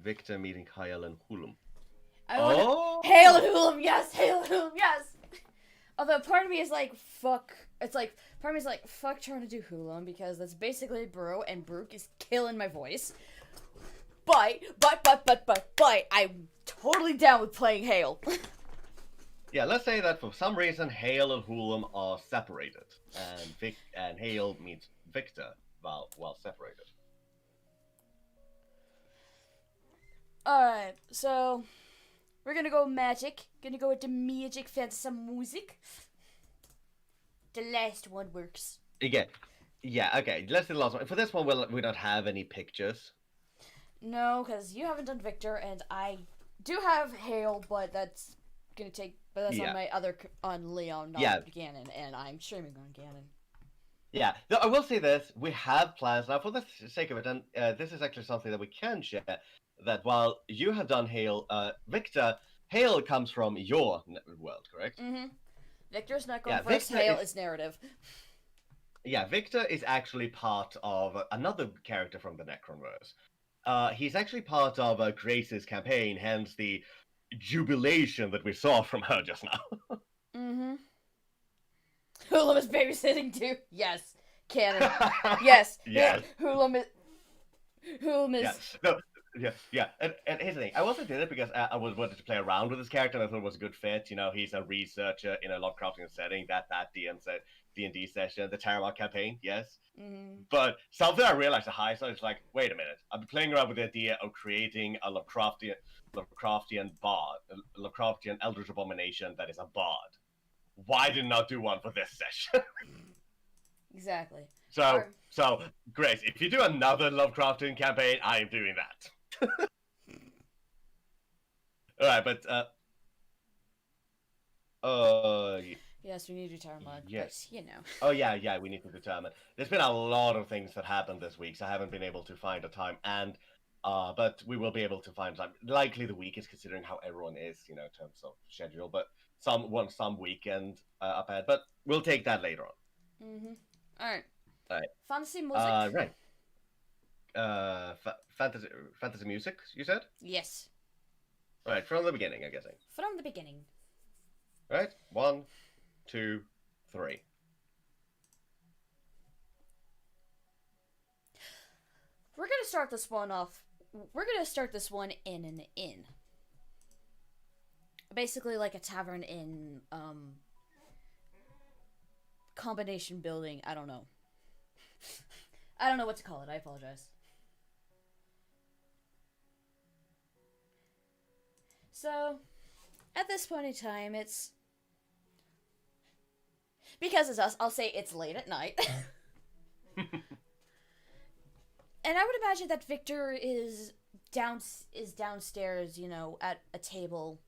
Speaker 2: Victor meeting Hale and Hulum.
Speaker 1: Hale and Hulum, yes! Hale and Hulum, yes! Although part of me is like, fuck. It's like, part of me is like, fuck trying to do Hulum, because that's basically Bro, and Brooke is killing my voice. But, I'm totally down with playing Hale.
Speaker 2: Yeah, let's say that for some reason Hale and Hulum are separated, and Hale meets Victor while separated.
Speaker 1: Alright, so we're gonna go magic. Gonna go with the magic fantasy music. The last one works.
Speaker 2: Again, yeah, okay. Let's do the last one. For this one, we don't have any pictures.
Speaker 1: No, because you haven't done Victor, and I do have Hale, but that's gonna take, but that's
Speaker 2: Yeah.
Speaker 1: on my on Leon, not
Speaker 2: Yeah.
Speaker 1: Ganon, and I'm streaming on Ganon.
Speaker 2: Yeah, no, I will say this: we have plans now for the sake of it, and this is actually something that we can share. That while you have done Hale, Victor, Hale comes from your world, correct?
Speaker 1: Mm-hmm. Victor's not going
Speaker 2: Yeah,
Speaker 1: first.
Speaker 2: Victor
Speaker 1: Hale
Speaker 2: is-
Speaker 1: is narrative.
Speaker 2: Yeah, Victor is actually part of another character from the Necronverse. He's actually part of Grace's campaign, hence the jubilation that we saw from her just now.
Speaker 1: Mm-hmm. Hula was babysitting too. Yes. Canon. Yes.
Speaker 2: Yes.
Speaker 1: Hula is.
Speaker 2: Yeah. No, yeah. And here's the thing. I also did it because I wanted to play around with this character and I thought it was a good fit. You know, he's a researcher in a Lovecraftian setting. That D&D session, the Terramar campaign, yes.
Speaker 1: Mm-hmm.
Speaker 2: But something I realized at high side is like, wait a minute. I've been playing around with the idea of creating a Lovecraftian bard, a Lovecraftian Eldritch Abomination that is a bard. Why did not do one for this session?
Speaker 1: Exactly.
Speaker 2: So, Grace, if you do another Lovecraftian campaign, I am doing that. Alright, but,
Speaker 1: Yes, we need to retire mod.
Speaker 2: yes.
Speaker 1: But, you know.
Speaker 2: Oh, yeah, we need to determine. There's been a lot of things that happened this week, so I haven't been able to find a time, and, but we will be able to find time. Likely the week is considering how everyone is, you know, in terms of schedule, but some weekend up ahead, but we'll take that later on.
Speaker 1: Mm-hmm. Alright.
Speaker 2: Alright.
Speaker 1: Fantasy music?
Speaker 2: Right. Fantasy music, you said?
Speaker 1: Yes.
Speaker 2: Right, from the beginning, I'm guessing.
Speaker 1: From the beginning.
Speaker 2: Right, 1, 2, 3.
Speaker 1: We're gonna start this one off. We're gonna start this one in an inn. Basically like a tavern in, combination building. I don't know. I don't know what to call it. I apologize. So, at this point in time, it's... Because it's us, I'll say it's late at night. And I would imagine that Victor is downstairs, you know, at a table,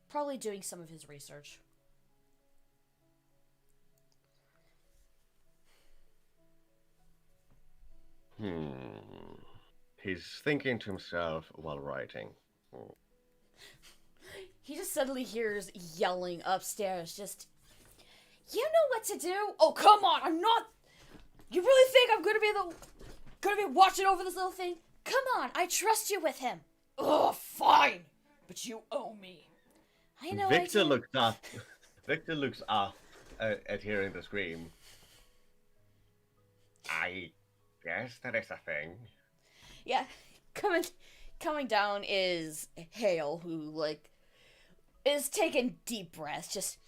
Speaker 1: probably doing some of his research.
Speaker 2: He's thinking to himself while writing.
Speaker 1: He just suddenly hears yelling upstairs, just, you know what to do? Oh, come on, I'm not... You really think I'm gonna be watching over this little thing? Come on, I trust you with him. Oh, fine, but you owe me. I know
Speaker 2: Victor
Speaker 1: I do.
Speaker 2: looks up. Victor looks up at hearing the scream. I guess that is a thing.
Speaker 1: Yeah, coming down is Hale, who, like, is taking deep breaths, just,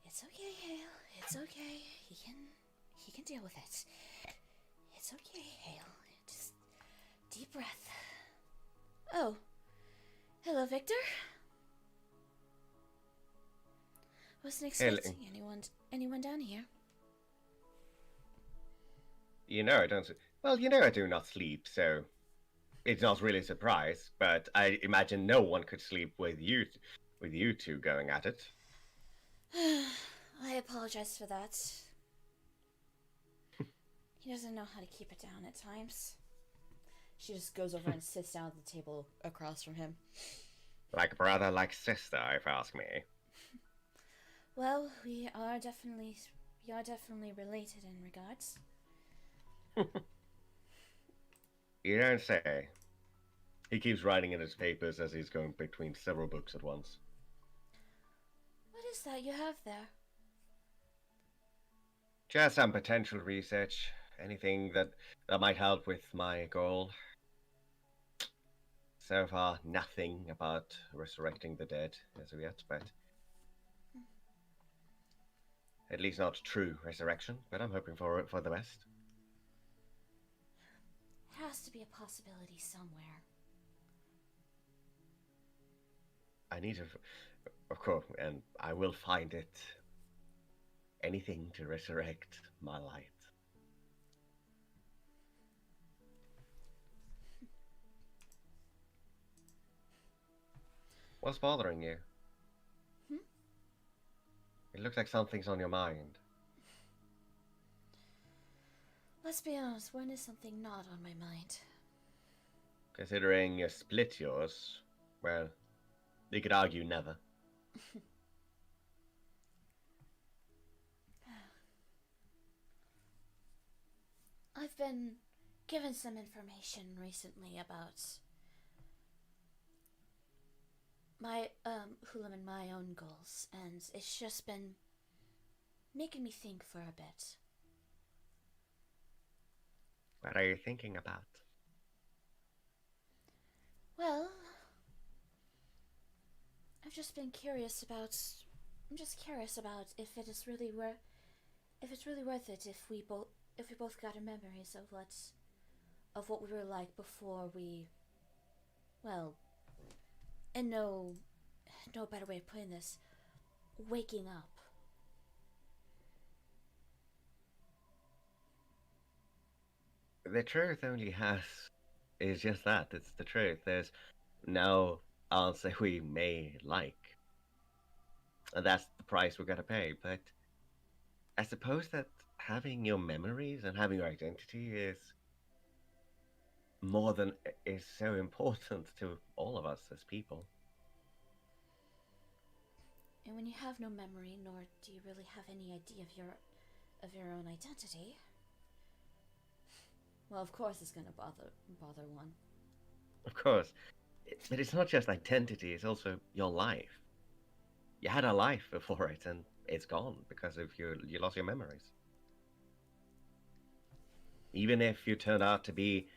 Speaker 1: it's okay, Hale, it's okay, he can deal with it. It's okay, Hale, just deep breath. Oh, hello, Victor. Wasn't expecting anyone down here.
Speaker 2: You know I don't... Well, you know I do not sleep, so... It's not really a surprise, but I imagine no one could sleep with you two going at it.
Speaker 1: I apologize for that. He doesn't know how to keep it down at times. She just goes over and sits down at the table across from him.
Speaker 2: Like brother, like sister, if you ask me.
Speaker 1: Well, we are definitely related in regards.
Speaker 2: You don't say. He keeps writing in his papers as he's going between several books at once.
Speaker 1: What is that you have there?
Speaker 2: Just some potential research. Anything that might help with my goal. So far, nothing about resurrecting the dead as of yet, but... At least not true resurrection, but I'm hoping for the best.
Speaker 1: Has to be a possibility somewhere.
Speaker 2: I need to, of course, and I will find it. Anything to resurrect my light. What's bothering you? It looks like something's on your mind.
Speaker 1: Let's be honest, when is something not on my mind?
Speaker 2: Considering you split yours, well, you could argue never.
Speaker 1: I've been given some information recently about my Hulam and my own goals, and it's just been making me think for a bit.
Speaker 2: What are you thinking about?
Speaker 1: Well, I've just been curious about. I'm just curious about if it is really if it's really worth it if we both got our memories of what we were like before we, well, and no better way of putting this, waking up.
Speaker 2: The truth is just that. It's the truth. There's no answer we may like. And that's the price we're gonna pay. But I suppose that having your memories and having your identity is so important to all of us as people.
Speaker 1: And when you have no memory, nor do you really have any idea of your own identity, well, of course it's gonna bother one.
Speaker 2: Of course. But it's not just identity, it's also your life. You had a life before it, and it's gone because of you lost your memories. Even if you turn out to be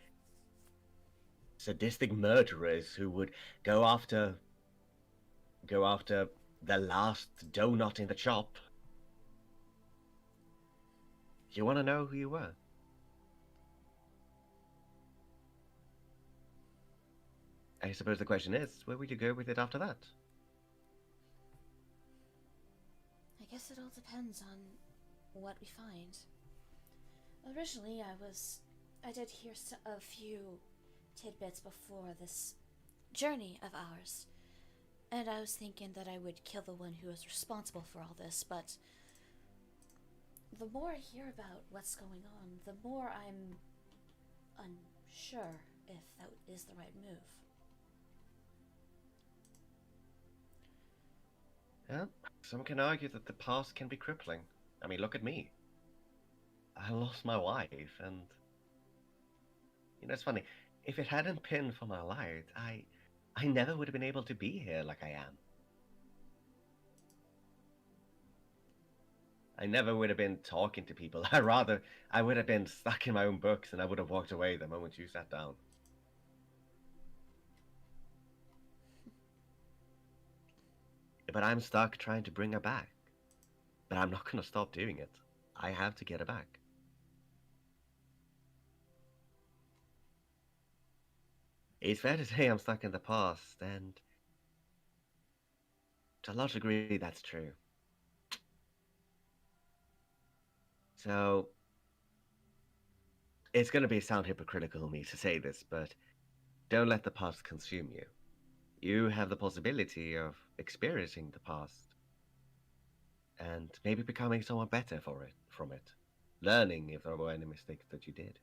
Speaker 2: sadistic murderers who would go after the last donut in the shop, you want to know who you were. I suppose the question is, where would you go with it after that?
Speaker 1: I guess it all depends on what we find. Originally, I did hear a few tidbits before this journey of ours, and I was thinking that I would kill the one who was responsible for all this, but the more I hear about what's going on, the more I'm unsure if that is the right move.
Speaker 2: Yeah, some can argue that the past can be crippling. I mean, look at me. I lost my wife, and it's funny. If it hadn't been for my life, I never would have been able to be here like I am. I never would have been talking to people. I would have been stuck in my own books, and I would have walked away the moment you sat down. But I'm stuck trying to bring her back. But I'm not going to stop doing it. I have to get her back. It's fair to say I'm stuck in the past, and to a large degree, that's true. So, it's going to sound hypocritical of me to say this, but don't let the past consume you. You have the possibility of experiencing the past and maybe becoming someone better from it, learning if there were any mistakes that you did.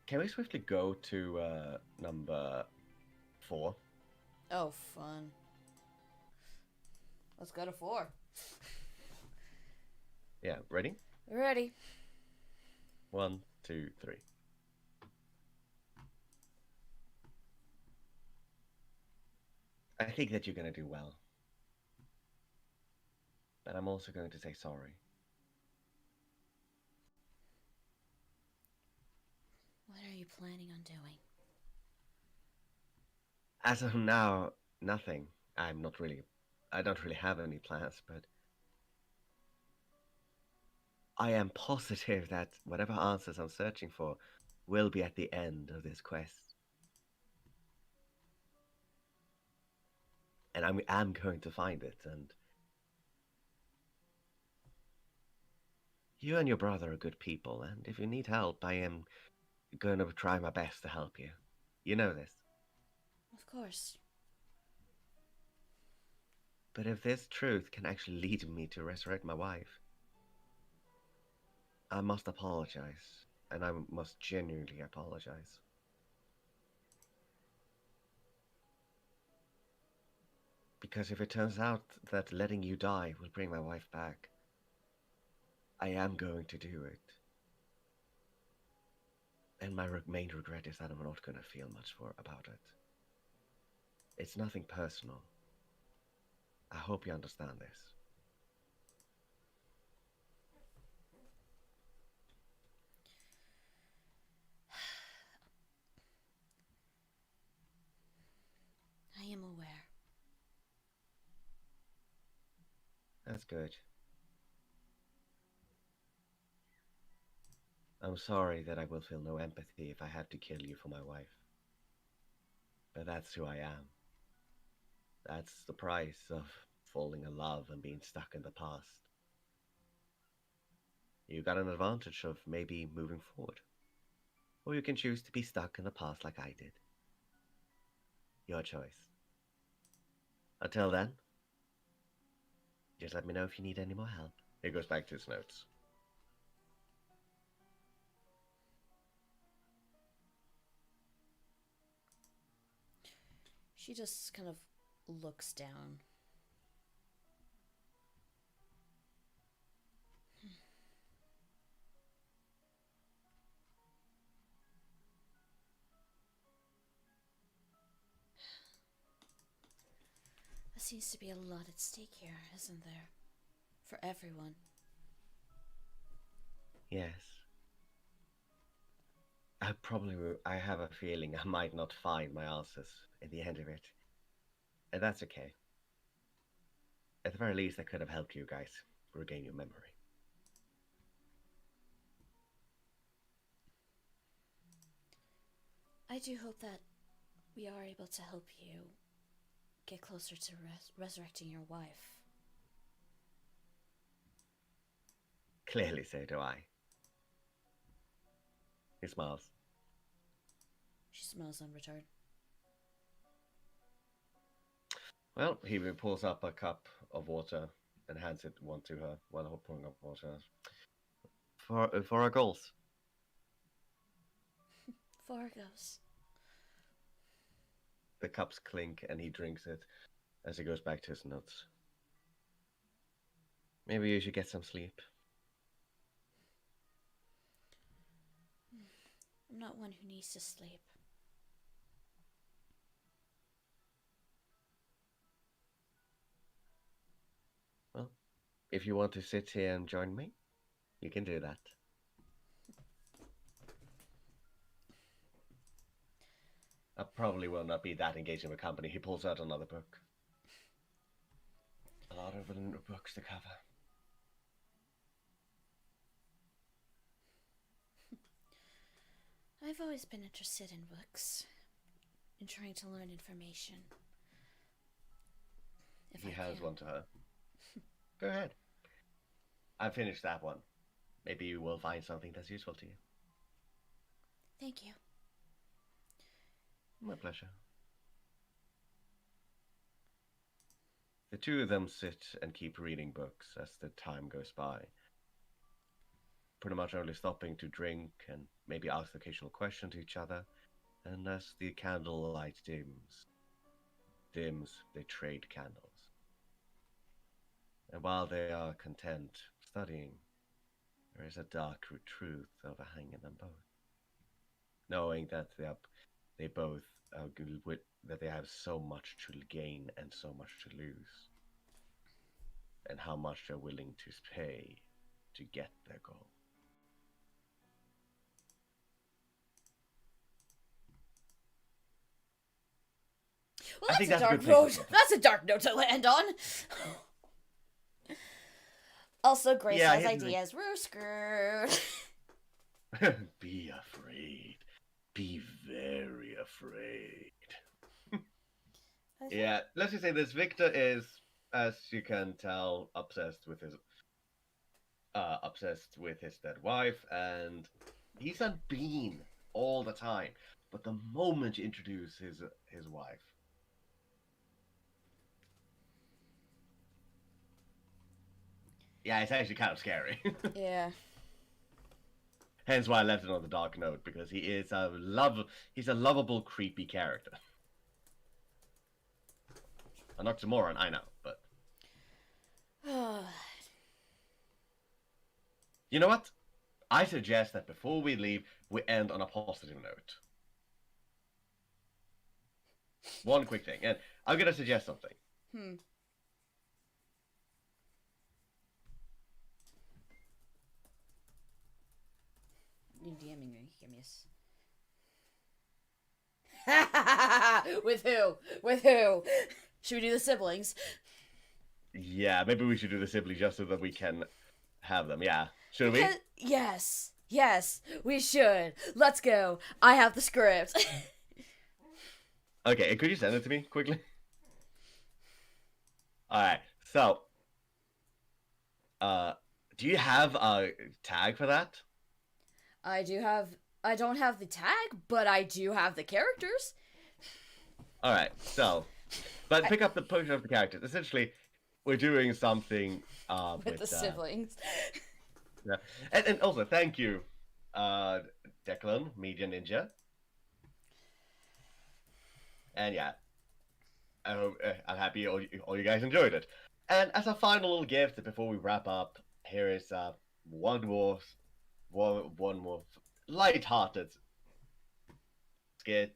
Speaker 2: Can we swiftly go to number 4?
Speaker 1: Oh, fun. Let's go to 4.
Speaker 2: Yeah, ready?
Speaker 1: Ready.
Speaker 2: 1, 2, 3. I think that you're going to do well. But I'm also going to say sorry.
Speaker 1: What are you planning on doing?
Speaker 2: As of now, nothing. I don't really have any plans, but I am positive that whatever answers I'm searching for will be at the end of this quest. And I'm going to find it, and You and your brother are good people, and if you need help, I am going to try my best to help you. You know this.
Speaker 1: Of course.
Speaker 2: But if this truth can actually lead me to resurrect my wife, I must apologize, and I must genuinely apologize. Because if it turns out that letting you die will bring my wife back, I am going to do it. And my main regret is that I'm not going to feel much about it. It's nothing personal. I hope you understand this.
Speaker 1: I am aware.
Speaker 2: That's good. I'm sorry that I will feel no empathy if I have to kill you for my wife. But that's who I am. That's the price of falling in love and being stuck in the past. You got an advantage of maybe moving forward. Or you can choose to be stuck in the past like I did. Your choice. Until then, just let me know if you need any more help. He goes back to his notes.
Speaker 1: She just kind of looks down. There seems to be a lot at stake here, isn't there? For everyone.
Speaker 2: Yes. I have a feeling I might not find my answers at the end of it. And that's okay. At the very least, I could have helped you guys regain your memory.
Speaker 1: I do hope that we are able to help you get closer to resurrecting your wife.
Speaker 2: Clearly, so do I. He smiles.
Speaker 1: She smiles in return.
Speaker 2: Well, he pulls up a cup of water and hands one to her while pouring up water. For our goals.
Speaker 1: Fargos.
Speaker 2: The cups clink and he drinks it as he goes back to his notes. Maybe you should get some sleep.
Speaker 1: I'm not one who needs to sleep.
Speaker 2: Well, if you want to sit here and join me, you can do that. I probably will not be that engaging with company. He pulls out another book. A lot of books to cover.
Speaker 1: I've always been interested in books, in trying to learn information. If
Speaker 2: He
Speaker 1: I
Speaker 2: hands
Speaker 1: can.
Speaker 2: one to her. Go ahead. I finished that one. Maybe you will find something that's useful to you.
Speaker 1: Thank you.
Speaker 2: My pleasure. The two of them sit and keep reading books as the time goes by. Pretty much only stopping to drink and maybe ask the occasional question to each other. And as the candlelight dims, they trade candles. And while they are content studying, there is a dark truth overhanging them both. Knowing that they both that they have so much to gain and so much to lose, and how much they're willing to pay to get their goal.
Speaker 1: Well,
Speaker 2: I
Speaker 1: that's
Speaker 2: think
Speaker 1: a
Speaker 2: that's a
Speaker 1: dark
Speaker 2: good place
Speaker 1: note.
Speaker 2: to stop.
Speaker 1: That's a dark note to land on. Also, Grace
Speaker 2: Yeah,
Speaker 1: has
Speaker 2: here's the thing.
Speaker 1: ideas. We're screwed.
Speaker 2: Be afraid. Be very afraid. Yeah, let's just say this. Victor is, as you can tell, obsessed with his obsessed with his dead wife, and he's on Bean all the time. But the moment you introduce his wife, yeah, it's actually kind of scary.
Speaker 1: Yeah.
Speaker 2: Hence why I left it on the dark note, because he's a lovable, creepy character. An oxymoron, I know, but you know what? I suggest that before we leave, we end on a positive note. One quick thing, and I'm gonna suggest something.
Speaker 1: You're DMing me, Gimmy's. With who? With who? Should we do the siblings?
Speaker 2: Yeah, maybe we should do the siblings just so that we can have them. Yeah, should we?
Speaker 1: Yes. Yes, we should. Let's go. I have the script.
Speaker 2: Okay, could you send it to me quickly? Alright, so do you have a tag for that?
Speaker 1: I don't have the tag, but I do have the characters.
Speaker 2: Alright, so but pick up the picture of the characters. Essentially, we're doing something
Speaker 1: With the siblings.
Speaker 2: Yeah. And also thank you, Declan, Media Ninja. And yeah, I hope, I'm happy all you guys enjoyed it. And as a final little gift before we wrap up, here is one more light-hearted skit.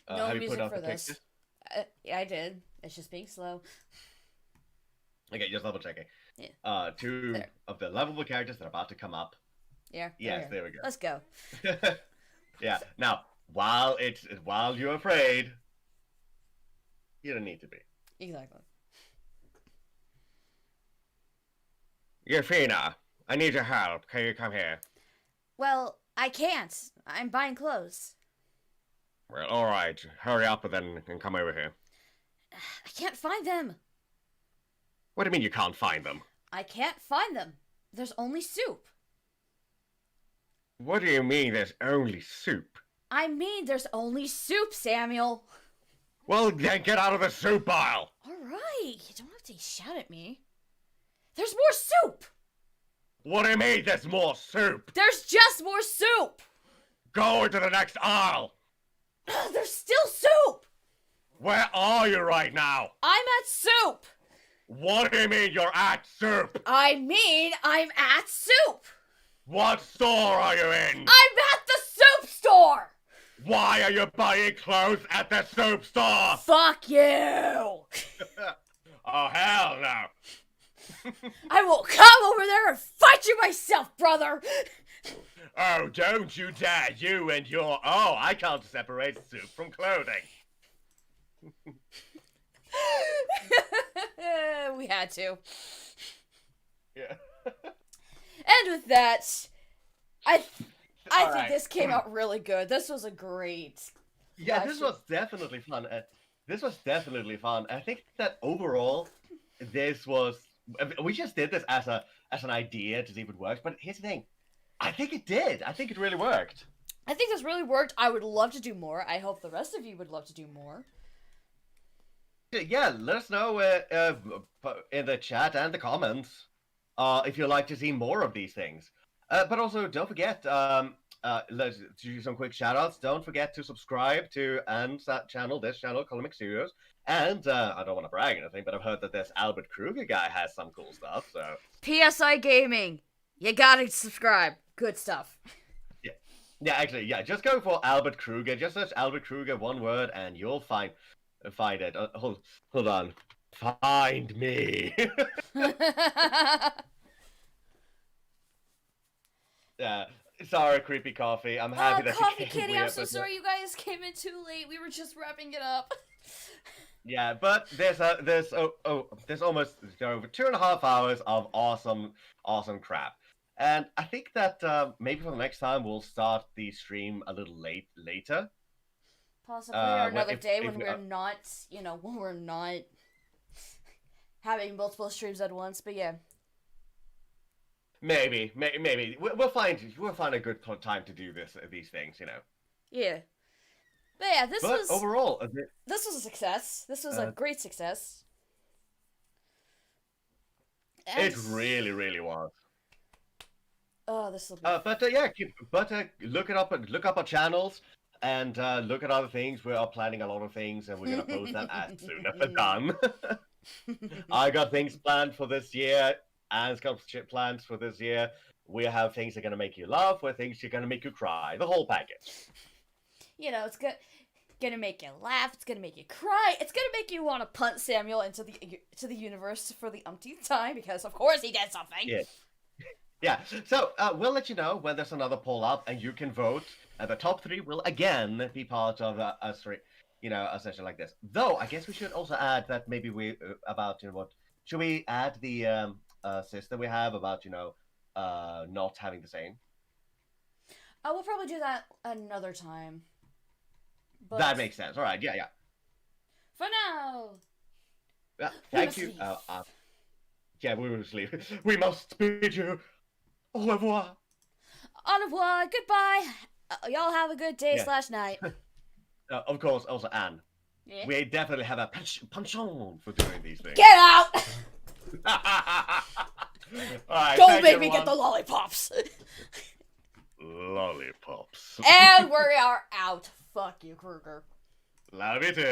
Speaker 1: No
Speaker 2: have you
Speaker 1: music
Speaker 2: put out
Speaker 1: for
Speaker 2: the
Speaker 1: this.
Speaker 2: pictures?
Speaker 1: Yeah, I did. It's just being slow.
Speaker 2: Okay, just double checking.
Speaker 1: Yeah.
Speaker 2: Two
Speaker 1: There.
Speaker 2: of the lovable characters that are about to come up.
Speaker 1: Yeah.
Speaker 2: Yes, there we go.
Speaker 1: Let's go.
Speaker 2: Yeah. Now, while you're afraid, you don't need to be.
Speaker 1: Exactly.
Speaker 2: Yofina, I need your help. Can you come here?
Speaker 1: Well, I can't. I'm buying clothes.
Speaker 2: Well, all right. Hurry up and come over here.
Speaker 1: I can't find them.
Speaker 2: What do you mean you can't find them?
Speaker 1: I can't find them. There's only soup.
Speaker 2: What do you mean there's only soup?
Speaker 1: I mean, there's only soup, Samuel.
Speaker 2: Well, then get out of the soup aisle.
Speaker 1: All right. You don't have to shout at me. There's more soup.
Speaker 2: What do you mean there's more soup?
Speaker 1: There's just more soup.
Speaker 2: Go into the next aisle.
Speaker 1: There's still soup.
Speaker 2: Where are you right now?
Speaker 1: I'm at soup.
Speaker 2: What do you mean you're at soup?
Speaker 1: I mean, I'm at soup.
Speaker 2: What store are you in?
Speaker 1: I'm at the soup store.
Speaker 2: Why are you buying clothes at the soup store?
Speaker 1: Fuck you.
Speaker 2: Oh, hell no.
Speaker 1: I will come over there and fight you myself, brother.
Speaker 2: Oh, don't you dare, you and your... Oh, I can't separate soup from clothing.
Speaker 1: We had to.
Speaker 2: Yeah.
Speaker 1: And with that, I think
Speaker 2: Alright.
Speaker 1: this came out really good. This was a great...
Speaker 2: Yeah, this was definitely fun. I think that overall, this was... We just did this as an idea to see if it works, but here's the thing. I think it did. I think it really worked.
Speaker 1: I think this really worked. I would love to do more. I hope the rest of you would love to do more.
Speaker 2: Yeah, let us know in the chat and the comments if you'd like to see more of these things. But also, don't forget, let's do some quick shoutouts. Don't forget to subscribe to Ann's channel, this channel, Comic Studios. And I don't want to brag or anything, but I've heard that this Albert Kruger guy has some cool stuff. So
Speaker 1: PSI Gaming. You gotta subscribe. Good stuff.
Speaker 2: yeah, actually, yeah. Just go for Albert Kruger. Just search Albert Kruger, one word, and you'll find it. Hold on. Find me. Yeah. Sorry, creepy coffee. I'm happy that
Speaker 1: Coffee
Speaker 2: you came.
Speaker 1: Kitty, I'm so sorry you guys came in too late. We were just wrapping it up.
Speaker 2: Yeah, but there's almost over 2.5 hours of awesome crap. And I think that maybe for the next time we'll start the stream a little later.
Speaker 1: Possibly, or another
Speaker 2: if-
Speaker 1: day
Speaker 2: if
Speaker 1: when
Speaker 2: we
Speaker 1: we're
Speaker 2: are-
Speaker 1: not, when we're not having multiple streams at once, but yeah.
Speaker 2: Maybe. We'll find a good time to do these things, you know.
Speaker 1: Yeah. But yeah, this
Speaker 2: But
Speaker 1: was
Speaker 2: overall,
Speaker 1: this was a success. This was a great success. And
Speaker 2: it really, really was.
Speaker 1: oh, this will be.
Speaker 2: Look up our channels, and look at other things. We are planning a lot of things, and we're gonna post them as soon as they're done. I got things planned for this year. Anne's got plans for this year. We have things that are gonna make you laugh, or things that are gonna make you cry. The whole package.
Speaker 1: You know, it's gonna make you laugh. It's gonna make you cry. It's gonna make you want to punt Samuel into the universe for the umpteenth time because, of course, he did something.
Speaker 2: Yeah. Yeah. So we'll let you know when there's another poll up, and you can vote. The top 3 will again be part of a session like this. Though I guess we should also add that maybe what should we add the system we have about not having the same.
Speaker 1: We'll probably do that another time. But
Speaker 2: That makes sense. All right. Yeah.
Speaker 1: for now,
Speaker 2: Yeah.
Speaker 1: We
Speaker 2: Thank
Speaker 1: must
Speaker 2: you.
Speaker 1: leave.
Speaker 2: Yeah, we must leave. We must bid you au revoir.
Speaker 1: au revoir, goodbye. Y'all have a good day
Speaker 2: Yeah.
Speaker 1: / night.
Speaker 2: Of course, also Anne.
Speaker 1: Yeah.
Speaker 2: We definitely have a penchant for doing these things.
Speaker 1: Get out!
Speaker 2: All right,
Speaker 1: Don't
Speaker 2: thank
Speaker 1: make
Speaker 2: you,
Speaker 1: me get the
Speaker 2: everyone.
Speaker 1: lollipops.
Speaker 2: Lollipops.
Speaker 1: And we are out. Fuck you, Kruger.
Speaker 2: Love you too.